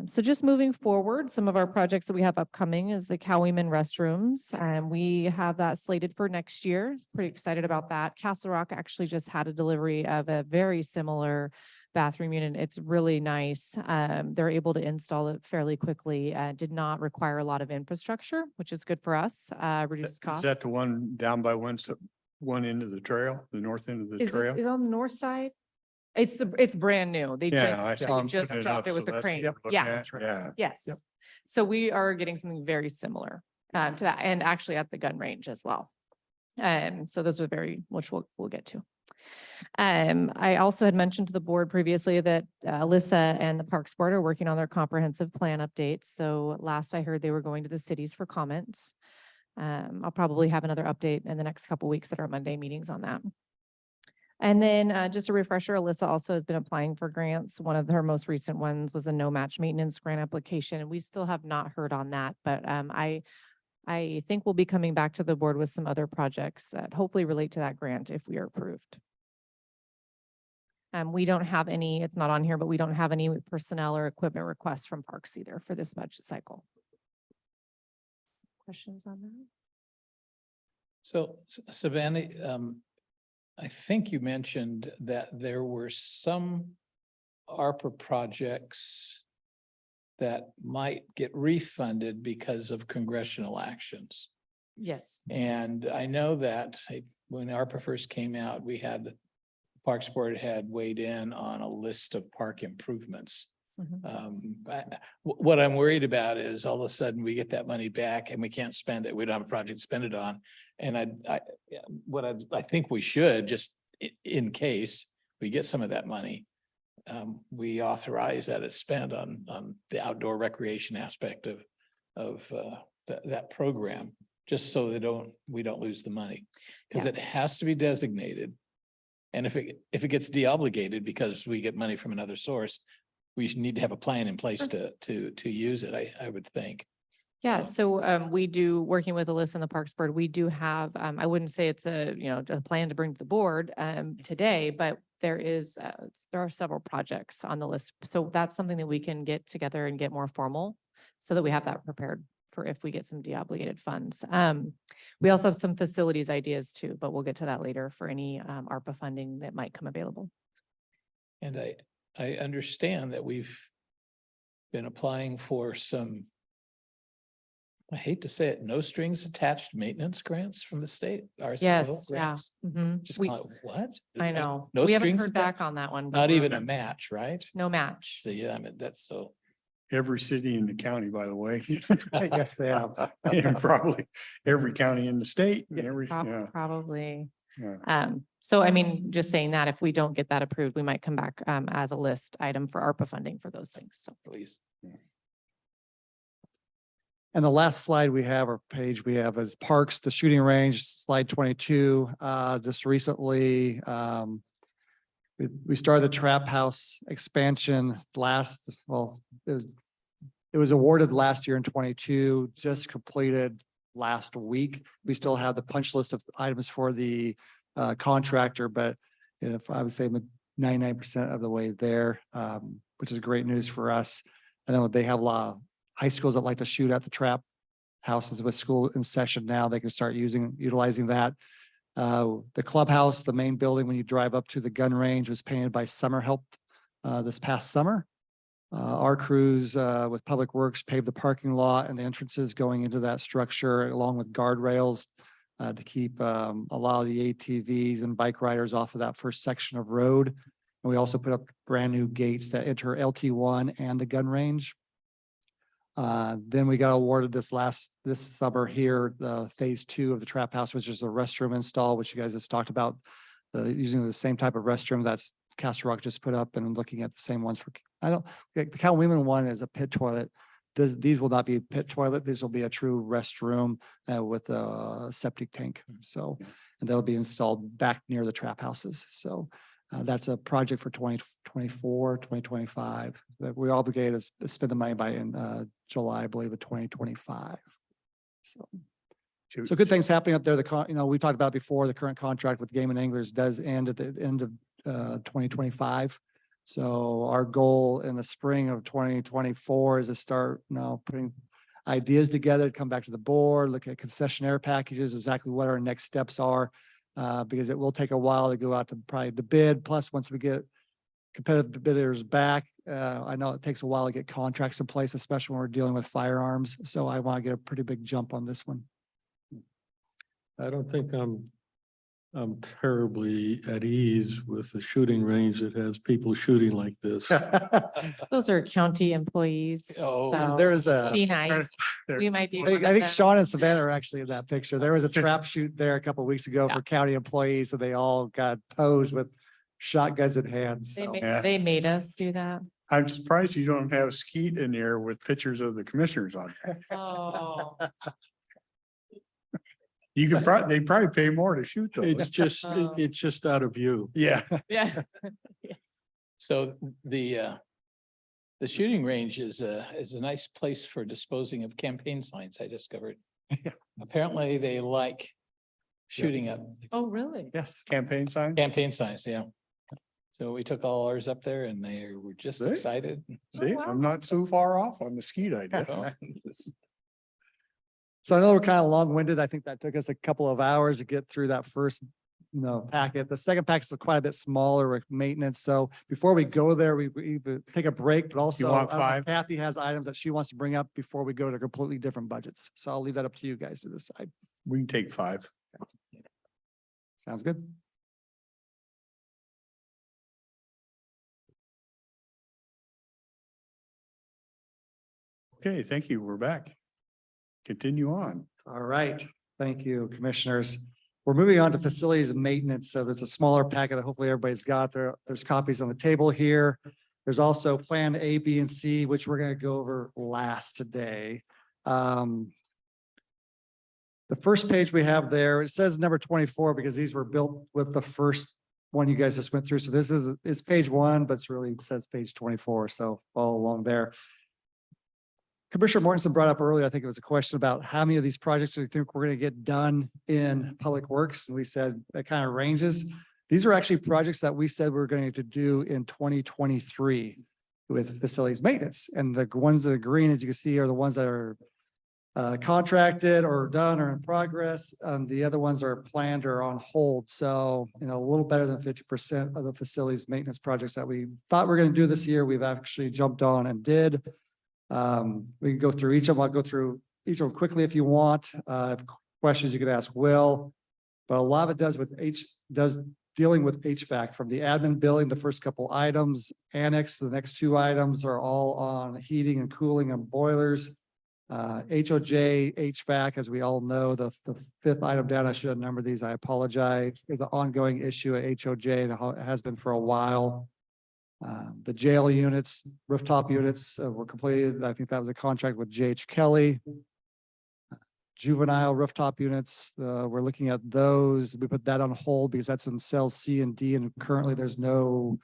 Speaker 4: So just moving forward, some of our projects that we have upcoming is the Cowieman restrooms, and we have that slated for next year. Pretty excited about that. Castle Rock actually just had a delivery of a very similar bathroom unit. It's really nice. They're able to install it fairly quickly. Did not require a lot of infrastructure, which is good for us. Reduced
Speaker 1: Is
Speaker 4: costs.
Speaker 1: that the one down by one end of the trail, the north end of the trail?
Speaker 4: Is it on the north side? It's brand new. They
Speaker 1: Yeah, I
Speaker 4: just,
Speaker 1: saw
Speaker 4: they
Speaker 1: 'em
Speaker 4: just
Speaker 1: putting it
Speaker 4: dropped
Speaker 1: up,
Speaker 4: it
Speaker 1: so
Speaker 4: with the
Speaker 1: that's what
Speaker 4: crane.
Speaker 1: we're looking
Speaker 4: Yeah.
Speaker 1: at. Yeah.
Speaker 4: Yes.
Speaker 2: Yep.
Speaker 4: So we are getting something very similar to that, and actually at the gun range as well. So those are which we'll get to. I also had mentioned to the board previously that Alyssa and the Parks Board are working on their comprehensive plan updates. So last I heard, they were going to the cities for comments. I'll probably have another update in the next couple weeks at our Monday meetings on that. And then just a refresher, Alyssa also has been applying for grants. One of her most recent ones was a no match maintenance grant application. We still have not heard on that, but I think we'll be coming back to the board with some other projects that hopefully relate to that grant if we are approved. We don't have any, it's not on here, but we don't have any personnel or equipment requests from parks either for this budget cycle. Questions on that?
Speaker 7: So Savannah, I think you mentioned that there were some ARPA projects that might get refunded because of congressional actions.
Speaker 4: Yes.
Speaker 7: And I know that when ARPA first came out, we had Parks Board had weighed in on a list of park improvements. What I'm worried about is all of a sudden we get that money back and we can't spend it. We don't have a project to spend it on. And I think we should, just in case we get some of that money, we authorize that it's spent on the outdoor recreation aspect of that program, just so we don't lose the money. Because
Speaker 4: Yeah.
Speaker 7: it has to be designated. And if it gets deobligated because we get money from another source, we need to have a plan in place to use it, I would think.
Speaker 4: Yeah, so we do, working with Alyssa and the Parks Board, we do have, I wouldn't say it's a plan to bring to the board today, but there are several projects on the list. So that's something that we can get together and get more formal so that we have that prepared for if we get some deobligated funds. We also have some facilities ideas too, but we'll get to that later for any ARPA funding that might come available.
Speaker 7: And I understand that we've been applying for some I hate to say it, no strings attached maintenance grants from the state, RCO
Speaker 4: Yes, yeah.
Speaker 7: grants.
Speaker 4: Mhm.
Speaker 7: Just
Speaker 4: We-
Speaker 7: call it, what?
Speaker 4: I know.
Speaker 7: No
Speaker 4: We haven't
Speaker 7: strings
Speaker 4: heard back
Speaker 7: attached?
Speaker 4: on that one. but
Speaker 7: Not
Speaker 4: we're-
Speaker 7: even a match, right?
Speaker 4: No match.
Speaker 7: So, yeah, I mean, that's so.
Speaker 1: Every city in the county, by the way.
Speaker 2: Yes, they have.
Speaker 1: And probably every county in the state and
Speaker 2: Yeah,
Speaker 1: every, yeah,
Speaker 4: Probably.
Speaker 1: yeah.
Speaker 4: So I mean, just saying that if we don't get that approved, we might come back as a list item for ARPA funding for those things. So.
Speaker 7: Please.
Speaker 2: And the last slide we have, or page we have, is parks, the shooting range, slide 22. Just recently, we started the trap house expansion it was awarded last year in 22, just completed last week. We still have the punch list of items for the contractor, but if I would say 99% of the way there, which is great news for us. I know they have a lot of high schools that like to shoot at the trap houses with school in session now. They can start utilizing that. The clubhouse, the main building, when you drive up to the gun range, was painted by Summer Help this past summer. Our crews with Public Works paved the parking lot and the entrances going into that structure along with guardrails to keep a lot of the ATVs and bike riders off of that first section of road. And we also put up brand new gates that enter LT1 and the gun range. Then we got awarded this summer here, the phase 2 of the trap house, which is a restroom install, which you guys just talked about, using the same type of restroom that's Castle Rock just put up, and looking at the same ones for, the Cal Women one is a pit toilet. These will not be a pit toilet. These will be a true restroom with a septic tank. So, and they'll be installed back near the trap houses. So that's a project for 2024, 2025 that we're obligated to spend the money by in July, I believe, of 2025. So good things happening up there. We talked about before, the current contract with Game and Anglers does end at the end of 2025. So our goal in the spring of 2024 is to start putting ideas together, come back to the board, look at concessionaire packages, exactly what our next steps are. Because it will take a while to go out to probably the bid. Plus, once we get competitive bidders back, I know it takes a while to get contracts in place, especially when we're dealing with firearms. So I want to get a pretty big jump on this one.
Speaker 6: I don't think I'm terribly at ease with the shooting range that has people shooting like this.
Speaker 4: Those are county employees.
Speaker 7: Oh,
Speaker 4: So
Speaker 2: There is a,
Speaker 4: be nice.
Speaker 1: There-
Speaker 4: We might be.
Speaker 2: I
Speaker 4: one of
Speaker 2: think
Speaker 4: them.
Speaker 2: Sean and Savannah are actually in that picture. There was a trap shoot there a couple of weeks ago
Speaker 4: Yeah.
Speaker 2: for county employees, so they all got posed with shotguns in hand.
Speaker 4: They
Speaker 2: So
Speaker 1: Yeah.
Speaker 4: they made us do that.
Speaker 1: I'm surprised you don't have Skeet in there with pictures of the commissioners on. there.
Speaker 4: Oh.
Speaker 1: You could they probably pay more to shoot
Speaker 6: It's
Speaker 1: those.
Speaker 6: just,
Speaker 4: Oh.
Speaker 6: it's just out of view.
Speaker 1: Yeah.
Speaker 4: Yeah.
Speaker 7: so the shooting range is a nice place for disposing of campaign signs, I discovered. Apparently they like shooting up
Speaker 4: Oh, really?
Speaker 2: yes.
Speaker 1: Campaign sign.
Speaker 7: campaign signs, yeah. So we took all ours up there and they were just
Speaker 1: See?
Speaker 7: excited.
Speaker 1: See,
Speaker 4: wow.
Speaker 1: I'm not so far off on the Skeet idea.
Speaker 7: So,
Speaker 2: So I know we're kind of long-winded. I think that took us a couple of hours to get through that first packet. The second packet is quite a bit smaller with maintenance. So before we go there, we take a break, but also
Speaker 1: want
Speaker 2: I don't know if
Speaker 1: 5?
Speaker 2: Kathy has items that she wants to bring up before we go to completely different budgets. So I'll leave that up to you guys to decide.
Speaker 1: We can take 5.
Speaker 2: Sounds good.
Speaker 1: Okay, thank you. We're back. Continue on.
Speaker 2: All right. Thank you, commissioners. We're moving on to facilities and maintenance. So there's a smaller packet that hopefully everybody's got there. There's copies on the table here. There's also Plan A, B, and C, which we're going to go over last today. The first page we have there, it says number 24 because these were built with the first one you guys just went through. So this is page 1, but it's really says page 24. So follow along there. Commissioner Mortensen brought up earlier, I think it was a question about how many of these projects do you think we're going to get done in Public Works? And we said that kind of ranges. These are actually projects that we said we we're going to do in 2023 with facilities maintenance. And the ones that are green, as you can see, are the ones that are contracted or done or in progress. The other ones are planned or on hold. So, a little better than 50% of the facilities maintenance projects that we thought we were going to do this year, we've actually jumped on and did. We can go through each of them. I'll go through each one quickly if you want. If questions you could ask Will. But a lot of it does dealing with HVAC from the admin building, the first couple items, annex, the next two items are all on heating and cooling and boilers. HOJ, HVAC, as we all know, the fifth item down, I should have numbered these, I apologize. There's an ongoing issue at HOJ and it has been for a while. The jail units, rooftop units were completed. I think that was a contract with JH Kelly. Juvenile rooftop units, we're looking at those. We put that on hold because that's in cells C and D, and currently there's no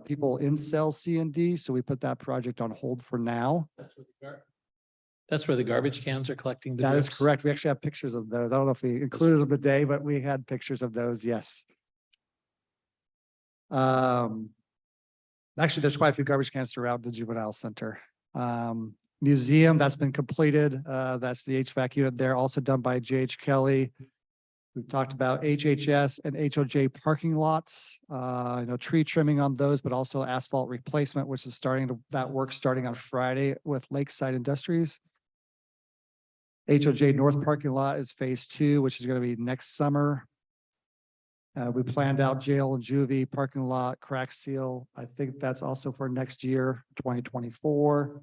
Speaker 2: people in cell C and D, so we put that project on hold for now.
Speaker 7: That's where the garbage cans are collecting the
Speaker 2: That is
Speaker 7: drips?
Speaker 2: correct. We actually have pictures of those. I don't know if we included them today, but we had pictures of those, yes. Actually, there's quite a few garbage cans throughout the juvenile center. Museum, that's been completed. That's the HVAC unit there, also done by JH Kelly. We've talked about HHS and HOJ parking lots, tree trimming on those, but also asphalt replacement, which is that work starting on Friday with Lakeside Industries. HOJ North parking lot is phase 2, which is going to be next summer. We planned out jail and juvie parking lot, crack seal. I think that's also for next year, 2024.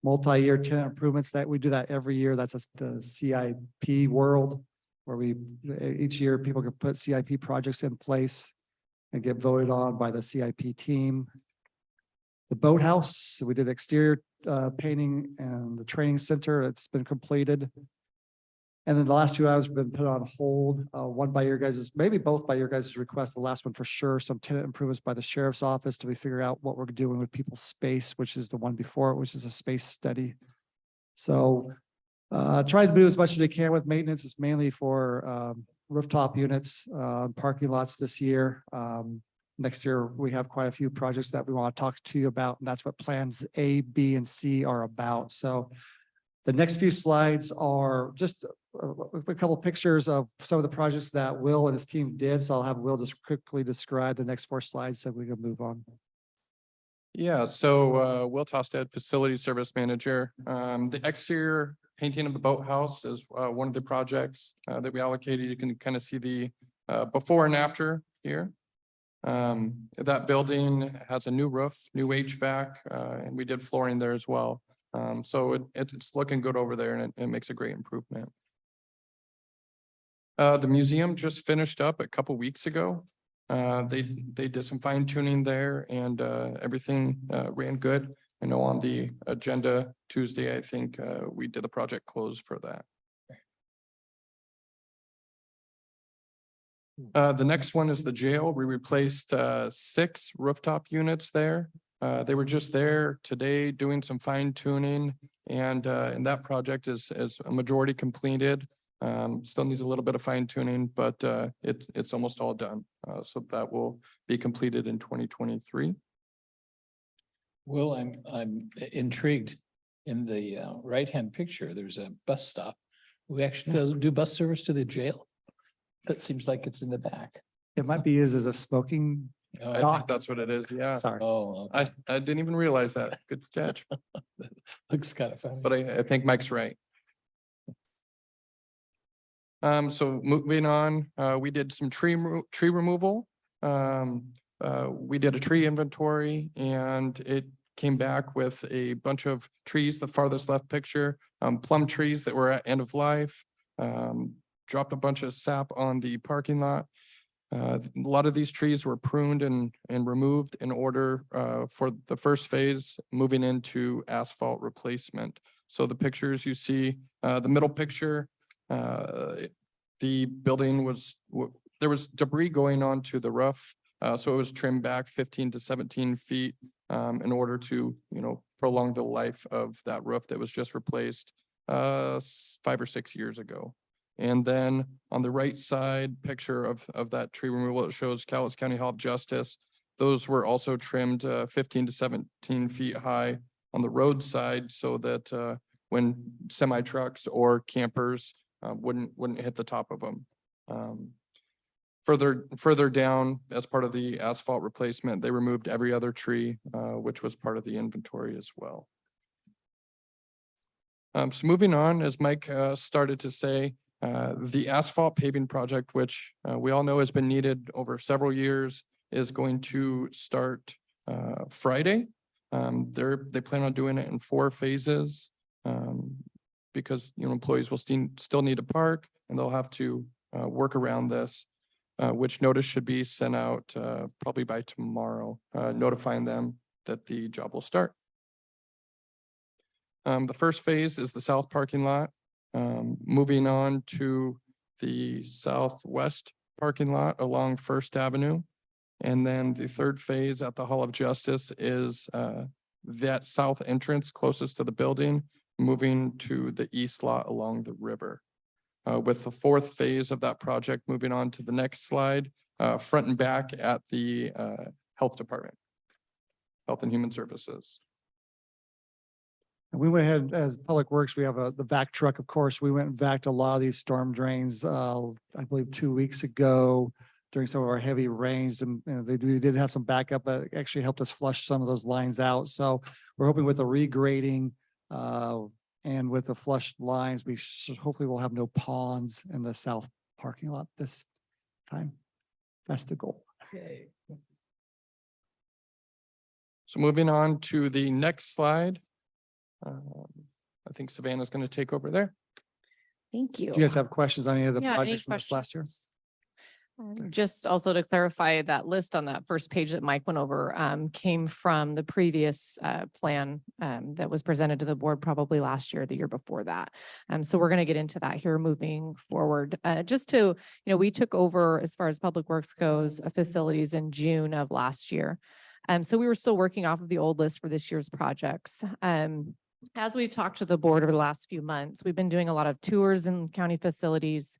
Speaker 2: Multi-year tenant improvements that we do that every year. That's the CIP world where each year people can put CIP projects in place and get voted on by the CIP team. The boathouse, we did exterior painting and the training center, it's been completed. And then the last 2 items have been put on hold, one by your guys's, maybe both by your guys' request, the last one for sure, some tenant improvements by the sheriff's office to figure out what we're doing with people's space, which is the one before it, which is a space study. So try to do as much as we can with maintenance. It's mainly for rooftop units, parking lots this year. Next year, we have quite a few projects that we want to talk to you about, and that's what plans A, B, and C are about. So the next few slides are just a couple pictures of some of the projects that Will and his team did. So I'll have Will just quickly describe the next 4 slides so we can move on.
Speaker 8: Yeah, so Will Tosted, Facility Service Manager. The exterior painting of the boathouse is one of the projects that we allocated. You can kind of see the before and after here. That building has a new roof, new HVAC, and we did flooring there as well. So it's looking good over there, and it makes a great improvement. The museum just finished up a couple weeks ago. They did some fine tuning there, and everything ran good. I know on the agenda Tuesday, I think we did the project close for that. The next one is the jail. We replaced 6 rooftop units there. They were just there today doing some fine tuning, and that project is a majority completed. Still needs a little bit of fine tuning, but it's almost all done. So that will be completed in 2023.
Speaker 7: Well, I'm intrigued. In the right-hand picture, there's a bus stop. We actually do bus service to the jail. That seems like it's in the back.
Speaker 2: It might be used as a smoking.
Speaker 8: I
Speaker 7: Oh,
Speaker 8: think that's what it is, yeah.
Speaker 2: Sorry.
Speaker 7: oh,
Speaker 8: I didn't even realize that. Good catch,
Speaker 7: looks kind of funny.
Speaker 8: but I think Mike's right. So moving on, we did some tree removal. We did a tree inventory, and it came back with a bunch of trees, the farthest left picture, plum trees that were at end of life. Dropped a bunch of sap on the parking lot. A lot of these trees were pruned and removed in order for the first phase, moving into asphalt replacement. So the pictures you see, the middle picture, the building there was debris going onto the roof. So it was trimmed back 15 to 17 feet in order to, prolong the life of that roof that was just replaced 5 or 6 years ago. And then on the right side picture of that tree removal, it shows Cowlitz County Hall of Justice. Those were also trimmed 15 to 17 feet high on the roadside so that when semi trucks or campers wouldn't hit the top of them. Further down, as part of the asphalt replacement, they removed every other tree, which was part of the inventory as well. So moving on, as Mike started to say, the asphalt paving project, which we all know has been needed over several years, is going to start Friday. They plan on doing it in 4 phases because, you know, employees will still need to park and they'll have to work around this, which notice should be sent out probably by tomorrow, notifying them that the job will start. The first phase is the south parking lot. Moving on to the southwest parking lot along First Avenue. And then the third phase at the Hall of Justice is that south entrance closest to the building, moving to the east lot along the river. With the fourth phase of that project moving on to the next slide, front and back at the Health Department, Health and Human Services.
Speaker 2: And we went ahead as Public Works, we have the vac truck, of course. We went and vacked a lot of these storm drains, I believe 2 weeks ago during some of our heavy rains. And you know, we did have some backup, but it actually helped us flush some of those lines out. So we're hoping with the regrading and with the flushed lines, we hopefully will have no ponds in the south parking lot this time. That's the goal.
Speaker 8: So moving on to the next slide. I think Savannah's going to take over there.
Speaker 4: Thank you.
Speaker 2: Do you guys have questions on any of the
Speaker 4: Yeah, any
Speaker 2: projects from this last year?
Speaker 4: questions? Just also to clarify, that list on that first page that Mike went over came from the previous plan that was presented to the board probably last year, the year before that. So we're going to get into that here moving forward. Just to, you know, we took over as far as Public Works goes, facilities in June of last year. So we were still working off of the old list for this year's projects. As we've talked to the board over the last few months, we've been doing a lot of tours in county facilities,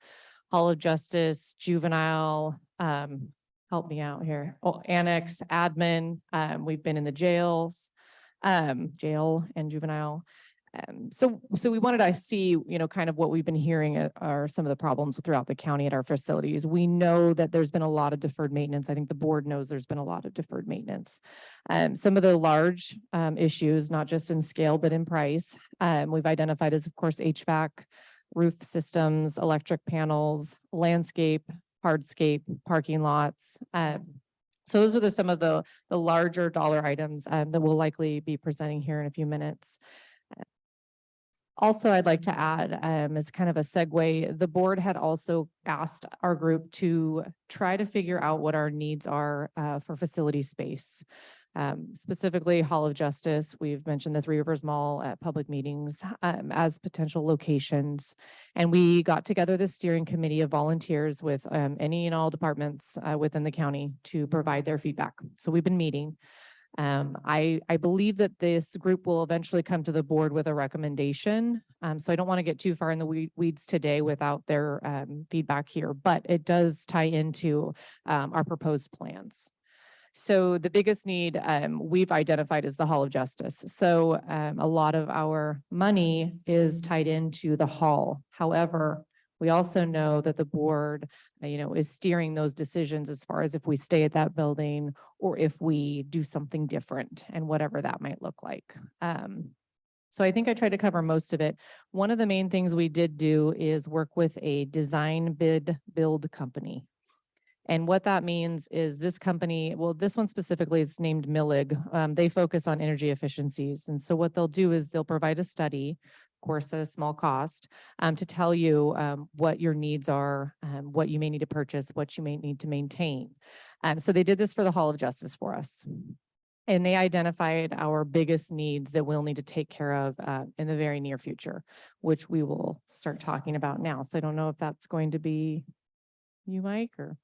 Speaker 4: Hall of Justice, juvenile, help me out here, annex, admin. We've been in the jails, jail and juvenile. So we wanted to see, you know, kind of what we've been hearing are some of the problems throughout the county at our facilities. We know that there's been a lot of deferred maintenance. I think the board knows there's been a lot of deferred maintenance. Some of the large issues, not just in scale, but in price, we've identified as, of course, HVAC, roof systems, electric panels, landscape, hardscape, parking lots. So those are some of the larger dollar items that we'll likely be presenting here in a few minutes. Also, I'd like to add, as kind of a segue, the board had also asked our group to try to figure out what our needs are for facility space. Specifically, Hall of Justice, we've mentioned the Three Rivers Mall at public meetings as potential locations. And we got together this steering committee of volunteers with any and all departments within the county to provide their feedback. So we've been meeting. I believe that this group will eventually come to the board with a recommendation. So I don't want to get too far in the weeds today without their feedback here, but it does tie into our proposed plans. So the biggest need we've identified is the Hall of Justice. So a lot of our money is tied into the hall. However, we also know that the board, you know, is steering those decisions as far as if we stay at that building or if we do something different and whatever that might look like. So I think I tried to cover most of it. One of the main things we did do is work with a design bid build company. And what that means is this company, well, this one specifically is named Millig. They focus on energy efficiencies. And so what they'll do is they'll provide a study, of course, at a small cost, to tell you what your needs are, what you may need to purchase, what you may need to maintain. So they did this for the Hall of Justice for us. And they identified our biggest needs that we'll need to take care of in the very near future, which we will start talking about now. So I don't know if that's going to be you, Mike, or?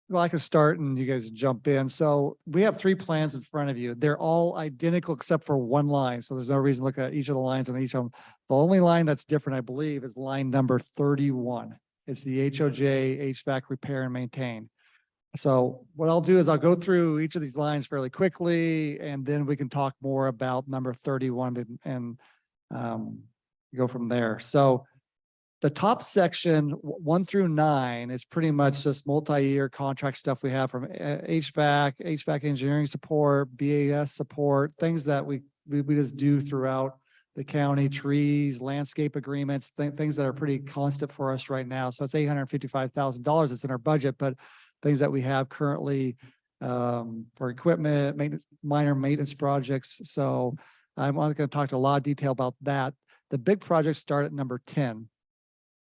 Speaker 2: Well, I can start and you guys jump in. So we have 3 plans in front of you. They're all identical except for one line. So there's no reason to look at each of the lines on each of them. The only line that's different, I believe, is line number 31. It's the HOJ HVAC repair and maintain. So what I'll do is I'll go through each of these lines fairly quickly, and then we can talk more about number 31 and go from there. So the top section 1 through 9 is pretty much just multi-year contract stuff we have from HVAC engineering support, BAS support, things that we just do throughout the county, trees, landscape agreements, things that are pretty constant for us right now. So it's $855,000 that's in our budget, but things that we have currently for equipment, maintenance, minor maintenance projects. So I'm not going to talk to a lot of detail about that. The big projects start at number 10,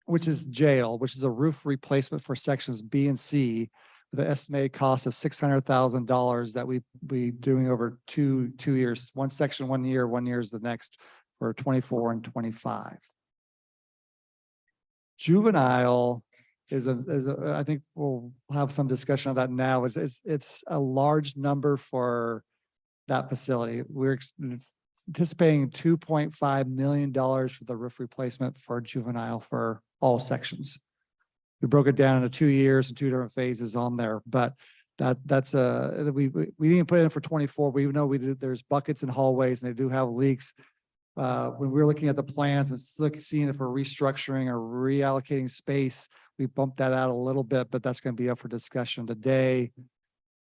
Speaker 2: which is jail, which is a roof replacement for sections B and C with an estimated cost of $600,000 that we doing over two years. One section 1 year, 1 year is the next for 24 and 25. Juvenile is I think we'll have some discussion of that now. It's a large number for that facility. We're anticipating $2.5 million for the roof replacement for juvenile for all sections. We broke it down into 2 years and 2 different phases on there, but that's we didn't put it in for 24. We know there's buckets and hallways and they do have leaks. When we're looking at the plans and seeing if we're restructuring or reallocating space, we bumped that out a little bit, but that's going to be up for discussion today.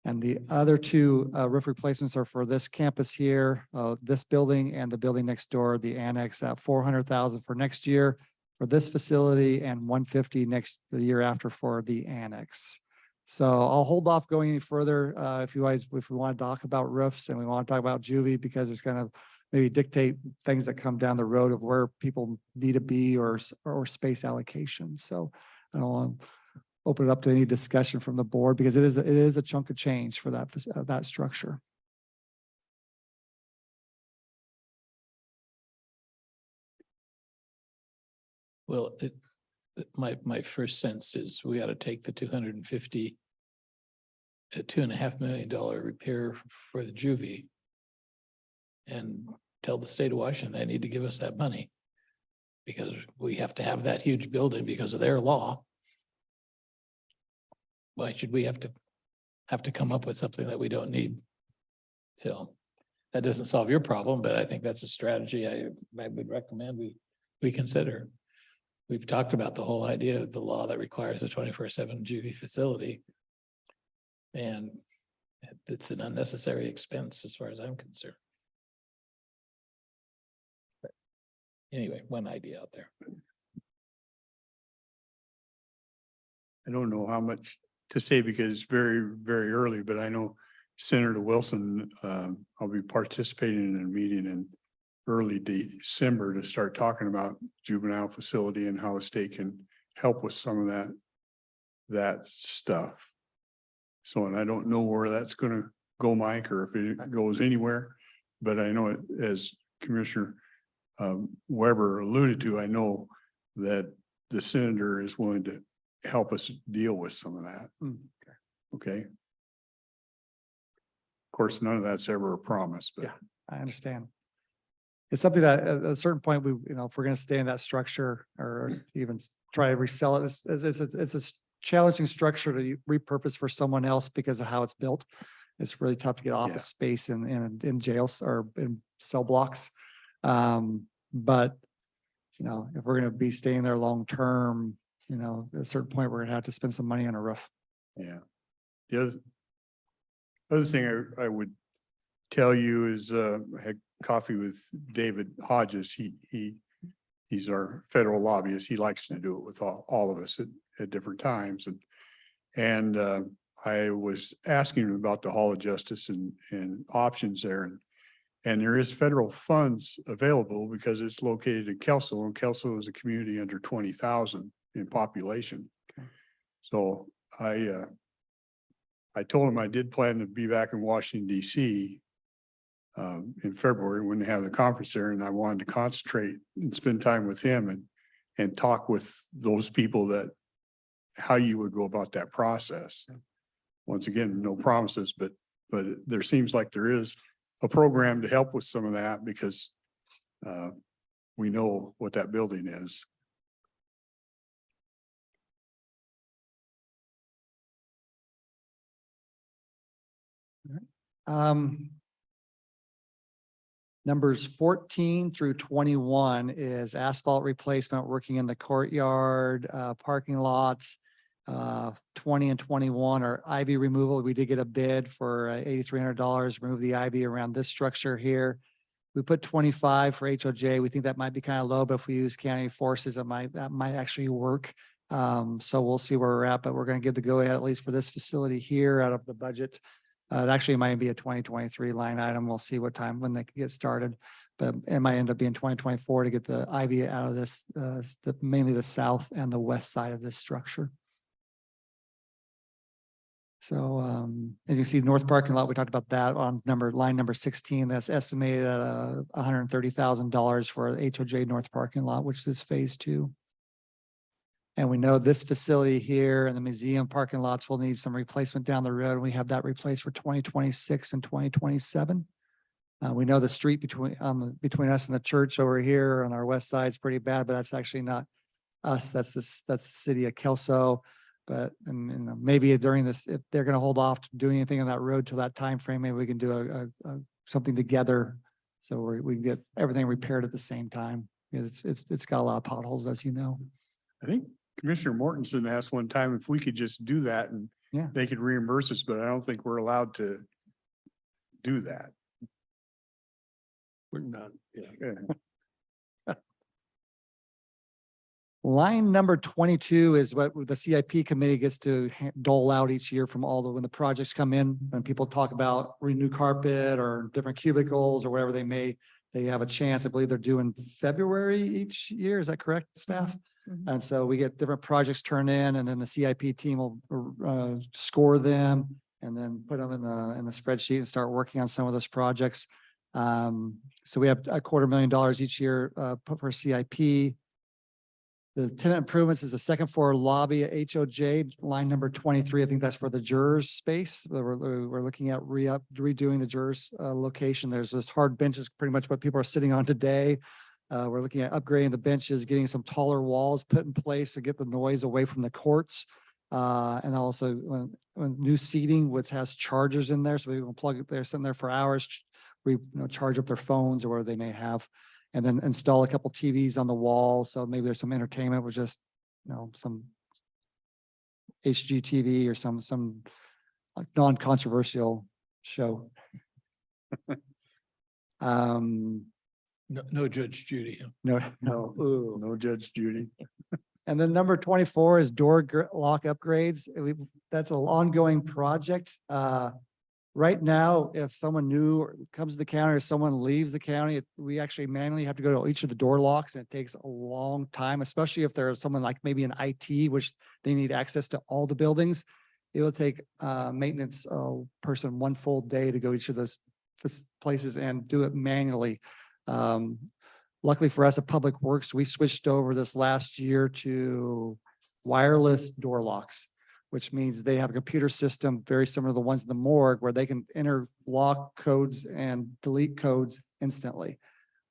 Speaker 2: And the other two roof replacements are for this campus here, this building and the building next door, the annex at $400,000 for next year for this facility and $150,000 the year after for the annex. So I'll hold off going any further if we want to talk about roofs and we want to talk about juvie, because it's going to maybe dictate things that come down the road of where people need to be or space allocation. So I don't want to open it up to any discussion from the board because it is a chunk of change for that structure.
Speaker 7: Well, my first sense is we ought to take the $2.5 million repair for the juvie and tell the state of Washington they need to give us that money because we have to have that huge building because of their law. Why should we have to come up with something that we don't need? So that doesn't solve your problem, but I think that's a strategy I would recommend we consider. We've talked about the whole idea of the law that requires a 24/7 juvie facility. And it's an unnecessary expense as far as I'm concerned. But anyway, one idea out there.
Speaker 1: I don't know how much to say because it's very, very early, but I know Senator Wilson, I'll be participating in a meeting in early December to start talking about juvenile facility and how the state can help with some of that stuff. So, and I don't know where that's going to go, Mike, or if it goes anywhere, but I know as Commissioner Weber alluded to, I know that the senator is willing to help us deal with some of that. Okay. Of course, none of that's ever a promise, but.
Speaker 2: Yeah, I understand. It's something that at a certain point, if we're going to stay in that structure or even try to resell it, it's a challenging structure to repurpose for someone else because of how it's built. It's really tough to get office space in jails or in cell blocks. But, if we're going to be staying there long term, at a certain point, we're going to have to spend some money on a roof.
Speaker 1: Yeah. The other thing I would tell you is I had coffee with David Hodges. He's our federal lobbyist. He likes to do it with all of us at different times. And I was asking him about the Hall of Justice and options there. And there is federal funds available because it's located in Kelso, and Kelso is a community under 20,000 in population. Okay. So I told him I did plan to be back in Washington, DC in February when they have the conference there, and I wanted to concentrate and spend time with him and talk with those people that how you would go about that process. Once again, no promises, but there seems like there is a program to help with some of that because we know what that building is.
Speaker 2: Numbers 14 through 21 is asphalt replacement, working in the courtyard, parking lots. 20 and 21 are ivy removal. We did get a bid for $8,300, remove the ivy around this structure here. We put 25 for HOJ. We think that might be kind of low, but if we use county forces, that might actually work. So we'll see where we're at, but we're going to give the go ahead at least for this facility here out of the budget. It actually might be a 2023 line item. We'll see what time when they can get started, but it might end up being 2024 to get the IV out of this, mainly the south and the west side of this structure. So as you see, north parking lot, we talked about that on line number 16. That's estimated at $130,000 for HOJ north parking lot, which is phase 2. And we know this facility here and the museum parking lots will need some replacement down the road. And we have that replaced for 2026 and 2027. We know the street between us and the church over here on our west side is pretty bad, but that's actually not us. That's the city of Kelso. But and maybe during this, if they're going to hold off doing anything on that road till that time frame, maybe we can do something together so we can get everything repaired at the same time. Because it's got a lot of potholes, as you know.
Speaker 1: I think Commissioner Mortensen asked one time if we could just do that and
Speaker 2: Yeah.
Speaker 1: they could reimburse us, but I don't think we're allowed to do that.
Speaker 6: We're not, yeah.
Speaker 1: Yeah.
Speaker 2: Line number 22 is what the CIP committee gets to dole out each year from when the projects come in and people talk about renew carpet or different cubicles or whatever they have a chance. I believe they're due in February each year. Is that correct, staff?
Speaker 4: Mhm.
Speaker 2: And so we get different projects turned in and then the CIP team will score them and then put them in the spreadsheet and start working on some of those projects. So we have $250,000 each year put for CIP. The tenant improvements is the second floor lobby at HOJ, line number 23. I think that's for the jurors space. We're looking at redoing the jurors location. There's this hard benches, pretty much what people are sitting on today. We're looking at upgrading the benches, getting some taller walls put in place to get the noise away from the courts. And also when new seating, which has chargers in there, so we can plug it there, sitting there for hours, charge up their phones or whatever they may have. And then install a couple TVs on the wall. So maybe there's some entertainment with just, some HGTV or some like non-controversial show.
Speaker 7: No Judge Judy.
Speaker 2: No.
Speaker 1: No Judge Judy.
Speaker 2: And then number 24 is door lock upgrades. That's an ongoing project. Right now, if someone new comes to the county or someone leaves the county, we actually manually have to go to each of the door locks and it takes a long time, especially if there's someone like maybe an IT, which they need access to all the buildings. It will take maintenance person one full day to go each of those places and do it manually. Luckily for us at Public Works, we switched over this last year to wireless door locks, which means they have a computer system very similar to the ones in the morgue where they can enter lock codes and delete codes instantly.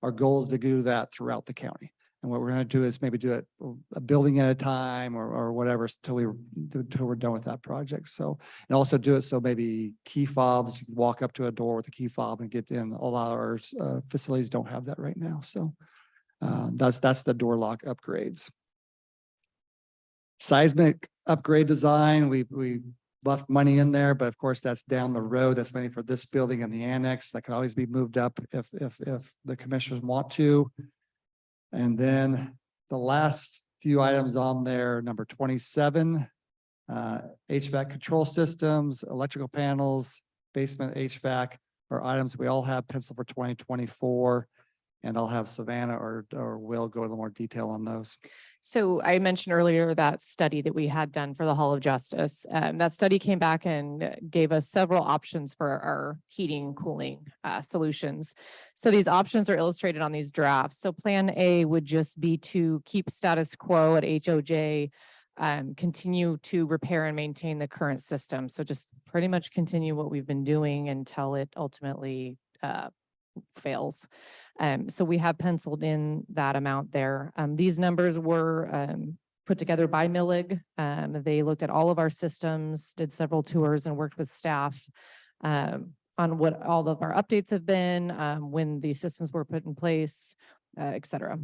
Speaker 2: Our goal is to do that throughout the county. And what we're going to do is maybe do it a building at a time or whatever till we're done with that project. So, and also do it so maybe key fobs, you can walk up to a door with a key fob and get in. A lot of our facilities don't have that right now. So that's the door lock upgrades. Seismic upgrade design, we left money in there, but of course that's down the road. That's money for this building and the annex that can always be moved up if the commissioners want to. And then the last few items on there, number 27, HVAC control systems, electrical panels, basement HVAC are items we all have penciled for 2024. And I'll have Savannah or Will go into more detail on those.
Speaker 4: So I mentioned earlier that study that we had done for the Hall of Justice. That study came back and gave us several options for our heating, cooling solutions. So these options are illustrated on these drafts. So plan A would just be to keep status quo at HOJ, continue to repair and maintain the current system. So just pretty much continue what we've been doing until it ultimately fails. So we have penciled in that amount there. These numbers were put together by Millig. They looked at all of our systems, did several tours and worked with staff on what all of our updates have been, when the systems were put in place, et cetera.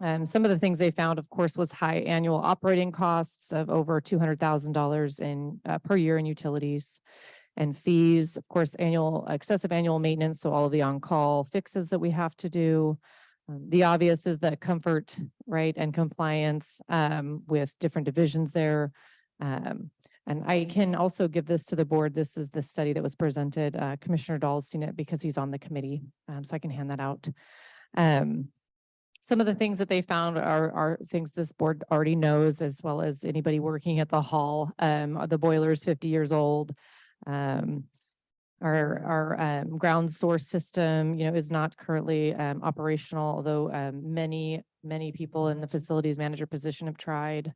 Speaker 4: Some of the things they found, of course, was high annual operating costs of over $200,000 in per year in utilities. and fees, of course, excessive annual maintenance, so all of the on-call fixes that we have to do. The obvious is the comfort, right, and compliance with different divisions there. And I can also give this to the board. This is the study that was presented. Commissioner Dahl's seen it because he's on the committee, so I can hand that out. Some of the things that they found are things this board already knows, as well as anybody working at the hall. The boiler is 50 years old. Our ground source system, is not currently operational, although many people in the facilities manager position have tried.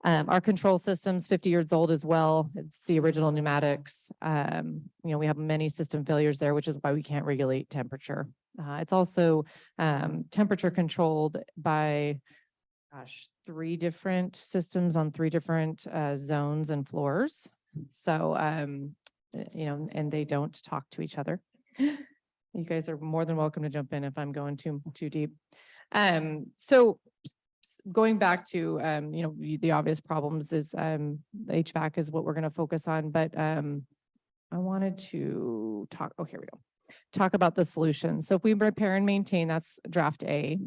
Speaker 4: Our control system's 50 years old as well. It's the original pneumatics. We have many system failures there, which is why we can't regulate temperature. It's also temperature controlled by, 3 different systems on 3 different zones and floors. So, and they don't talk to each other. You guys are more than welcome to jump in if I'm going too deep. So going back to, the obvious problems is the HVAC is what we're going to focus on, but I wanted to talk, here we go. Talk about the solution. So if we repair and maintain, that's draft A.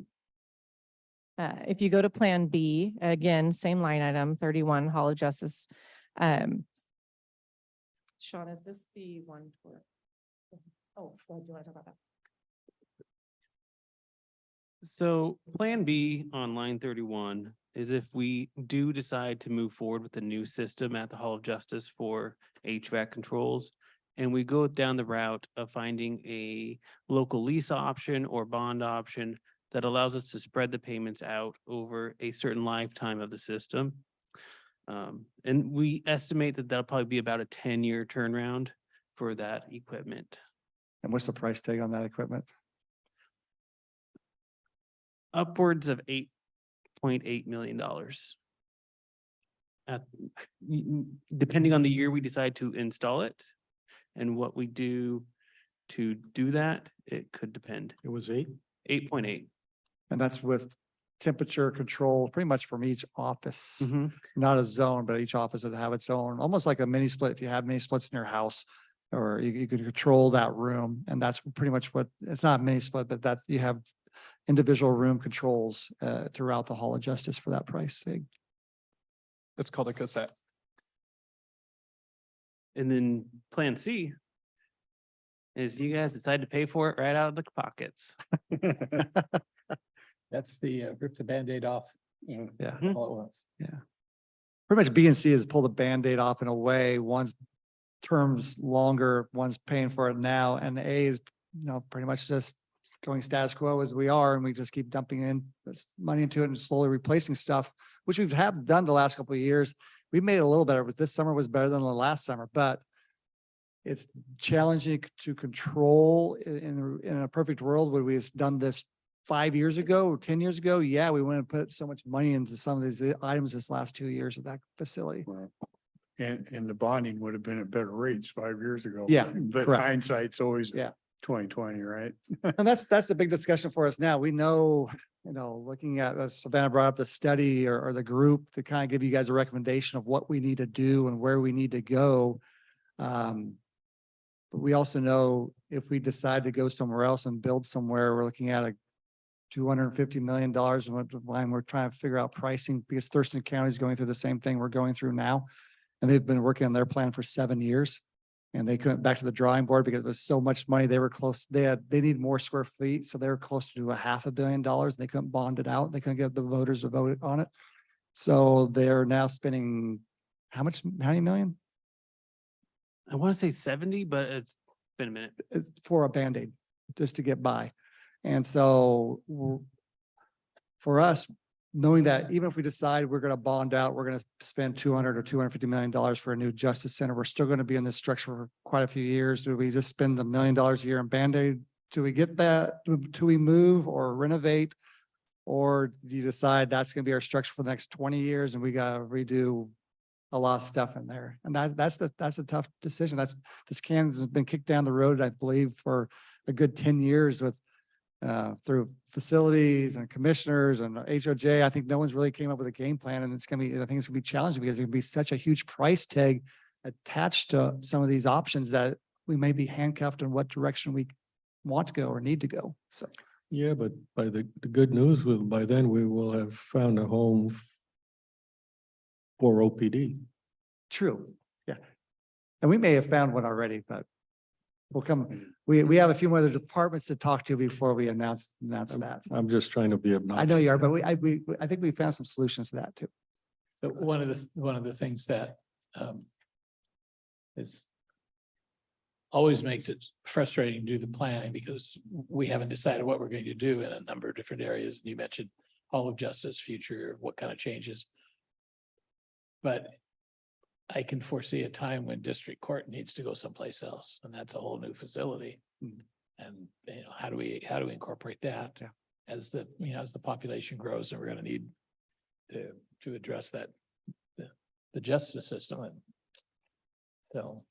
Speaker 4: If you go to plan B, again, same line item, 31, Hall of Justice. Sean, is this the one for? Oh, well, do you want to talk about that?
Speaker 5: So Plan B on line 31 is if we do decide to move forward with a new system at the Hall of Justice for HVAC controls, and we go down the route of finding a local lease option or bond option that allows us to spread the payments out over a certain lifetime of the system. And we estimate that that'll probably be about a 10-year turnaround for that equipment.
Speaker 2: And what's the price tag on that equipment?
Speaker 5: Upwards of $8.8 million. Depending on the year we decide to install it and what we do to do that, it could depend.
Speaker 6: It was 8.
Speaker 5: 8.8.
Speaker 2: And that's with temperature control, pretty much from each office, not a zone, but each office would have its own, almost like a mini split. If you have mini splits in your house, or you could control that room. And that's pretty much what, it's not a mini split, but that you have individual room controls throughout the Hall of Justice for that price tag.
Speaker 8: It's called a cassette.
Speaker 5: And then Plan C is you guys decide to pay for it right out of the pockets.
Speaker 7: That's the rip the Band-Aid off
Speaker 2: Yeah.
Speaker 7: all at once.
Speaker 2: Pretty much B and C is pull the Band-Aid off in a way. One's terms longer, one's paying for it now, and A is, pretty much just going status quo as we are, and we just keep dumping in this money into it and slowly replacing stuff, which we've have done the last couple of years. We've made it a little better. This summer was better than the last summer, but it's challenging to control in a perfect world. Would we have done this 5 years ago or 10 years ago? Yeah, we wouldn't have put so much money into some of these items this last 2 years of that facility.
Speaker 1: Well, and the bonding would have been at better rates 5 years ago.
Speaker 2: Yeah,
Speaker 1: But
Speaker 2: correct.
Speaker 1: hindsight's always
Speaker 2: Yeah.
Speaker 1: 2020, right?
Speaker 2: And that's a big discussion for us now. We know, looking at, as Savannah brought up the study or the group to kind of give you guys a recommendation of what we need to do and where we need to go. But we also know if we decide to go somewhere else and build somewhere, we're looking at a $250 million line. We're trying to figure out pricing because Thurston County is going through the same thing we're going through now. And they've been working on their plan for 7 years. And they couldn't back to the drawing board because it was so much money. They were close. They need more square feet. So they were close to $500 million. They couldn't bond it out. They couldn't get the voters to vote on it. So they're now spending how many million?
Speaker 5: I want to say 70, but it's been a minute.
Speaker 2: It's for a Band-Aid just to get by. And so for us, knowing that even if we decide we're going to bond out, we're going to spend $200 or $250 million for a new justice center, we're still going to be in this structure for quite a few years. Do we just spend $1 million a year in Band-Aid? Do we get that? Do we move or renovate? Or do you decide that's going to be our structure for the next 20 years and we got to redo a lot of stuff in there? And that's a tough decision. This can has been kicked down the road, I believe, for a good 10 years with through facilities and commissioners and HOJ. I think no one's really came up with a game plan, and I think it's gonna be challenging because it can be such a huge price tag attached to some of these options that we may be handcuffed in what direction we want to go or need to go. So,
Speaker 6: Yeah, but by the good news will, by then we will have found a home for OPD.
Speaker 2: true, yeah. And we may have found one already, but we'll come, we have a few more other departments to talk to before we announce that.
Speaker 6: I'm just trying to be obnoxious.
Speaker 2: I know you are, but I think we found some solutions to that too.
Speaker 7: So one of the things that is always makes it frustrating to do the planning because we haven't decided what we're going to do in a number of different areas. You mentioned Hall of Justice, future, what kind of changes. But I can foresee a time when district court needs to go someplace else, and that's a whole new facility. And, you know, how do we incorporate that?
Speaker 2: Yeah.
Speaker 7: As the, you know, as the population grows, and we're gonna need to address that, the justice system. And so,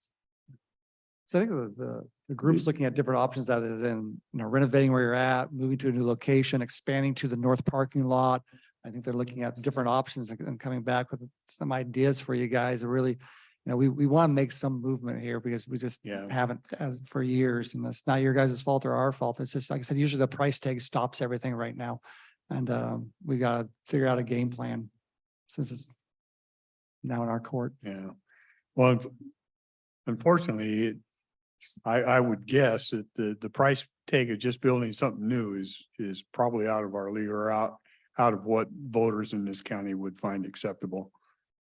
Speaker 2: So I think the group's looking at different options that is in, renovating where you're at, moving to a new location, expanding to the north parking lot. I think they're looking at different options and coming back with some ideas for you guys to really, we want to make some movement here because we just
Speaker 1: Yeah.
Speaker 2: haven't as for years. And it's not your guys' fault or our fault. It's just, like I said, usually the price tag stops everything right now. And we got to figure out a game plan since it's now in our court.
Speaker 1: Yeah. Well, unfortunately, I would guess that the price tag of just building something new is probably out of our league or out of what voters in this county would find acceptable.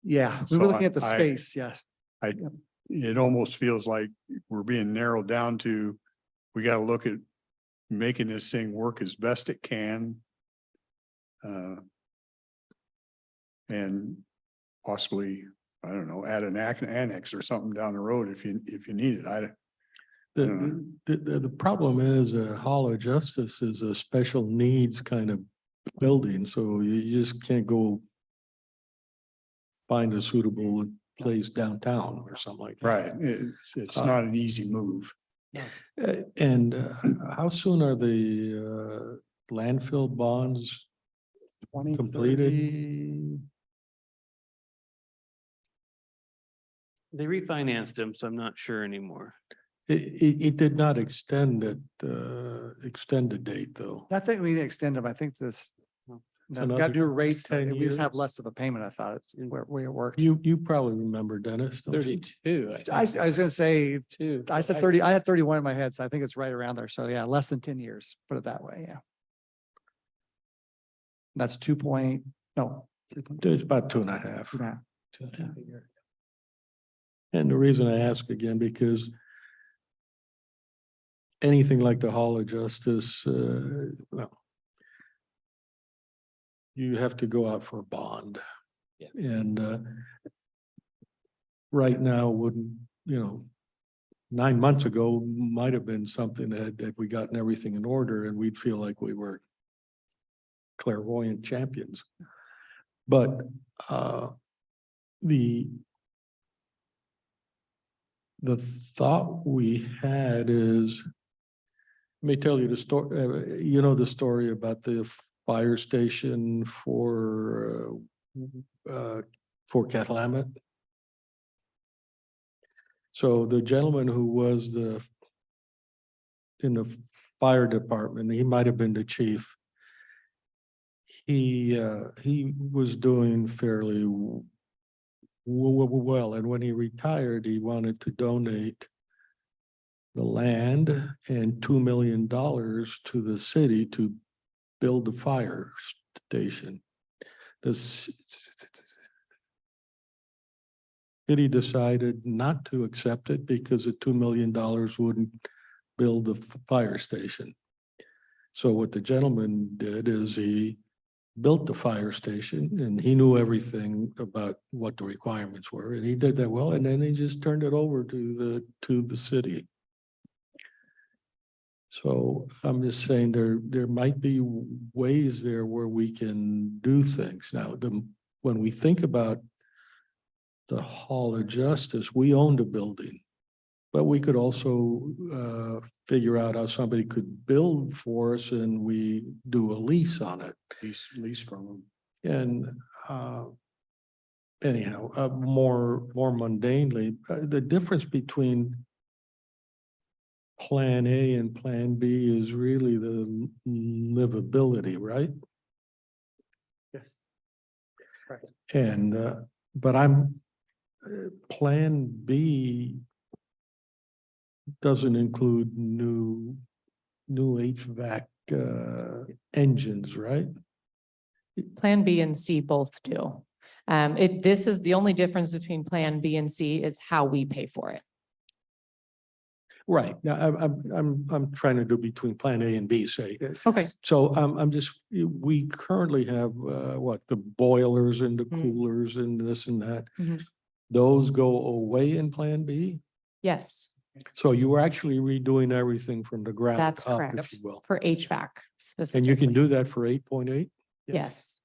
Speaker 2: Yeah, we
Speaker 1: So
Speaker 2: were looking at the
Speaker 1: I-
Speaker 2: space, yes.
Speaker 1: It almost feels like we're being narrowed down to, we got to look at making this thing work as best it can. And possibly, I don't know, add an annex or something down the road if you need it.
Speaker 6: The problem is Hall of Justice is a special needs kind of building, so you just can't go find a suitable place downtown or something like that.
Speaker 1: Right, it's not an easy move.
Speaker 6: And how soon are the landfill bonds completed?
Speaker 2: 2030.
Speaker 5: They refinanced them, so I'm not sure anymore.
Speaker 6: It did not extend the date though.
Speaker 2: I think we need to extend them. I think this. Got
Speaker 6: another
Speaker 2: new rates.
Speaker 6: 10
Speaker 2: We just
Speaker 6: years?
Speaker 2: have less of a payment. I thought it's where it worked.
Speaker 6: You probably remember, Dennis. don't you?
Speaker 7: 32.
Speaker 2: I was gonna say,
Speaker 7: Two.
Speaker 2: I said 30, I had 31 in my head, so I think it's right around there. So yeah, less than 10 years, put it that way, yeah. That's 2 point, no.
Speaker 6: It's about 2.5.
Speaker 2: Yeah.
Speaker 7: 2.5 years.
Speaker 6: And the reason I ask again, because anything like the Hall of Justice, well, you have to go out for a bond.
Speaker 7: Yeah.
Speaker 6: And right now wouldn't, 9 months ago might have been something that we gotten everything in order and we'd feel like we were clairvoyant champions. But the thought we had is, let me tell you the story, the story about the fire station for Cathlamet. So the gentleman who was in the fire department, he might have been the chief. He was doing fairly well, and when he retired, he wanted to donate the land and $2 million to the city to build the fire station. The city decided not to accept it because the $2 million wouldn't build the fire station. So what the gentleman did is he built the fire station and he knew everything about what the requirements were and he did that well, and then he just turned it over to the city. So I'm just saying there might be ways there where we can do things. Now, when we think about the Hall of Justice, we owned a building, but we could also figure out how somebody could build for us and we do a lease on it.
Speaker 1: Lease from them.
Speaker 6: And anyhow, more mundanely, the difference between Plan A and Plan B is really the livability, right?
Speaker 2: Yes. Right.
Speaker 6: And, but Plan B doesn't include new HVAC, engines, right?
Speaker 4: Plan B and C both do. This is the only difference between Plan B and C is how we pay for it.
Speaker 6: Right. Now, I'm trying to do between Plan A and B, say.
Speaker 2: Yes.
Speaker 4: Okay.
Speaker 6: So I'm just, we currently have, the boilers and the
Speaker 4: Mm.
Speaker 6: coolers and this and that.
Speaker 4: Mhm.
Speaker 6: Those go away in Plan B?
Speaker 4: Yes,
Speaker 6: So you were actually redoing everything from the ground
Speaker 4: that's
Speaker 6: up,
Speaker 4: correct.
Speaker 6: if you will.
Speaker 4: For HVAC
Speaker 6: And
Speaker 4: specifically.
Speaker 6: you can do that for 8.8?
Speaker 4: Yes.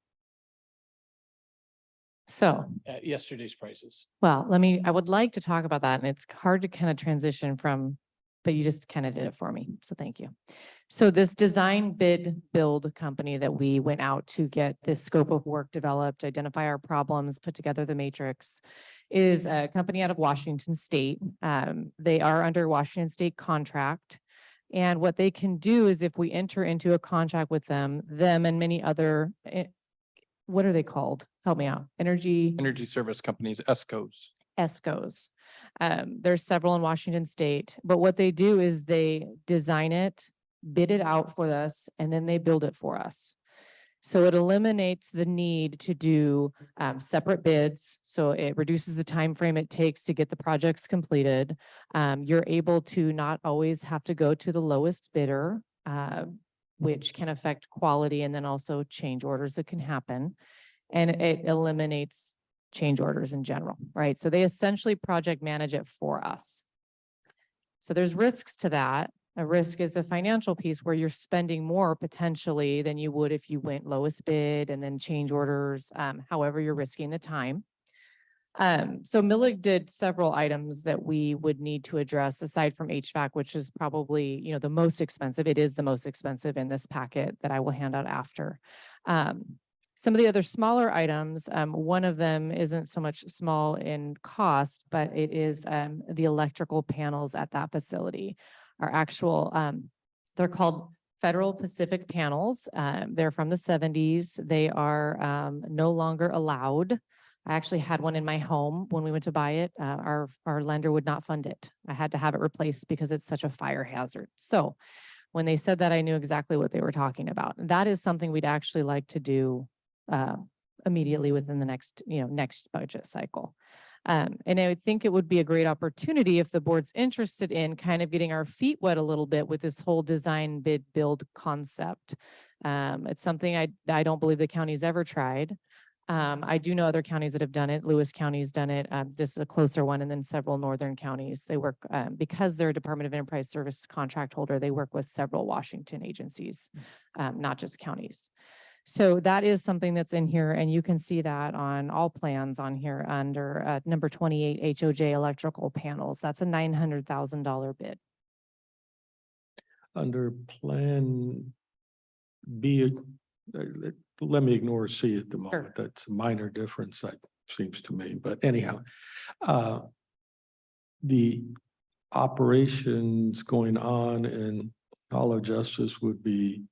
Speaker 4: So,
Speaker 7: At yesterday's prices.
Speaker 4: well, I would like to talk about that, and it's hard to kind of transition from, but you just kind of did it for me, so thank you. So this design bid build company that we went out to get this scope of work developed, identify our problems, put together the matrix, is a company out of Washington State. They are under Washington State contract. And what they can do is if we enter into a contract with them and many other, what are they called? Help me out. Energy
Speaker 8: Service companies, ESCOs.
Speaker 4: ESCOs. There's several in Washington State, but what they do is they design it, bid it out for us, and then they build it for us. So it eliminates the need to do separate bids. So it reduces the time frame it takes to get the projects completed. You're able to not always have to go to the lowest bidder, which can affect quality and then also change orders that can happen. And it eliminates change orders in general, right? So they essentially project manage it for us. So there's risks to that. A risk is the financial piece where you're spending more potentially than you would if you went lowest bid and then change orders. However, you're risking the time. So Millig did several items that we would need to address aside from HVAC, which is probably, the most expensive. It is the most expensive in this packet that I will hand out after. Some of the other smaller items, one of them isn't so much small in cost, but it is the electrical panels at that facility. Our actual, they're called Federal Pacific panels. They're from the 70s. They are no longer allowed. I actually had one in my home when we went to buy it. Our lender would not fund it. I had to have it replaced because it's such a fire hazard. So when they said that, I knew exactly what they were talking about. That is something we'd actually like to do immediately within the next budget cycle. And I would think it would be a great opportunity if the board's interested in kind of getting our feet wet a little bit with this whole design bid build concept. It's something I don't believe the county's ever tried. I do know other counties that have done it. Lewis County's done it. This is a closer one, and then several northern counties. They work because they're a Department of Enterprise Service contract holder. They work with several Washington agencies, not just counties. So that is something that's in here, and you can see that on all plans on here under number 28 HOJ electrical panels. That's a $900,000 bid.
Speaker 6: Under Plan B, let me ignore C at the moment. That's a minor difference, that seems to me. But anyhow, the operations going on in Hall of Justice would be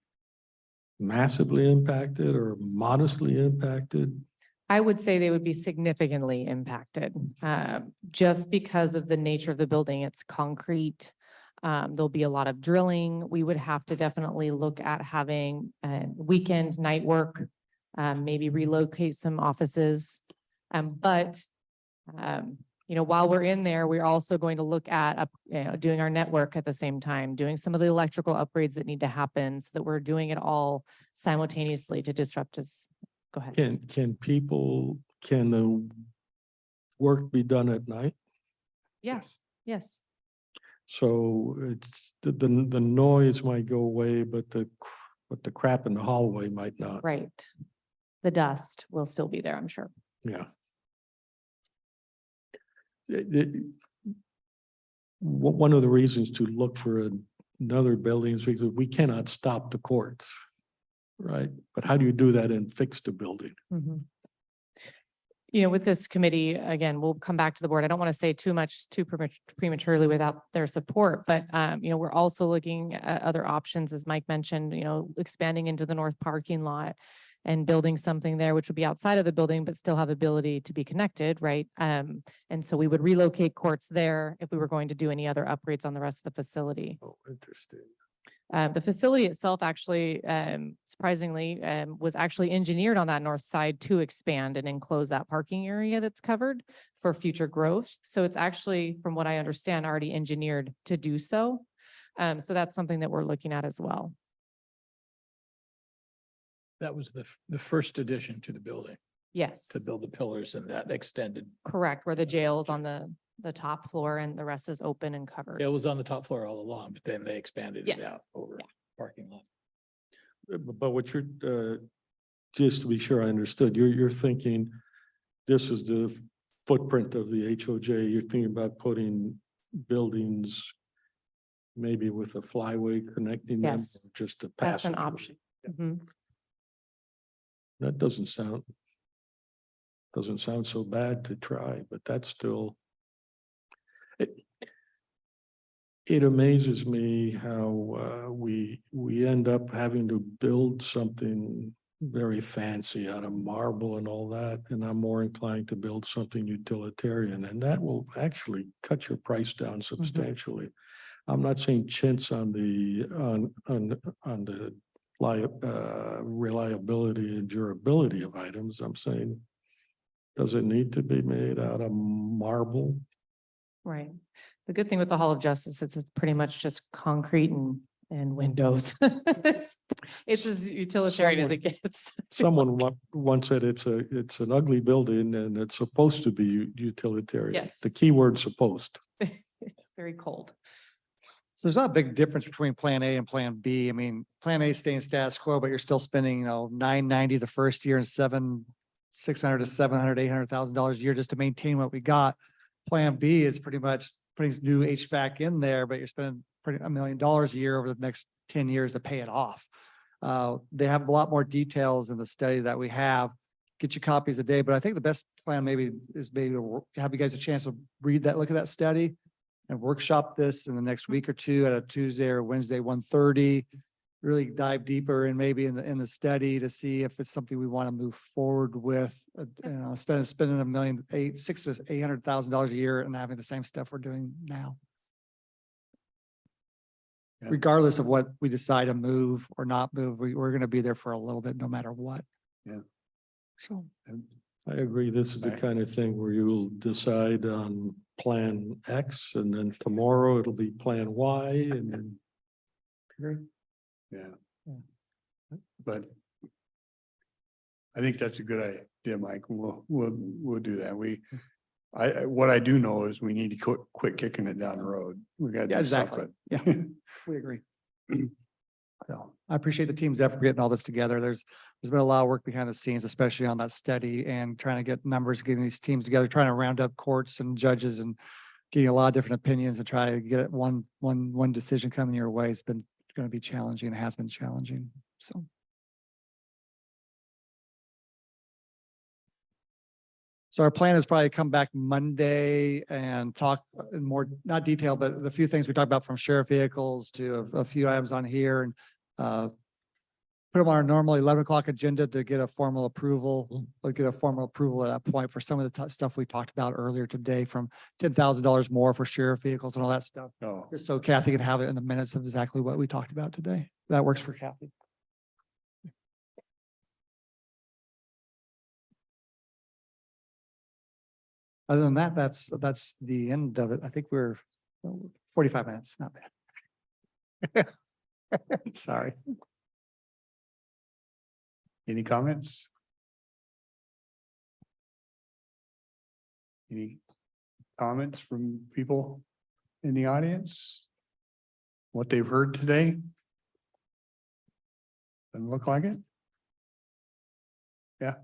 Speaker 6: massively impacted or modestly impacted?
Speaker 4: I would say they would be significantly impacted, just because of the nature of the building. It's concrete. There'll be a lot of drilling. We would have to definitely look at having weekend night work, maybe relocate some offices. While we're in there, we're also going to look at doing our network at the same time, doing some of the electrical upgrades that need to happen so that we're doing it all simultaneously to disrupt us. Go ahead.
Speaker 6: Can the work be done at night?
Speaker 4: Yes. Yes.
Speaker 6: So it's the noise might go away, but the crap in the hallway might not.
Speaker 4: Right. The dust will still be there, I'm sure.
Speaker 6: Yeah. One of the reasons to look for another building is because we cannot stop the courts, right? But how do you do that and fix the building?
Speaker 4: Mhm. You know, with this committee, again, we'll come back to the board. I don't want to say too much too prematurely without their support, but you know, we're also looking at other options, as Mike mentioned, you know, expanding into the north parking lot and building something there, which would be outside of the building, but still have ability to be connected, right? And so we would relocate courts there if we were going to do any other upgrades on the rest of the facility.
Speaker 6: Oh, interesting.
Speaker 4: The facility itself actually, surprisingly, was actually engineered on that north side to expand and enclose that parking area that's covered for future growth. So it's actually, from what I understand, already engineered to do so. So that's something that we're looking at as well.
Speaker 7: That was the first addition to the building,
Speaker 4: Yes,
Speaker 7: to build the pillars and that extended.
Speaker 4: correct, where the jail is on the top floor and the rest is open and covered.
Speaker 7: It was on the top floor all along, but then they expanded it
Speaker 4: Yes.
Speaker 7: out over
Speaker 4: Yeah.
Speaker 7: parking lot.
Speaker 6: But what you're, just to be sure I understood, you're thinking this is the footprint of the HOJ. You're thinking about putting buildings maybe with a flyway connecting them,
Speaker 4: Yes.
Speaker 6: or just a
Speaker 4: That's an
Speaker 6: passageway?
Speaker 4: option. Mhm.
Speaker 6: That doesn't sound so bad to try, but that's still. It amazes me how we end up having to build something very fancy out of marble and all that, and I'm more inclined to build something utilitarian, and that will actually cut your price down substantially. I'm not saying chintz on the reliability and durability of items. I'm saying, does it need to be made out of marble?
Speaker 4: Right. The good thing with the Hall of Justice is it's pretty much just concrete and windows. It's as utilitarian as it gets.
Speaker 6: Someone once said it's an ugly building and it's supposed to be utilitarian.
Speaker 4: Yes.
Speaker 6: The key word supposed.
Speaker 4: It's very cold.
Speaker 2: So there's not a big difference between Plan A and Plan B. I mean, Plan A staying status quo, but you're still spending, you know, $990 the first year and $600 to $700, $800,000 a year just to maintain what we got. Plan B is pretty much putting new HVAC in there, but you're spending $1 million a year over the next 10 years to pay it off. They have a lot more details in the study that we have. Get you copies a day, but I think the best plan maybe is maybe to have you guys a chance to read that, look at that study and workshop this in the next week or two at a Tuesday or Wednesday, 1:30. Really dive deeper and maybe in the study to see if it's something we want to move forward with. You know, spending $600,000 to $800,000 a year and having the same stuff we're doing now.
Speaker 1: Yeah.
Speaker 2: Regardless of what we decide to move or not move, we're going to be there for a little bit, no matter what.
Speaker 1: Yeah.
Speaker 2: So.
Speaker 6: I agree. This is the
Speaker 1: Right.
Speaker 6: kind of thing where you'll decide on Plan X and then tomorrow it'll be Plan Y and then.
Speaker 1: Yeah.
Speaker 2: Yeah.
Speaker 1: But I think that's a good idea, Mike. We'll do that. What I do know is we need to quit kicking it down the road. We got to
Speaker 2: Yeah,
Speaker 1: do
Speaker 2: exactly.
Speaker 1: something.
Speaker 2: We agree. So I appreciate the team's effort getting all this together. There's been a lot of work behind the scenes, especially on that study and trying to get numbers, getting these teams together, trying to round up courts and judges and getting a lot of different opinions and try to get one decision coming your way. It's been going to be challenging and has been challenging. So. So our plan is probably come back Monday and talk in more, not detail, but the few things we talked about from sheriff vehicles to a few items on here and put them on our normal 11 o'clock agenda to get a formal approval, or get a formal approval at that point for some of the stuff we talked about earlier today, from $10,000 more for sheriff vehicles and all that stuff.
Speaker 1: Oh,
Speaker 2: Just so Kathy can have it in the minutes of exactly what we talked about today. That works for Kathy. Other than that, that's the end of it. I think we're 45 minutes, not bad. Sorry.
Speaker 1: any comments? Any comments from people in the audience? What they've heard today? Doesn't look like it. Yeah.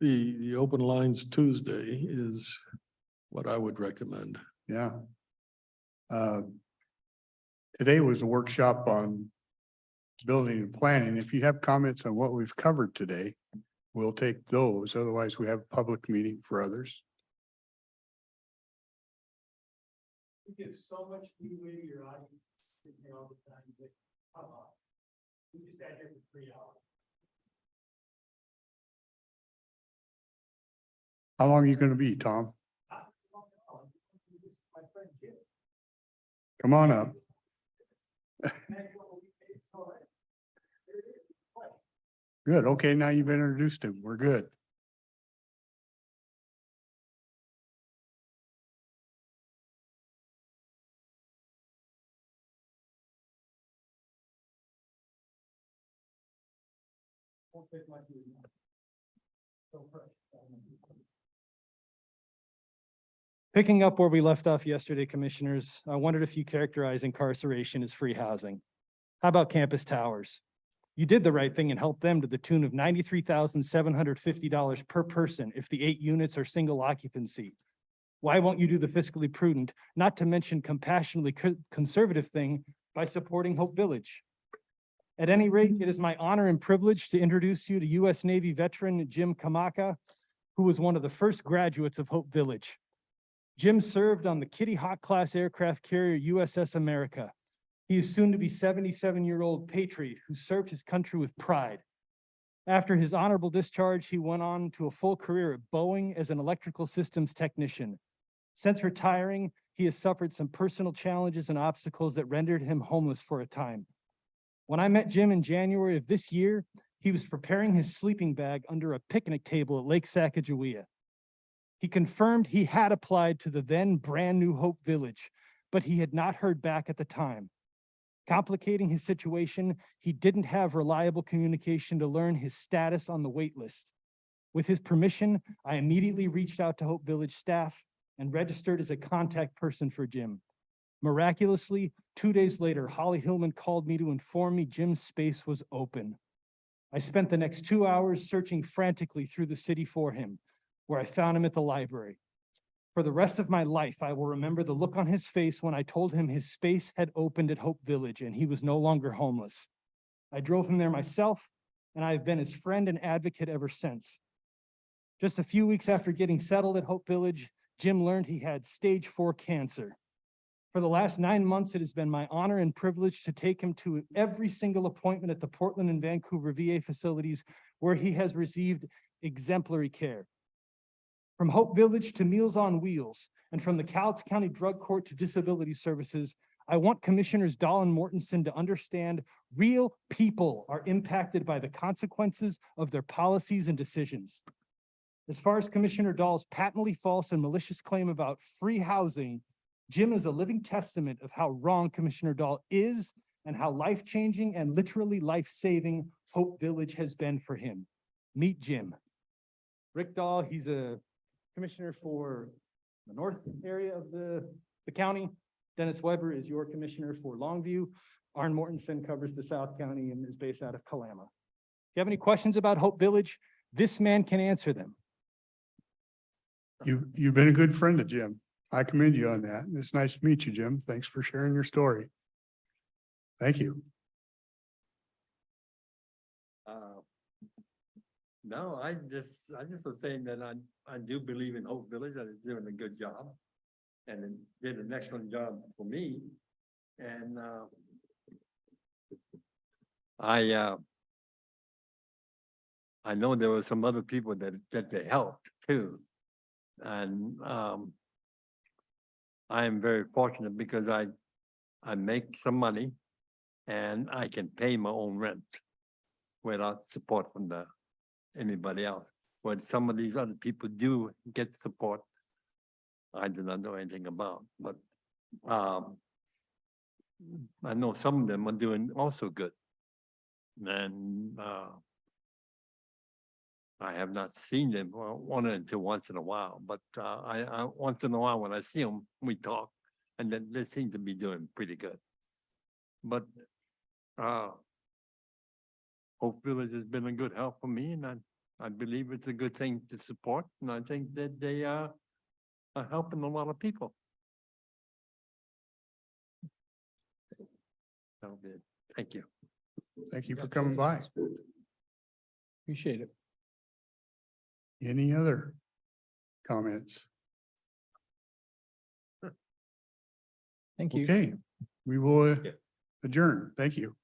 Speaker 6: The open lines Tuesday is what I would recommend.
Speaker 1: Yeah. Uh, Today was a workshop on building and planning. If you have comments on what we've covered today, we'll take those. Otherwise, we have a public meeting for others.
Speaker 5: You give so much leeway to your audience, sitting here all the time, but come on. We just sat here for 3 hours.
Speaker 1: How long are you gonna be, Tom?
Speaker 5: My friend Jim.
Speaker 1: Come on up. Good. Okay, now you've introduced him. We're good.
Speaker 9: Picking up where we left off yesterday, commissioners, I wondered if you characterize incarceration as free housing. How about campus towers? You did the right thing and helped them to the tune of $93,750 per person if the 8 units are single occupancy. Why won't you do the fiscally prudent, not to mention compassionately conservative thing by supporting Hope Village? At any rate, it is my honor and privilege to introduce you to U.S. Navy veteran Jim Kamaka, who was one of the first graduates of Hope Village. Jim served on the Kitty Hawk class aircraft carrier USS America. He is soon to be 77-year-old patriot who served his country with pride. After his honorable discharge, he went on to a full career at Boeing as an electrical systems technician. Since retiring, he has suffered some personal challenges and obstacles that rendered him homeless for a time. When I met Jim in January of this year, he was preparing his sleeping bag under a picnic table at Lake Sacagawea. He confirmed he had applied to the then brand new Hope Village, but he had not heard back at the time. Complicating his situation, he didn't have reliable communication to learn his status on the wait list. With his permission, I immediately reached out to Hope Village staff and registered as a contact person for Jim. Miraculously, 2 days later, Holly Hillman called me to inform me Jim's space was open. I spent the next 2 hours searching frantically through the city for him, where I found him at the library. For the rest of my life, I will remember the look on his face when I told him his space had opened at Hope Village and he was no longer homeless. I drove him there myself, and I have been his friend and advocate ever since. Just a few weeks after getting settled at Hope Village, Jim learned he had stage 4 cancer. For the last 9 months, it has been my honor and privilege to take him to every single appointment at the Portland and Vancouver VA facilities where he has received exemplary care. From Hope Village to Meals on Wheels, and from the Cowlitz County Drug Court to Disability Services, I want Commissioners Dahl and Mortensen to understand real people are impacted by the consequences of their policies and decisions. As far as Commissioner Dahl's patently false and malicious claim about free housing, Jim is a living testament of how wrong Commissioner Dahl is and how life-changing and literally life-saving Hope Village has been for him. Meet Jim. Rick Dahl, he's a commissioner for the north area of the county. Dennis Weber is your commissioner for Longview. Arn Mortensen covers the South County and is based out of Kalama. If you have any questions about Hope Village, this man can answer them.
Speaker 1: You've been a good friend to Jim. I commend you on that. It's nice to meet you, Jim. Thanks for sharing your story. Thank you.
Speaker 10: No, I just was saying that I do believe in Hope Village, that it's doing a good job. And it did an excellent job for me. And I know there were some other people that they helped too. And I am very fortunate because I make some money and I can pay my own rent without support from anybody else. What some of these other people do get support, I do not know anything about, but I know some of them are doing also good. And I have not seen them one until once in a while, but I once in a while when I see them, we talk, and then they seem to be doing pretty good. But Hope Village has been a good help for me, and I believe it's a good thing to support, and I think that they are helping a lot of people. So good. Thank you.
Speaker 1: Thank you for coming by.
Speaker 7: Appreciate it.
Speaker 1: Any other comments?
Speaker 7: Thank you.
Speaker 1: Okay, we will adjourn. Thank you.